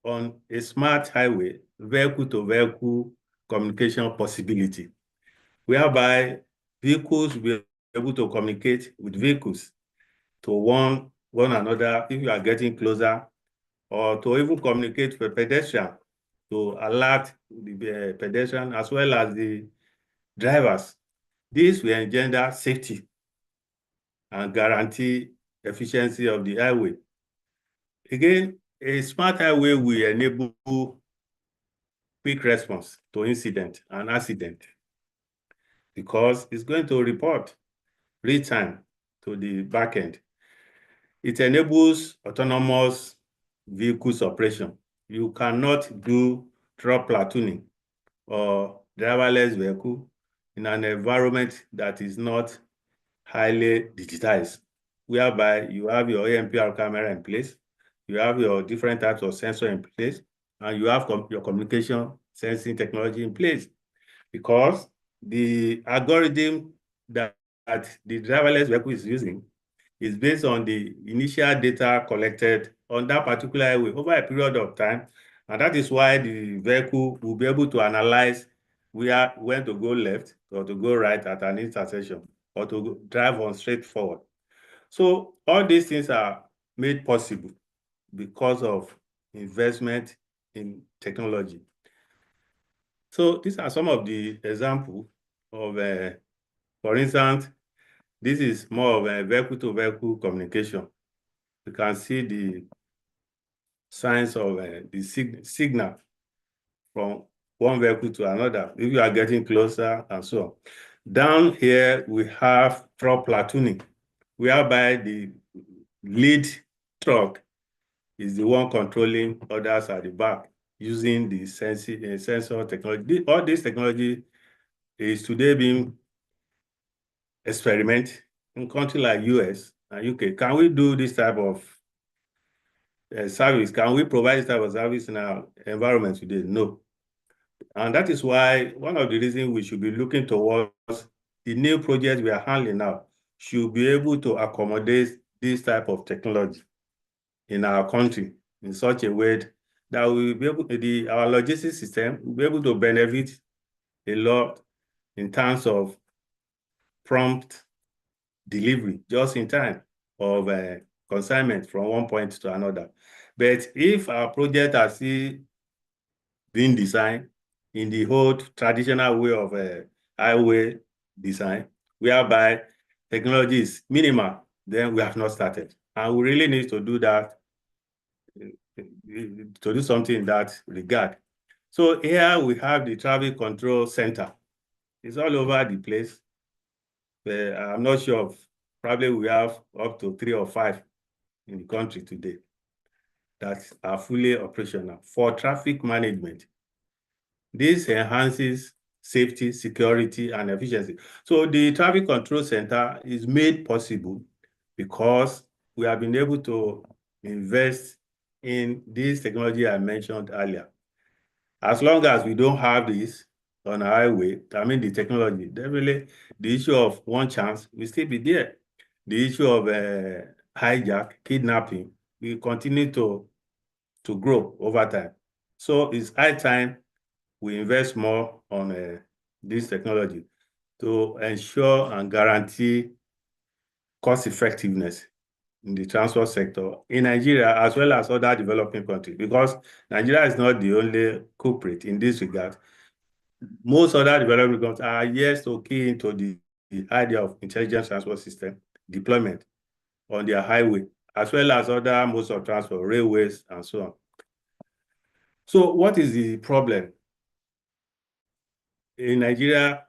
on a smart highway, vehicle-to-vehicle communication possibility, whereby vehicles will be able to communicate with vehicles to one another if you are getting closer, or to even communicate with pedestrian to alert the pedestrian as well as the drivers. This will engender safety and guarantee efficiency of the highway. Again, a smart highway will enable quick response to incident and accident, because it's going to report real time to the backend. It enables autonomous vehicles operation. You cannot do truck platooning or driverless vehicle in an environment that is not highly digitized, whereby you have your ANPR camera in place, you have your different types of sensor in place, and you have your communication sensing technology in place, because the algorithm that the driverless vehicle is using is based on the initial data collected on that particular highway over a period of time, And that is why the vehicle will be able to analyze when to go left or to go right at an intersection or to drive on straight forward. So all these things are made possible because of investment in technology. So these are some of the examples of, for instance, this is more of a vehicle-to-vehicle communication. You can see the signs of the signal from one vehicle to another, if you are getting closer and so on. Down here, we have truck platooning, whereby the lead truck is the one controlling others at the back using the sensor technology. All this technology is today being experimented in countries like US and UK. Can we do this type of service? Can we provide this type of service in our environment today? No. And that is why one of the reasons we should be looking towards the new projects we are handling now should be able to accommodate this type of technology in our country in such a way that we will be able, our logistics system will be able to benefit a lot in terms of prompt delivery, just in time of consignment from one point to another. But if our project are still being designed in the old traditional way of highway design, whereby technology is minimal, then we have not started. And we really need to do that, to do something in that regard. So here we have the traffic control center. It's all over the place. I'm not sure of, probably we have up to 3 or 5 in the country today that are fully operational for traffic management. This enhances safety, security, and efficiency. So the traffic control center is made possible because we have been able to invest in this technology I mentioned earlier. As long as we don't have this on a highway, I mean the technology, definitely the issue of one chance will still be there. The issue of hijack, kidnapping, will continue to grow over time. So it's high time we invest more on this technology to ensure and guarantee cost effectiveness in the transport sector in Nigeria as well as other developing countries, because Nigeria is not the only culprit in this regard. Most other developing countries are yet to key into the idea of intelligent transport system deployment on their highway, as well as other modes of transport, railways, and so on. So what is the problem? In Nigeria,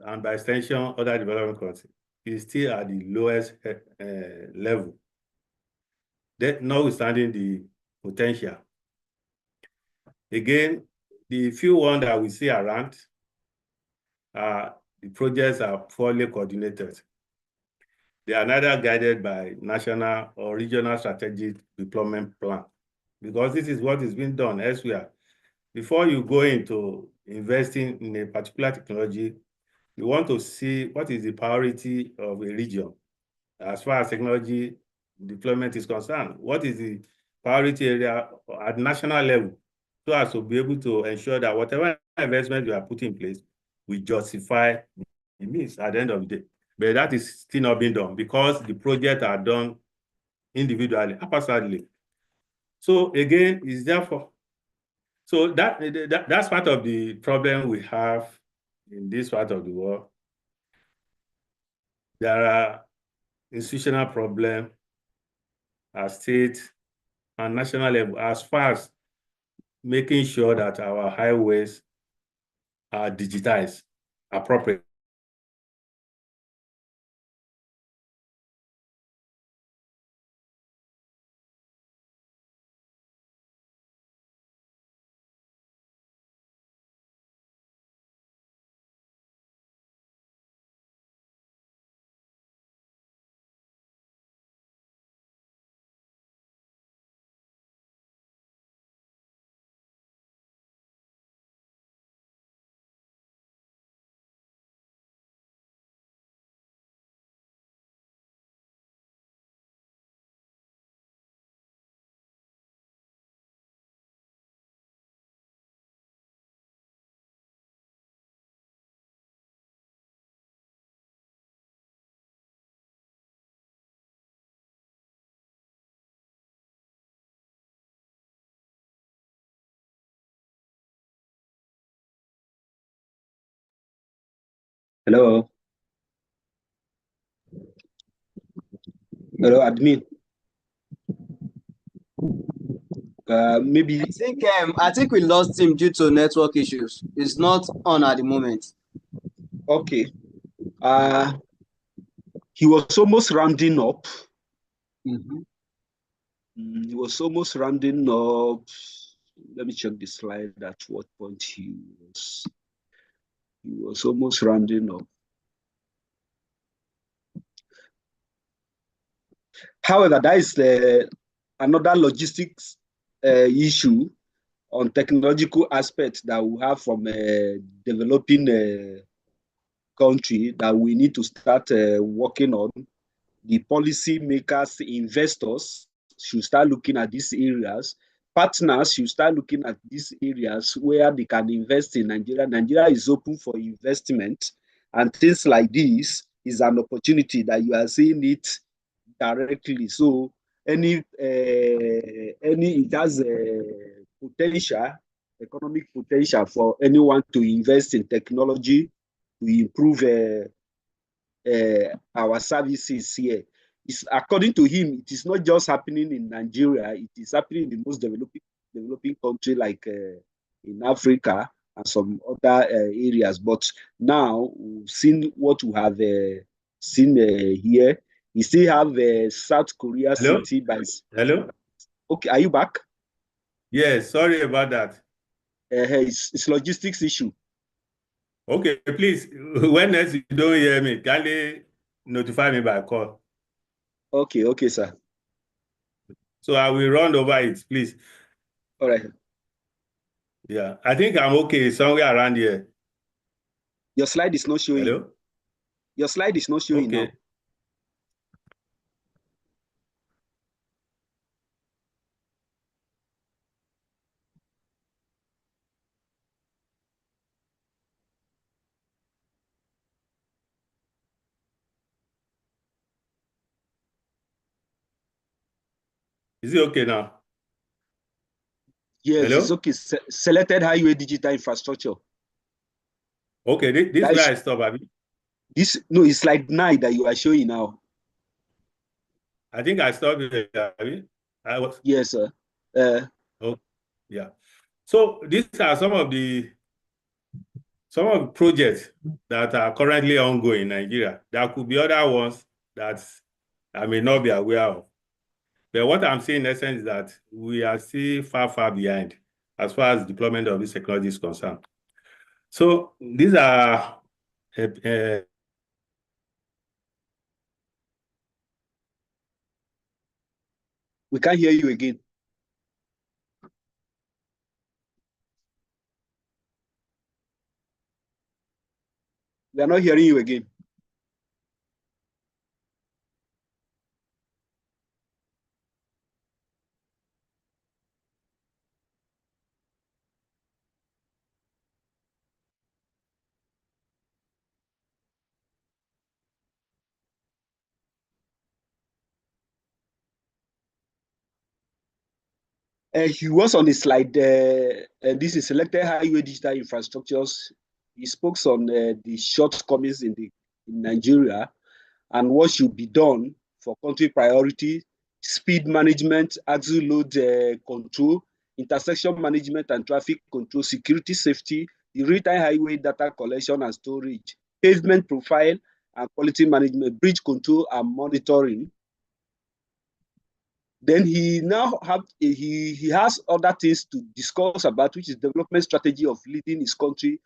and by extension, other developing countries, is still at the lowest level, that notwithstanding the potential. Again, the few ones that we see around, the projects are poorly coordinated. They are neither guided by national or regional strategic deployment plan, because this is what is being done elsewhere. Before you go into investing in a particular technology, you want to see what is the priority of a region as far as technology deployment is concerned. What is the priority area at national level, so as to be able to ensure that whatever investment you are putting in place will justify the means at the end of the day. But that is still not being done because the projects are done individually, haphazardly. So again, it's therefore, so that's part of the problem we have in this part of the world. There are institutional problems at state and national level as far as making sure that our highways are digitized appropriately. Hello. Hello, admin. Maybe I think we lost him due to network issues. It's not on at the moment. okay. He was almost rounding up. He was almost rounding up. Let me check the slide at what point he was almost rounding up. However, that is another logistics issue on technological aspects that we have from developing country that we need to start working on. The policy makers, investors should start looking at these areas. Partners should start looking at these areas where they can invest in Nigeria. Nigeria is open for investment, and things like this is an opportunity that you are seeing it directly. So it has potential, economic potential for anyone to invest in technology to improve our services here. According to him, it is not just happening in Nigeria, it is happening in the most developing country like in Africa and some other areas. But now we've seen what we have seen here. We still have South Korea city by... Hello? Okay, are you back? Yes, sorry about that. It's logistics issue. Okay, please, when next you don't hear me, kindly notify me by call. Okay, sir. So I will run over it, please. All right. Yeah, I think I'm okay somewhere around here. Your slide is not showing. Hello? Your slide is not showing now. Is it okay now? Yes, Hello? it's okay. Selected highway digital infrastructure. Okay, this is where I stop, Abi. No, it's slide 9 that you are showing now. I think I stopped here, Abi. Yes, sir. Oh, yeah. So these are some of the projects that are currently ongoing in Nigeria. There could be other ones that I may not be aware of. But what I'm saying in essence is that we are still far behind as far as deployment of this technology is concerned. So these are we can't hear you again. We are not hearing you again. He was on the slide. This is selected highway digital infrastructures. He spoke on the shortcomings in Nigeria and what should be done for country priority, speed management, axle load control, intersection management and traffic control, security safety, the real-time highway data collection and storage, pavement profile and quality management, bridge control and monitoring. Then he now he has other things to discuss about, which is development strategy of leading his country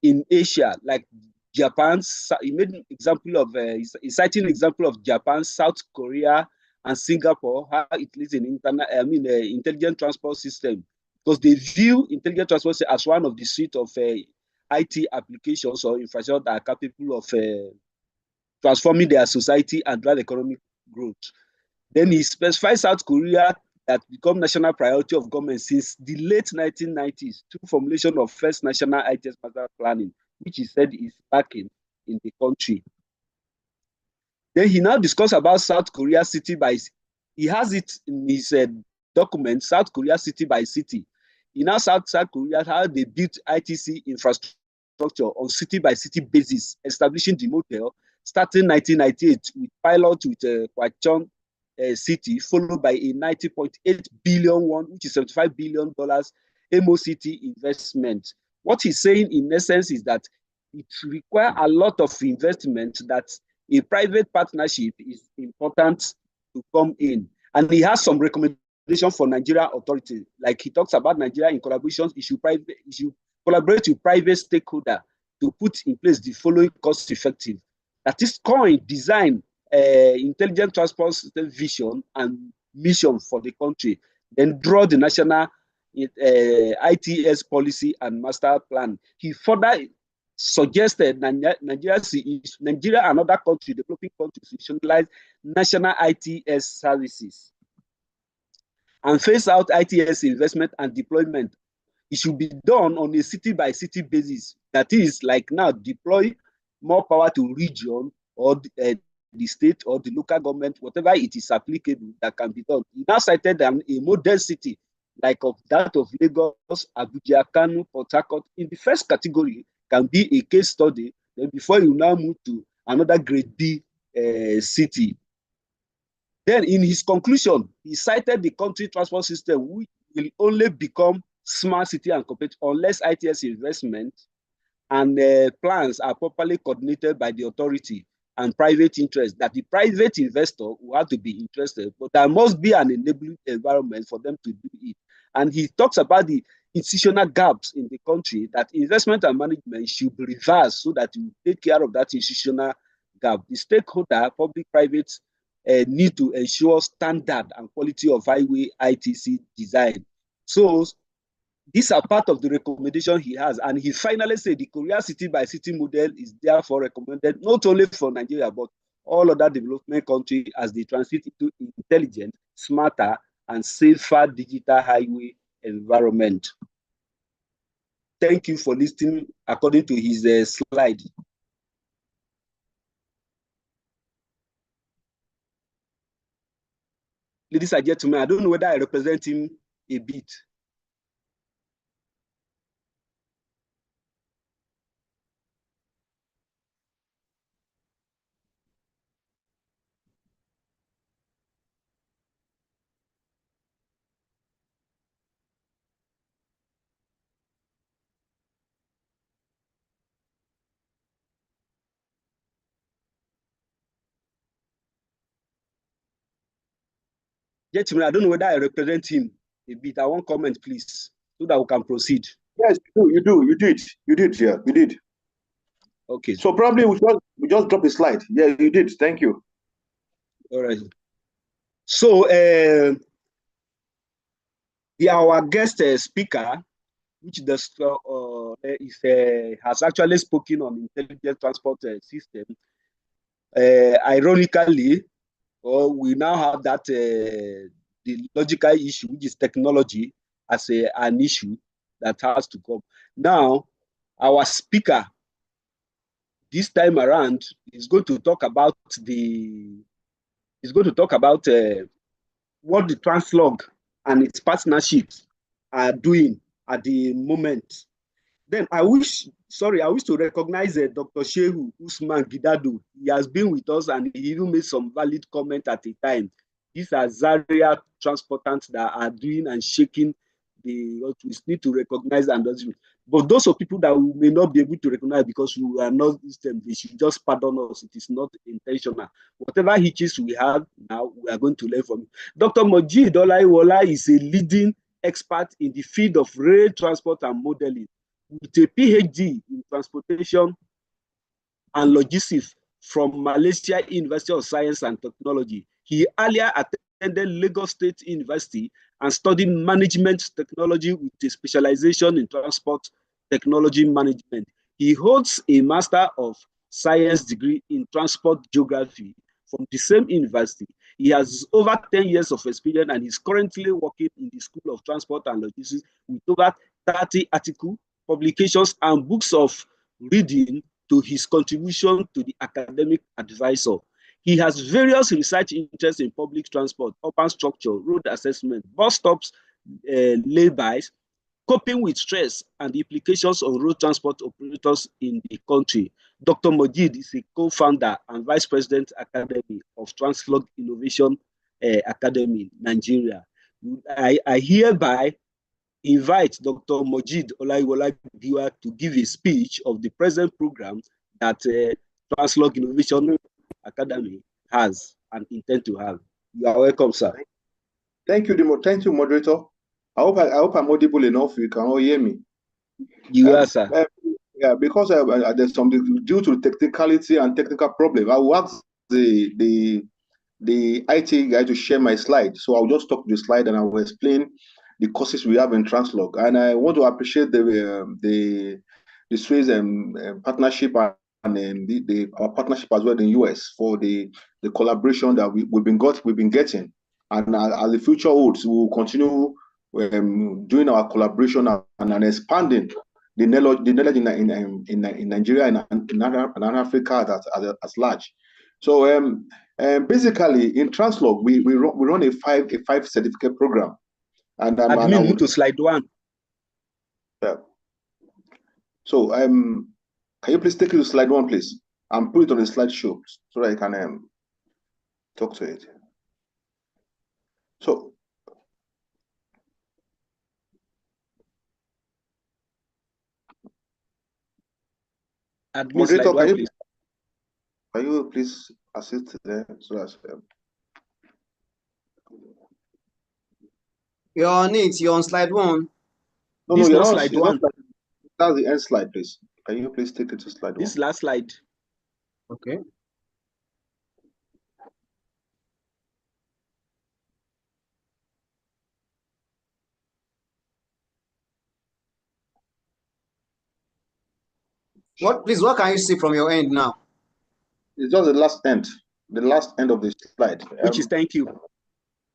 in Asia, like Japan. He made an example of citing example of Japan, South Korea, and Singapore, how it leads in intelligent transport system, because they view intelligent transport as one of the suite of IT applications or infrastructure that are capable of transforming their society and drive economic growth. Then he specified South Korea that become national priority of government since the late 1990s through formulation of first national ITS master planning, which he said is lacking in the country. Then he now discussed about South Korea city by, he has it in his document, South Korea city by city. In South Korea, how they built ITC infrastructure infrastructure on city-by-city basis, establishing the model starting 1998 with pilot with Kwachon City, followed by a 90.8 billion one, which is $75 billion MOCT investment. What he's saying in essence is that it requires a lot of investment, that a private partnership is important to come in. And he has some recommendations for Nigeria authorities. Like he talks about Nigeria in collaborations, it should collaborate with private stakeholders to put in place the following cost-effective. That is coin, design, intelligent transport system vision and mission for the country. Then draw the national ITS policy and master plan. He further suggested Nigeria and other countries, developing countries, institutionalize national ITS services and phase out ITS investment and deployment. It should be done on a city-by-city basis. That is, like now, deploy more power to region or the state or the local government, whatever it is applicable that can be done. He now cited a model city like of that of Lagos, Abuja, Kano, Port Harcourt. In the first category can be a case study, then before you now move to another grade B city. Then in his conclusion, he cited the country transport system, which will only become smart city and competitive unless ITS investment and plans are properly coordinated by the authority and private interest, that the private investor will have to be interested, but there must be an enabling environment for them to do it. And he talks about the institutional gaps in the country, that investment and management should be reversed so that you take care of that institutional gap. The stakeholder, public-private, need to ensure standard and quality of highway ITC design. So these are part of the recommendation he has. And he finally said the Korea city-by-city model is therefore recommended not only for Nigeria, but all other development countries as they transit into intelligent, smarter, and safer digital highway environment. Thank you for listening according to his slide. Ladies and gentlemen, I don't know whether I represent him a bit. Gentlemen, I don't know whether I represent him a bit. I want comment, please, so that we can proceed. Yes, you did, yeah, you did. Okay. So probably we just dropped the slide. Yeah, you did. Thank you. All right. So our guest speaker, which has actually spoken on intelligent transport system. Ironically, we now have that the logical issue, which is technology, as an issue that has to come. Now, our speaker this time around is going to talk about what the Translog and its partnerships are doing at the moment. Then I wish to recognize Dr. Shehu Usman Gidado. He has been with us and he even made some valid comment at the time. These are Zaria transportants that are doing and shaking what we need to recognize and do. But those are people that we may not be able to recognize because we are not system. They should just pardon us. It is not intentional. Whatever hitches we have now, we are going to learn from it. Dr. Moji Dolaiwola is a leading expert in the field of rail transport and modeling, with a PhD in transportation and logistics from Malaysia University of Science and Technology. He earlier attended Lagos State University and studied management technology with a specialization in transport technology management. He holds a Master of Science degree in transport geography from the same university. He has over 10 years of experience and is currently working in the School of Transport and Logistics with over 30 articles, publications, and books of reading to his contribution to the academic advisor. He has various research interests in public transport, urban structure, road assessment, bus stops, laybys, coping with stress and the implications on road transport operators in the country. Dr. Mojid is a co-founder and vice president academy of Translog Innovation Academy, Nigeria. I hereby invite Dr. Mojid Olaiwola to give a speech of the present program that Translog Innovation Academy has and intend to have. You are welcome, sir. Thank you, moderator. I hope I'm audible enough. You can all hear me. You are, sir. Yeah, because there's something due to technicality and technical problem. I will ask the IT guy to share my slide. So I'll just talk to the slide and I will explain the courses we have in Translog. And I want to appreciate the Swiss partnership and our partnership as well in US for the collaboration that we've been getting. And as the future holds, we will continue doing our collaboration and expanding the knowledge in Nigeria and in Africa as large. So basically in Translog we run a five certificate program. And admin, move to slide 1. Yeah. So can you please take it to slide 1, please, and put it on the slideshow so that I can talk to it. So moderator, can you please assist there so that you're on it. You're on slide 1. No, this you're not not slide 1. That's the end slide, please. Can you please take it to slide 1? This last slide. Okay. What can you see from your end now? It's just the last end of the slide. Which is thank you.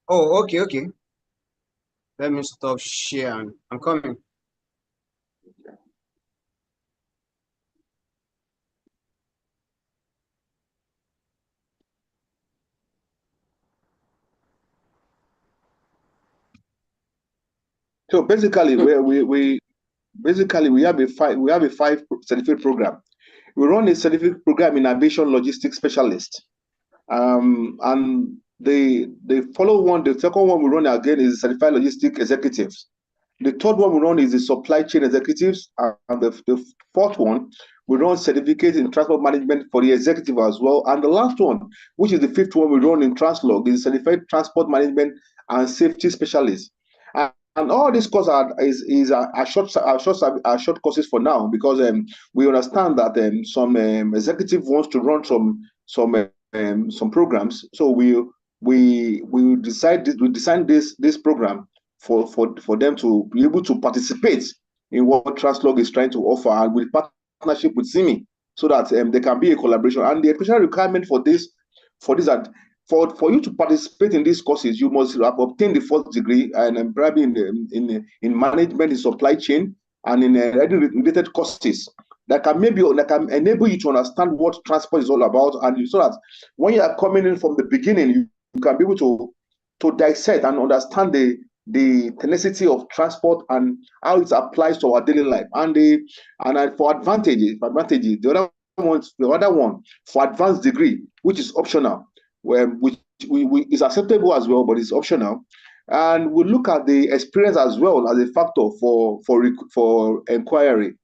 Oh, okay. Let me stop sharing. I'm coming. So basically, we have a five certificate program. We run a certificate program in aviation logistics specialist. And the second one we run again is certified logistic executives. The third one we run is the supply chain executives, and the fourth one we run certificate in transport management for the executive as well. And the last one, which is the fifth one we run in Translog, is certified transport management and safety specialist. And all these courses are short courses for now, because we understand that some executive wants to run some programs. So we design this program for them to be able to participate in what Translog is trying to offer, and with partnership with CIMI, so that there can be a collaboration. And the educational requirement for you to participate in these courses, you must have obtained the 4th degree and probably in management, in supply chain, and in related courses that can enable you to understand what transport is all about, and so that when you are coming in from the beginning, you can be able to dissect and understand the tenacity of transport and how it applies to our daily life. And for advantages, the other one for advanced degree, which is optional, which is acceptable as well, but it's optional. And we look at the experience as well as a factor for inquiry,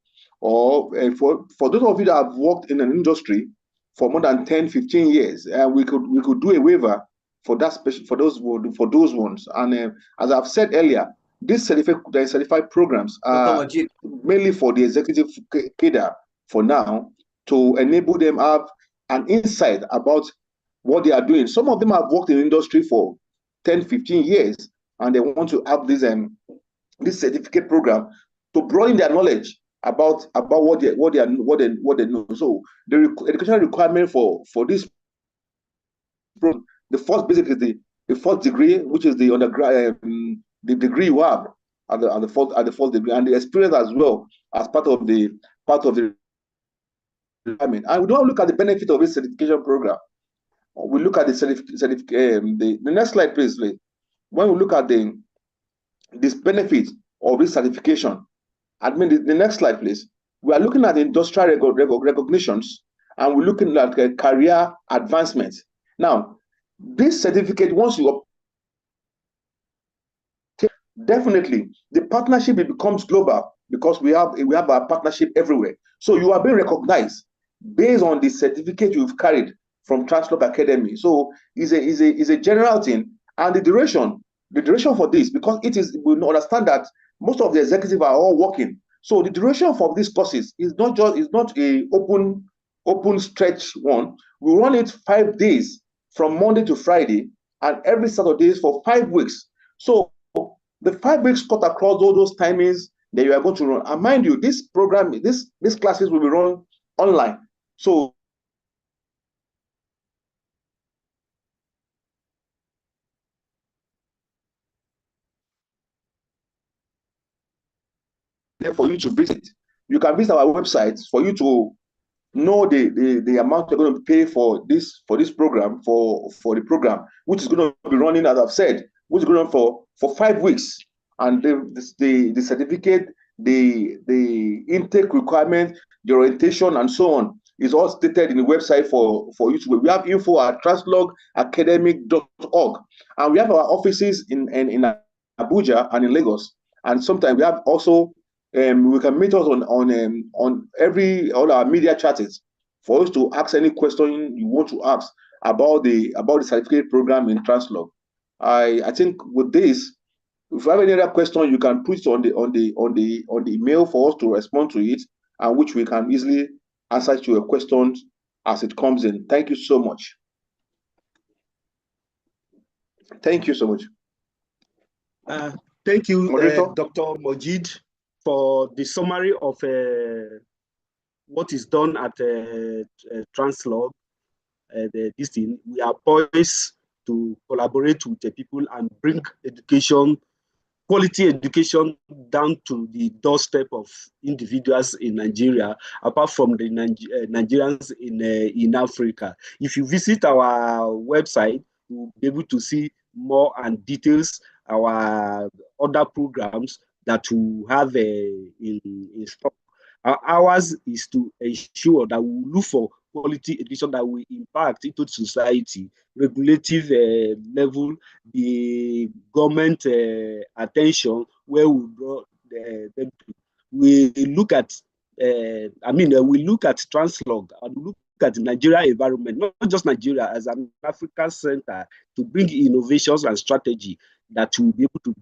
or for those of you that have worked in an industry for more than 10-15 years, we could do a waiver for that for those ones. And as I've said earlier, these certified programs are mainly for the executive cadre for now, to enable them have an insight about what they are doing. Some of them have worked in the industry for 10-15 years, and they want to have this certificate program to broaden their knowledge about what they know. So the educational requirement for this program, the first basically the 4th degree, which is the undergrad, the degree you have at the fourth degree, and the experience as well as part of the requirement. And we don't look at the benefit of this certification program. We look at the next slide, please. When we look at this benefit of this certification. Admin, the next slide, please. We are looking at industrial recognitions, and we're looking at career advancement. Now, this certificate, once you definitely the partnership becomes global because we have our partnership everywhere. So you are being recognized based on the certificate you've carried from Translog Academy. So is a general thing, and the duration for this, because it is, we understand that most of the executives are all working. So the duration for these courses is not a open stretch one. We run it 5 days from Monday to Friday, and every Saturday for 5 weeks. So the 5 weeks cut across all those timings that you are going to run. And mind you, this program, these classes will be run online. So for you to visit, you can visit our website for you to know the amount you're going to pay for this program, for the program, which is going to be running, as I've said, which is going on for 5 weeks. And the certificate, the intake requirement, the orientation, and so on is all stated in the website for you to. We have info at translogacademic.org, and we have our offices in Abuja and in Lagos. And sometimes we have also we can meet us on all our media channels for us to ask any question you want to ask about the certificate program in Translog. I think with this, if you have any other question, you can put it on the email for us to respond to it, and which we can easily answer to your questions as it comes in. Thank you so much. Thank you so much. Thank you, Dr. Mojid, for the summary of what is done at Translog. This thing, we are poised to collaborate with the people and bring education, quality education, down to the doorstep of individuals in Nigeria, apart from the Nigerians in Africa. If you visit our website, you'll be able to see more and details our other programs that we have in stock. Ours is to ensure that we look for quality education that will impact into society, regulative level, the government attention, where we draw them to. We look at, we look at Translog and look at the Nigeria environment, not just Nigeria, as an African center to bring innovations and strategy that will be able to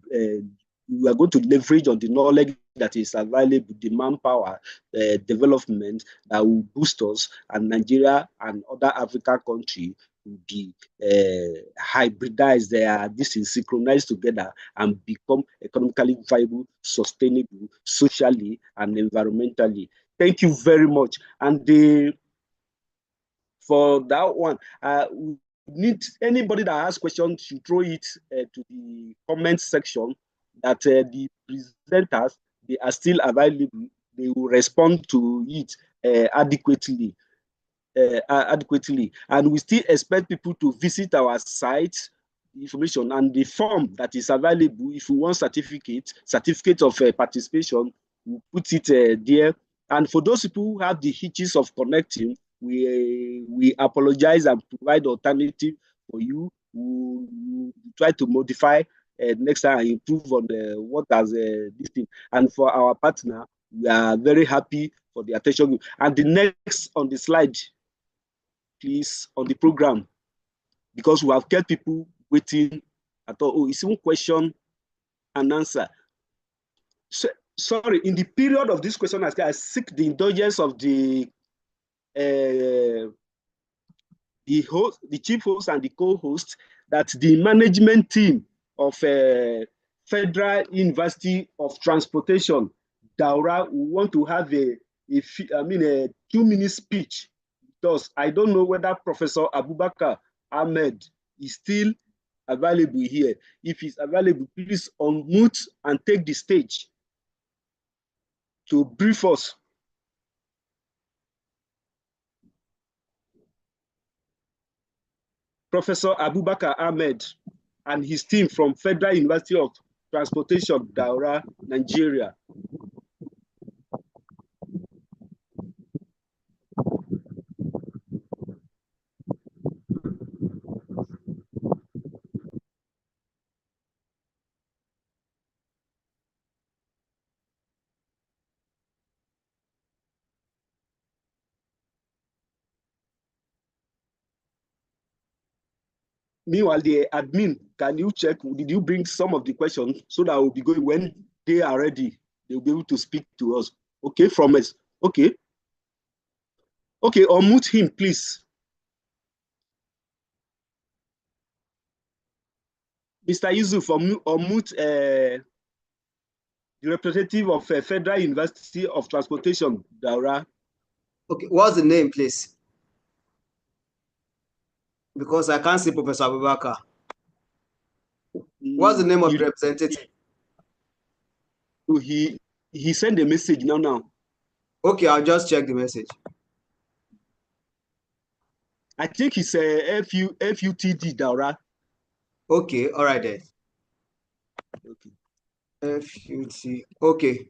we are going to leverage on the knowledge that is available, the manpower development that will boost us, and Nigeria and other African countries will be hybridized. This is synchronized together and become economically viable, sustainable, socially and environmentally. Thank you very much. And for that one, we need anybody that has questions to throw it to the comment section. That the presenters, they are still available. They will respond to it adequately. And we still expect people to visit our site information and the form that is available. If you want certificate of participation, we'll put it there. And for those people who have the hitches of connecting, we apologize and provide alternative for you. We'll try to modify next time and improve on what has this thing. And for our partner, we are very happy for the attention. And the next on the slide, please, on the program, because we have kept people waiting at all. Oh, it's one question and answer. So, sorry, in the period of this question, I seek the indulgence of the host, the chief host and the co-host, that the management team of Federal University of Transportation, Daura, we want to have a 2-minute speech. Because I don't know whether Professor Abubakar Ahmed is still available here. If he's available, please unmute and take the stage to brief us. Professor Abubakar Ahmed and his team from Federal University of Transportation, Daura, Nigeria. Meanwhile, the admin, can you check, did you bring some of the questions so that we'll be going, when they are ready, they'll be able to speak to us. Okay, from us. Okay. Okay, unmute him, please. Mr. Yusuf, unmute the representative of Federal University of Transportation, Daura. Okay, what's the name, please? Because I can't see Professor Abubakar. What's the name of the representative? He sent a message now. Okay, I'll just check the message. I think it's a FUTD, Daura. Okay, all right then. Okay. FUT. Okay.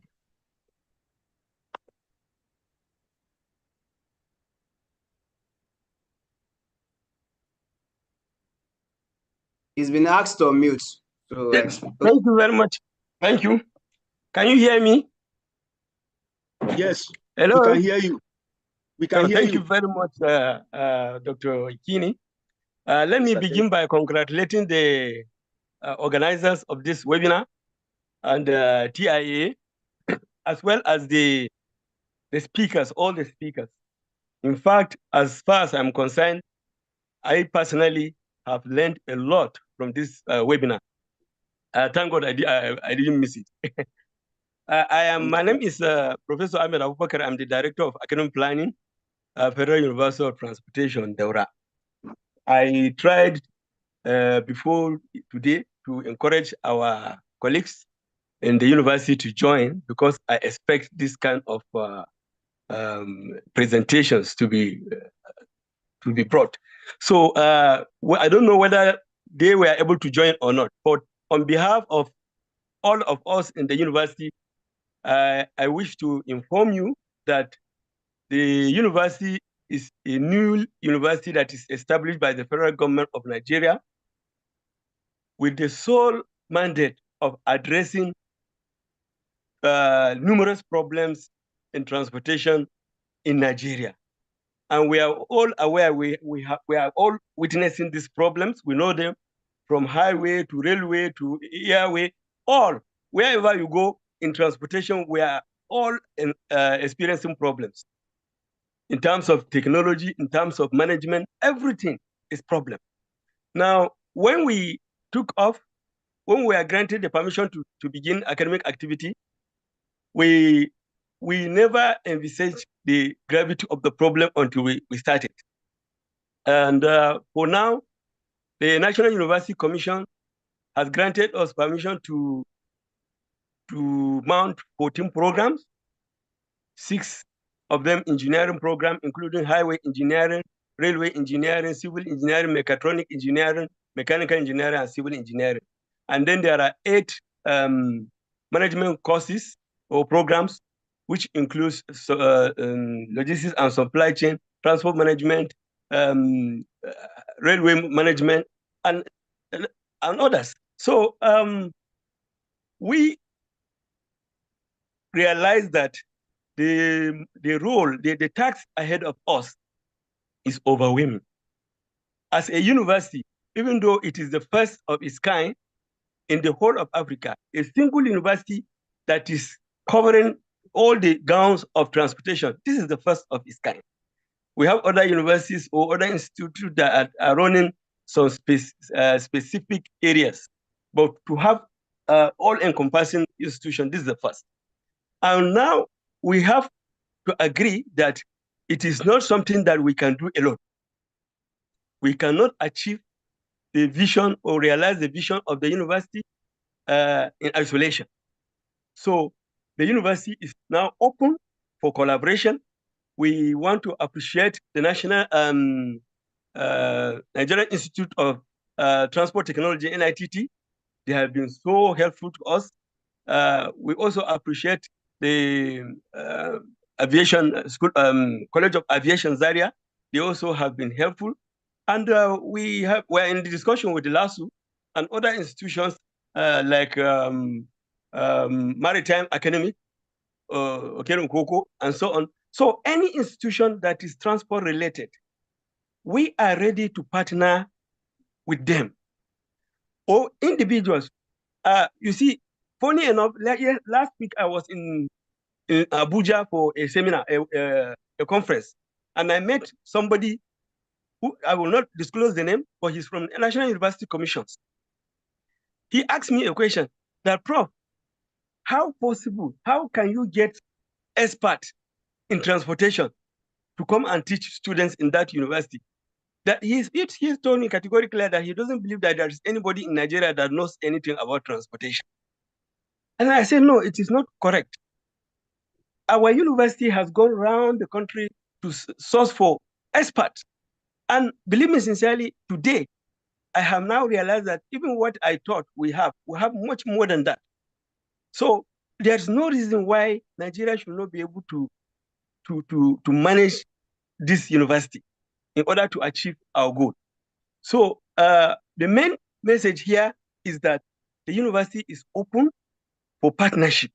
He's been asked to mute. So, yes. Thank you very much. Thank you. Can you hear me? Yes. Hello. We can hear you. We can hear you. Thank you very much, Dr. Ikini. Let me begin by congratulating the organizers of this webinar and TIA, as well as the speakers, all the speakers. In fact, as far as I'm concerned, I personally have learned a lot from this webinar. Thank God I didn't miss it. My name is Professor Ahmed Abubakar. I'm the Director of Academic Planning, Federal University of Transportation, Daura. I tried before today to encourage our colleagues in the university to join, because I expect this kind of presentations to be brought. So I don't know whether they were able to join or not, but on behalf of all of us in the university, I wish to inform you that the university is a new university that is established by the federal government of Nigeria with the sole mandate of addressing numerous problems in transportation in Nigeria. And we are all aware, we are all witnessing these problems. We know them from highway to railway to airway, all. Wherever you go in transportation, we are all experiencing problems. In terms of technology, in terms of management, everything is problem. Now, when we took off, when we are granted the permission to begin academic activity, we never envisaged the gravity of the problem until we started. And for now, the National University Commission has granted us permission to mount 14 programs, 6 of them engineering program, including highway engineering, railway engineering, civil engineering, mechatronic engineering, mechanical engineering, and civil engineering. And then there are 8 management courses or programs, which includes logistics and supply chain, transport management, railway management, and others. So we realize that the task ahead of us is overwhelming. As a university, even though it is the first of its kind in the whole of Africa, a single university that is covering all the grounds of transportation, this is the first of its kind. We have other universities or other institutes that are running some specific areas, but to have all-encompassing institution, this is the first. And now we have to agree that it is not something that we can do alone. We cannot achieve the vision or realize the vision of the university in isolation. So the university is now open for collaboration. We want to appreciate the National Nigerian Institute of Transport Technology, NITT, They have been so helpful to us. We also appreciate the aviation school, College of Aviation Zaria. They also have been helpful. And we're in the discussion with the LASU and other institutions like Maritime Academy, Okerunkoko, and so on. So any institution that is transport related, we are ready to partner with them. Or individuals. You see, funny enough, last week I was in Abuja for a seminar, a conference, and I met somebody who I will not disclose the name, but he's from National University Commissions. He asked me a question that, Prof, how can you get experts in transportation to come and teach students in that university? That he's told me categorically that he doesn't believe that there is anybody in Nigeria that knows anything about transportation. And I said, no, it is not correct. Our university has gone around the country to source for experts. And believe me sincerely, today, I have now realized that even what I thought we have much more than that. So there's no reason why Nigeria should not be able to manage this university in order to achieve our goal. So the main message here is that the university is open for partnership.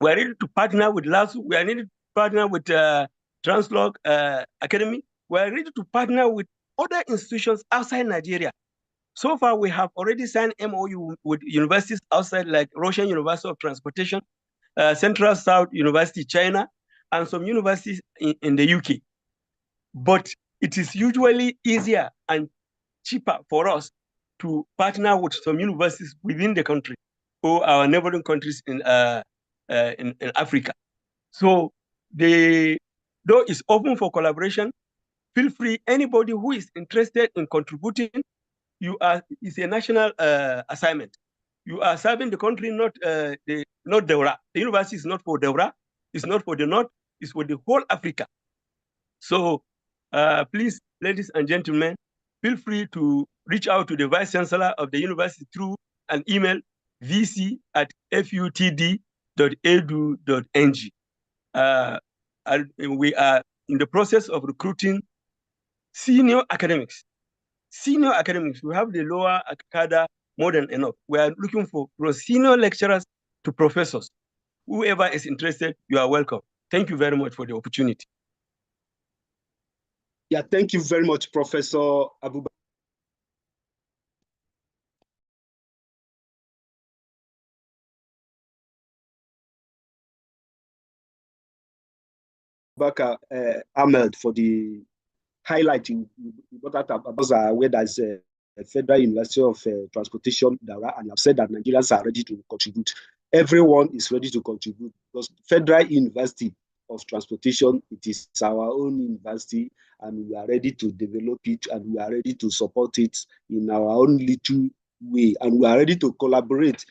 We are ready to partner with LASU. We are ready to partner with Translog Academy. We are ready to partner with other institutions outside Nigeria. So far, we have already signed MOU with universities outside, like Russian University of Transportation, Central South University, China, and some universities in the UK. But it is usually easier and cheaper for us to partner with some universities within the country or our neighboring countries in Africa. So the door is open for collaboration. Feel free, anybody who is interested in contributing, it's a national assignment. You are serving the country, not Deura. The university is not for Deura, it's not for the North, it's for the whole Africa. So please, ladies and gentlemen, feel free to reach out to the Vice Chancellor of the university through an email, vc@futd.edu.ng. We are in the process of recruiting senior academics. Senior academics, we have the lower cadre more than enough. We are looking for from senior lecturers to professors. Whoever is interested, you are welcome. Thank you very much for the opportunity. Yeah, thank you very much, Professor Abubakar Ahmed for the highlighting about where there's a Federal University of Transportation, and you have said that Nigerians are ready to contribute. Everyone is ready to contribute because Federal University of Transportation, it is our own university, and we are ready to develop it, and we are ready to support it in our own little way, and we are ready to collaborate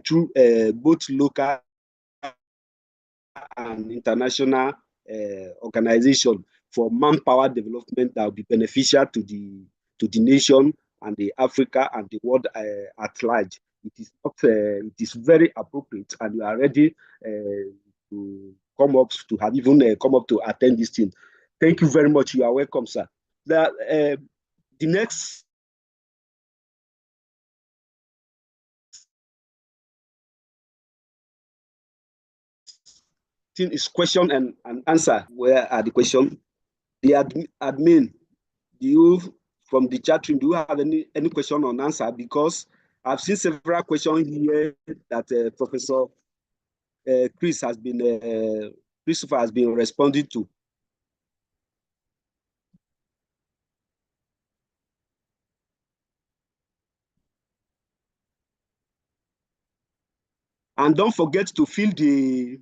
through both local and international organization for manpower development that will be beneficial to the nation and the Africa and the world at large. It is very appropriate, and we are ready to come up to have even come up to attend this thing. Thank you very much. You are welcome, sir. The next thing is question and answer. Where are the questions? The admin, do you, from the chat room, do you have any question on answer? Because I've seen several questions here that Professor Christopher has been responding to. And don't forget to fill the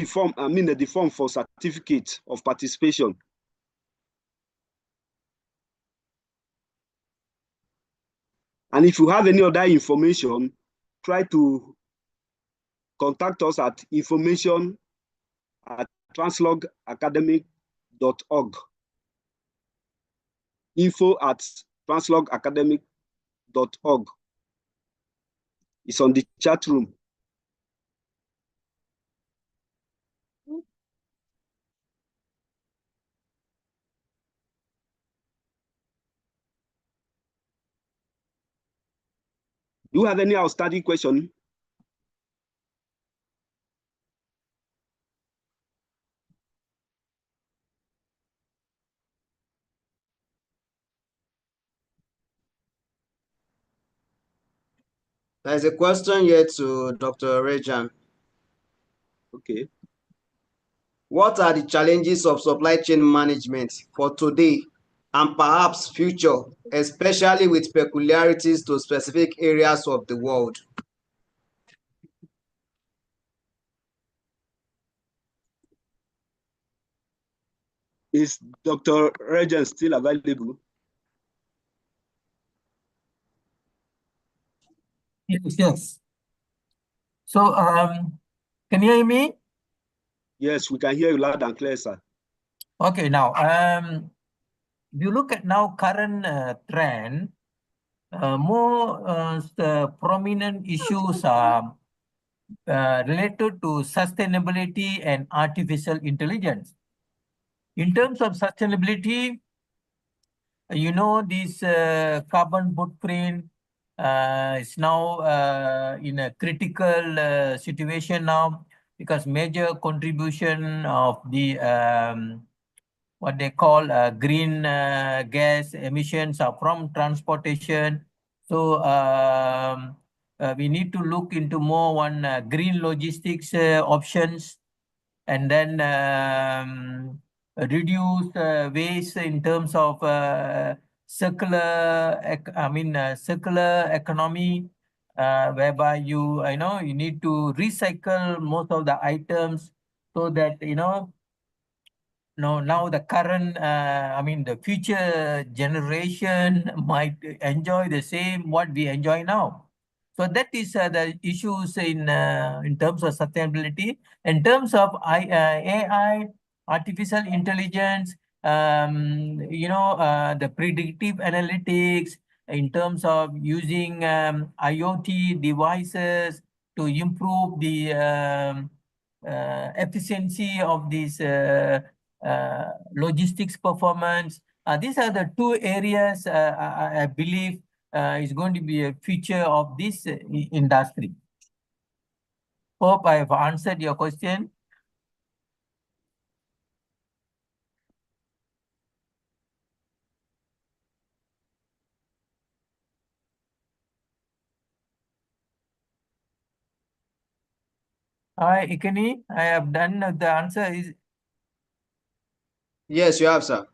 form, the form for certificate of participation. And if you have any other information, try to contact us at information@translogacademic.org. translogacademic.org. It's on the chat room. Do you have any outstanding question? There's a question here to Dr. Rejan. Okay. What are the challenges of supply chain management for today and perhaps future, especially with peculiarities to specific areas of the world? Is Dr. Rejan still available? Yes. So, can you hear me? Yes, we can hear you loud and clear, sir. Okay, now, if you look at now current trend, more the prominent issues are related to sustainability and artificial intelligence. In terms of sustainability, you know, this carbon footprint is now in a critical situation now, because major contribution of the what they call green gas emissions are from transportation. So we need to look into more green logistics options, and then reduce waste in terms of circular economy, whereby you need to recycle most of the items, so that now the current the future generation might enjoy the same what we enjoy now. So that is the issues in terms of sustainability. In terms of AI, artificial intelligence, the predictive analytics, in terms of using IoT devices to improve the efficiency of these logistics performance. These are the two areas I believe is going to be a feature of this industry. Hope I have answered your question. Hi, Ikeni, I have done the answer. Yes, you have, sir.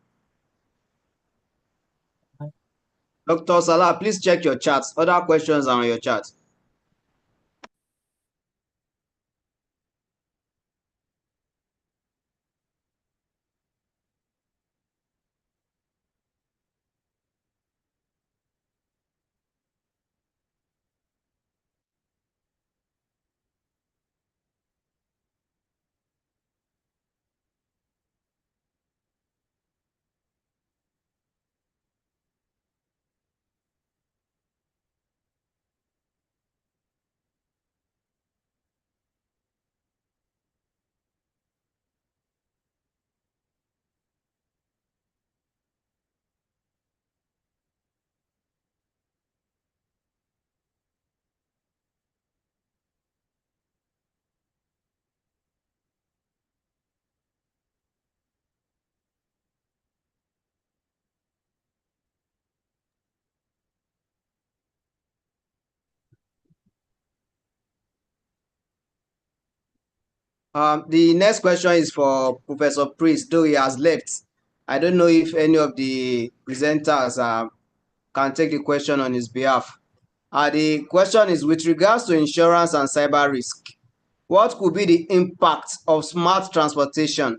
Dr. Salah, please check your chats. Other questions are on your chat. The next question is for Professor Priest, though he has left. I don't know if any of the presenters can take the question on his behalf. The question is, with regards to insurance and cyber risk, what could be the impact of smart transportation,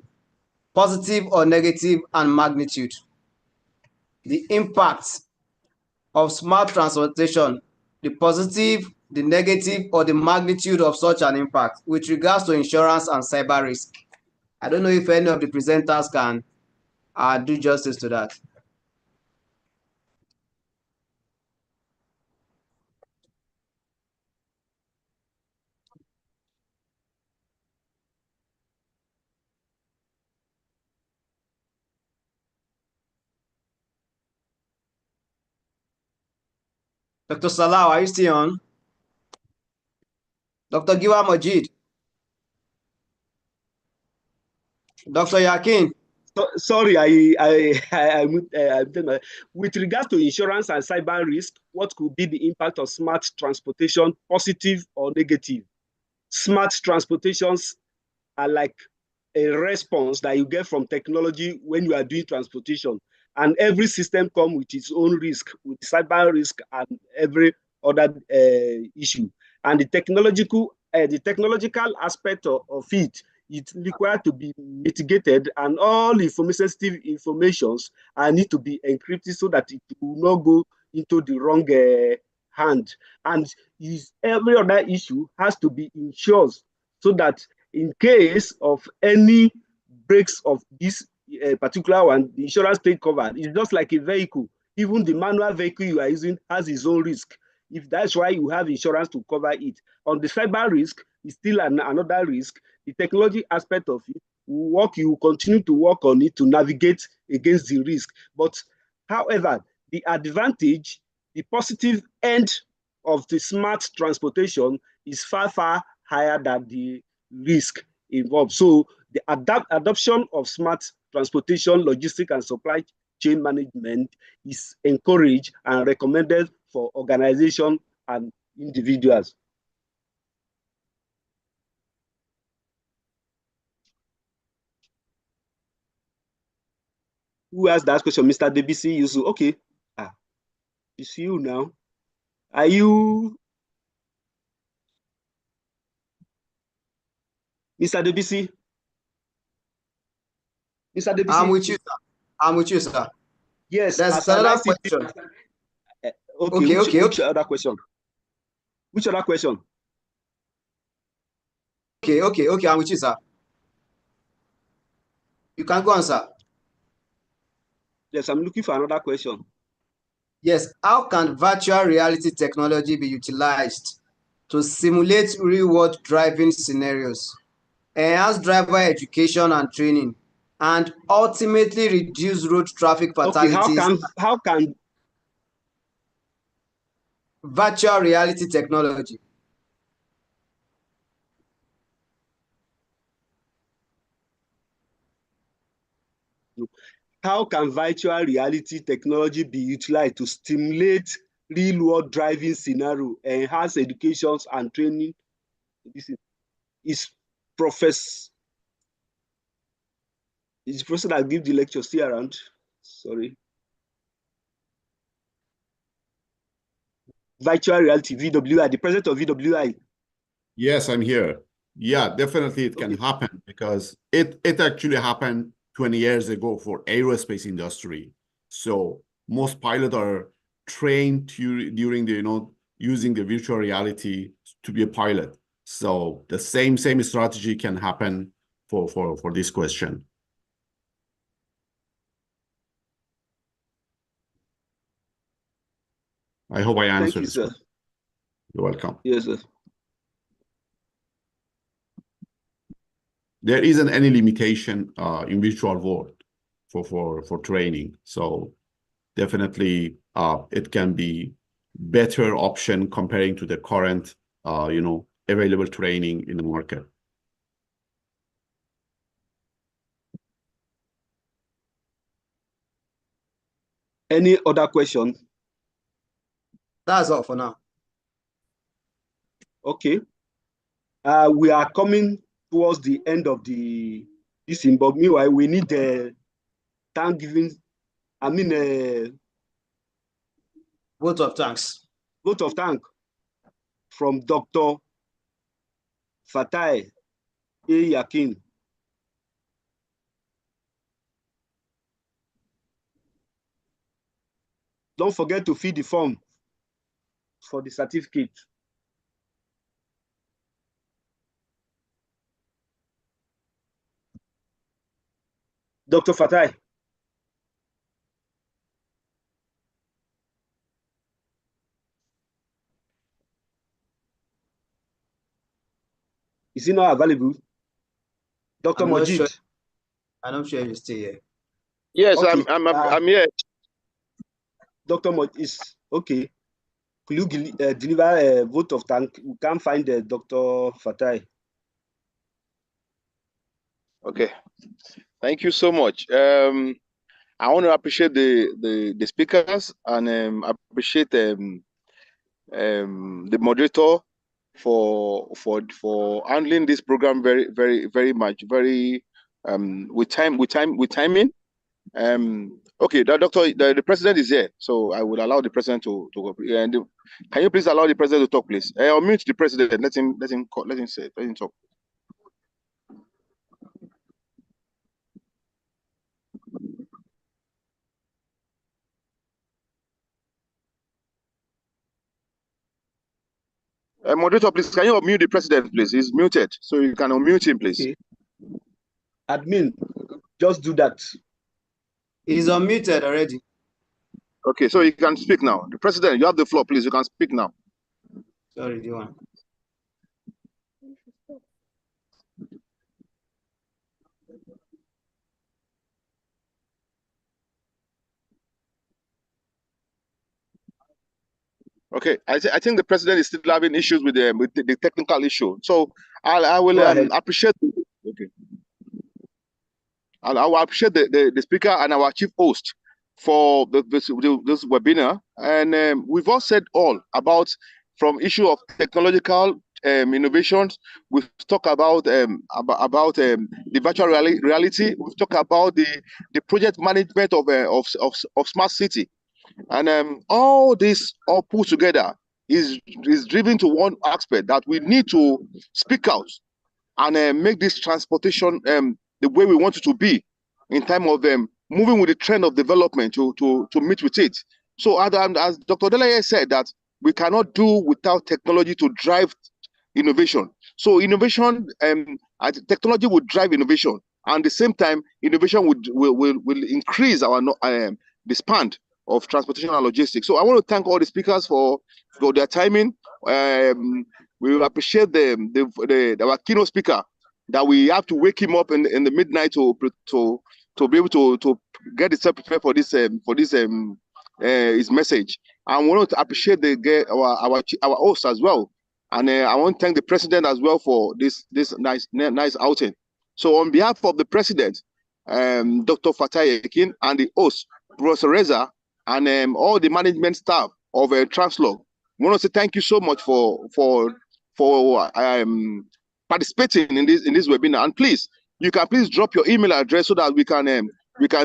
positive or negative, and magnitude? The impact of smart transportation, the positive, the negative, or the magnitude of such an impact with regards to insurance and cyber risk. I don't know if any of the presenters can do justice to that. Dr. Salah, are you still on? Dr. Giwa Majid. Dr. Yakin. Sorry, with regards to insurance and cyber risk, what could be the impact of smart transportation, positive or negative? Smart transportations are like a response that you get from technology when you are doing transportation. And every system comes with its own risk, with cyber risk and every other issue. And the technological aspect of it, it's required to be mitigated, and all sensitive informations need to be encrypted so that it will not go into the wrong hand. And every other issue has to be insured so that in case of any breaks of this particular one, the insurance take cover. It's just like a vehicle. Even the manual vehicle you are using has its own risk. If that's why you have insurance to cover it. On the cyber risk, is still another risk. The technology aspect of it, you will continue to work on it to navigate against the risk. But however, the advantage, the positive end of the smart transportation is far, far higher than the risk involved. So the adoption of smart transportation, logistics, and supply chain management is encouraged and recommended for organizations and individuals. Who asked that question? Mr. DBC Yusu. Okay. It's you now. Are you Mr. DBC? Mr. DBC? I'm with you, sir. I'm with you, sir. Yes. There's another question. Okay. Which other question? Which other question? Okay. I'm with you, sir. You can go on, sir. Yes, I'm looking for another question. Yes. How can virtual reality technology be utilized to simulate real-world driving scenarios, enhance driver education and training, and ultimately reduce road traffic fatalities? Okay, how can virtual reality technology? How can virtual reality technology be utilized to stimulate real-world driving scenario, enhance education and training? This is Professor that give the lecture still around? Sorry. Virtual reality, VWI, the president of VWI. Yes, I'm here. Yeah, definitely it can happen because it actually happened 20 years ago for aerospace industry. So most pilots are trained during the, using the virtual reality to be a pilot. So the same strategy can happen for this question. I hope I answered. Thank you, sir. You're welcome. Yes, sir. There isn't any limitation in virtual world for training. So definitely it can be better option comparing to the current available training in the market. Any other question? That's all for now. Okay. We are coming towards the end of this, but meanwhile, we need the Thanksgiving. Vote of thanks. Vote of thanks from Dr. Fatai Yakin. Don't forget to fill the form for the certificate. Dr. Fatai. Is he not available? Dr. Majid. Sure. I'm not sure if he's still here. Yes, okay. I'm here. Dr. Majid is okay. Could you deliver a vote of thanks? We can't find Dr. Fatai. Okay, thank you so much. I want to appreciate the speakers and appreciate the moderator for handling this program very much, with timing. Okay, the president is here, so I will allow the president to go. And can you please allow the president to talk, please? Unmute the president. Let him talk. Moderator, please, can you unmute the president, please? He's muted, so you can unmute him, please. Okay. Admin, just do that. He's unmuted already. Okay, so you can speak now. The president, you have the floor, please. You can speak now. Sorry, do you want? Okay, I think the president is still having issues with the technical issue. So I will appreciate. Okay. I will appreciate the speaker and our chief host for this webinar. And we've all said all about, from issue of technological innovations. We've talked about the virtual reality. We've talked about the project management of smart city. And all this all put together is driven to one aspect, that we need to speak out and make this transportation the way we want it to be, in time of moving with the trend of development to meet with it. So as Dr. Deleye said, that we cannot do without technology to drive innovation. So innovation technology would drive innovation, and at the same time innovation will increase our the span of transportation and logistics. So I want to thank all the speakers for their timing. We will appreciate our keynote speaker, that we have to wake him up in the midnight to be able to get himself prepared for this his message. And we want to appreciate our host as well. And I want to thank the president as well for this nice outing. So on behalf of the president, Dr. Fatai Ekin, and the host, Professor Reza, and all the management staff of Translog, we want to say thank you so much for participating in this webinar. And please, you can please drop your email address so that we can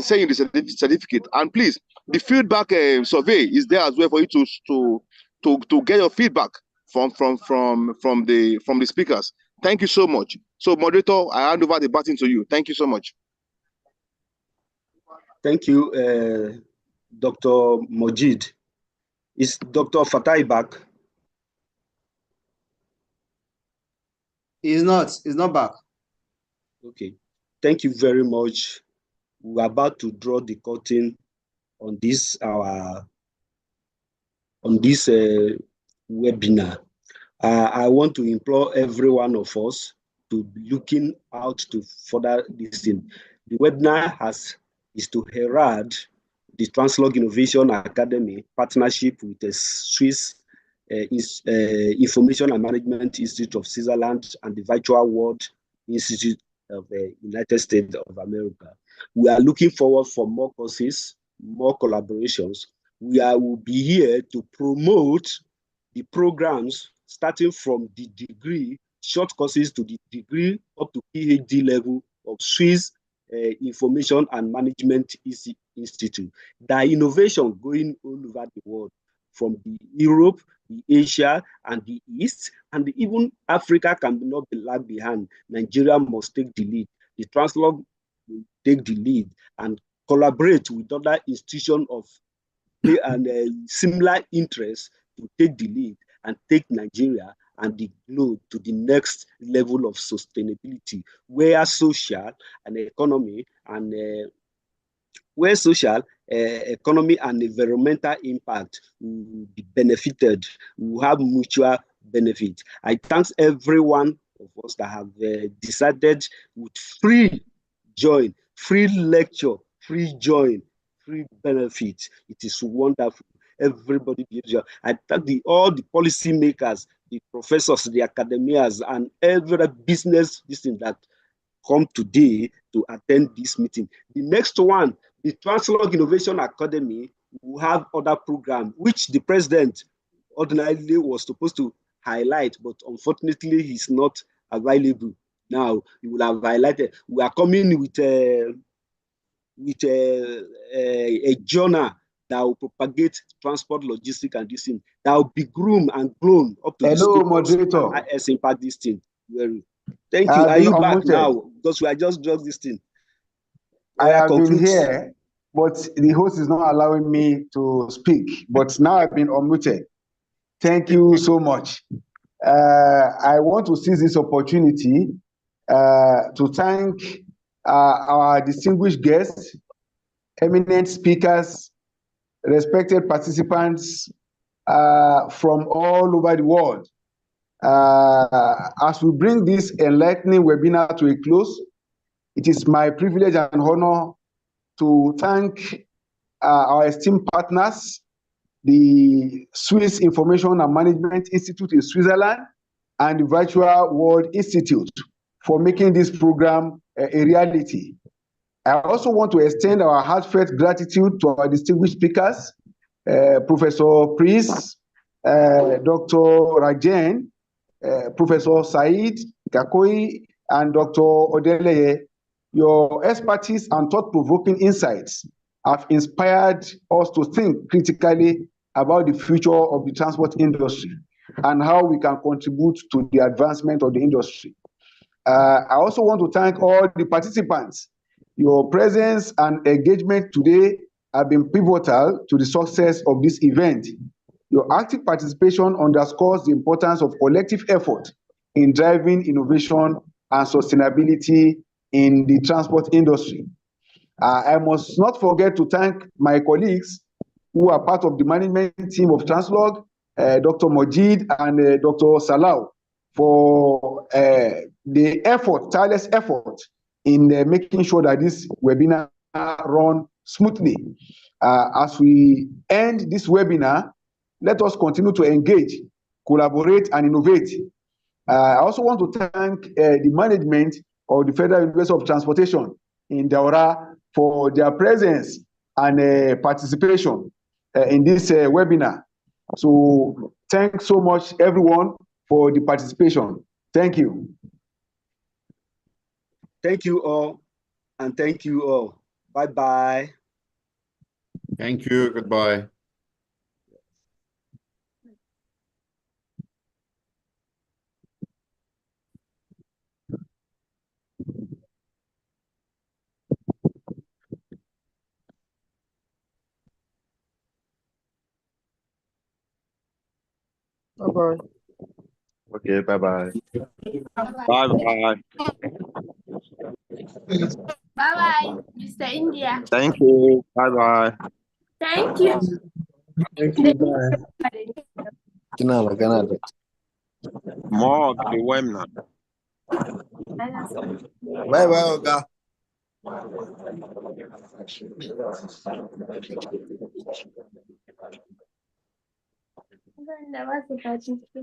send you the certificate. And please, the feedback survey is there as well for you to get your feedback from the speakers. Thank you so much. So moderator, I hand over the baton to you. Thank you so much. Thank you, Dr. Mojid. Is Dr. Fatai back? He's not back. Okay. Thank you very much. We're about to draw the curtain on this webinar. I want to implore every one of us to be looking out to further this thing. The webinar is to herald the Translog Innovation Academy partnership with the Swiss Information and Management Institute of Switzerland and the Virtual World Institute of the United States of America. We are looking forward for more courses, more collaborations. We will be here to promote the programs starting from the degree, short courses to the degree up to PhD level of Swiss Information and Management Institute. The innovation going all over the world, from the Europe, the Asia, and the East, and even Africa cannot be lagged behind. Nigeria must take the lead. The Translog will take the lead and collaborate with other institutions of similar interests to take the lead and take Nigeria and the globe to the next level of sustainability, where social and economy and economy and environmental impact will be benefited, will have mutual benefit. I thank every one of us that have decided with free join, free lecture, free join, free benefit. It is wonderful. everybody behaves well. I thank all the policy makers, the professors, the academias, and every business that come today to attend this meeting. The next one, the Translog Innovation Academy, will have other programs, which the president ordinarily was supposed to highlight, but unfortunately he's not available. Now he will have highlighted. We are coming with a journal that will propagate transport, logistics, and this thing. That will be groomed and grown up to Hello, moderator. IS impact this thing. Thank you. Are you back now? Because we are just dropped this thing. I have been here, but the host is not allowing me to speak. But now I've been unmuted. Thank you so much. I want to seize this opportunity to thank our distinguished guests, eminent speakers, respected participants from all over the world. As we bring this enlightening webinar to a close, it is my privilege and honor to thank our esteemed partners, the Swiss Information and Management Institute in Switzerland and the Virtual World Institute for making this program a reality. I also want to extend our heartfelt gratitude to our distinguished speakers, Professor Priest, Dr. Rajen, Professor Said Kakoi, and Dr. Odeleye. Your expertise and thought-provoking insights have inspired us to think critically about the future of the transport industry and how we can contribute to the advancement of the industry. I also want to thank all the participants. Your presence and engagement today have been pivotal to the success of this event. Your active participation underscores the importance of collective effort in driving innovation and sustainability in the transport industry. I must not forget to thank my colleagues who are part of the management team of Translog, Dr. Mojid and Dr. Salau, for the effort, tireless effort in making sure that this webinar run smoothly. As we end this webinar, let us continue to engage, collaborate, and innovate. I also want to thank the management of the Federal University of Transportation in Daura for their presence and participation in this webinar. So thanks so much, everyone, for the participation. Thank you. Thank you all, and thank you all. Bye-bye. Thank you. Goodbye. Bye-bye. Okay, bye-bye. Bye-bye. Bye-bye, Mr. India. Thank you. Bye-bye. Thank you. Thank you. Bye. More of the webinar. Bye-bye, Oga. That was the participant.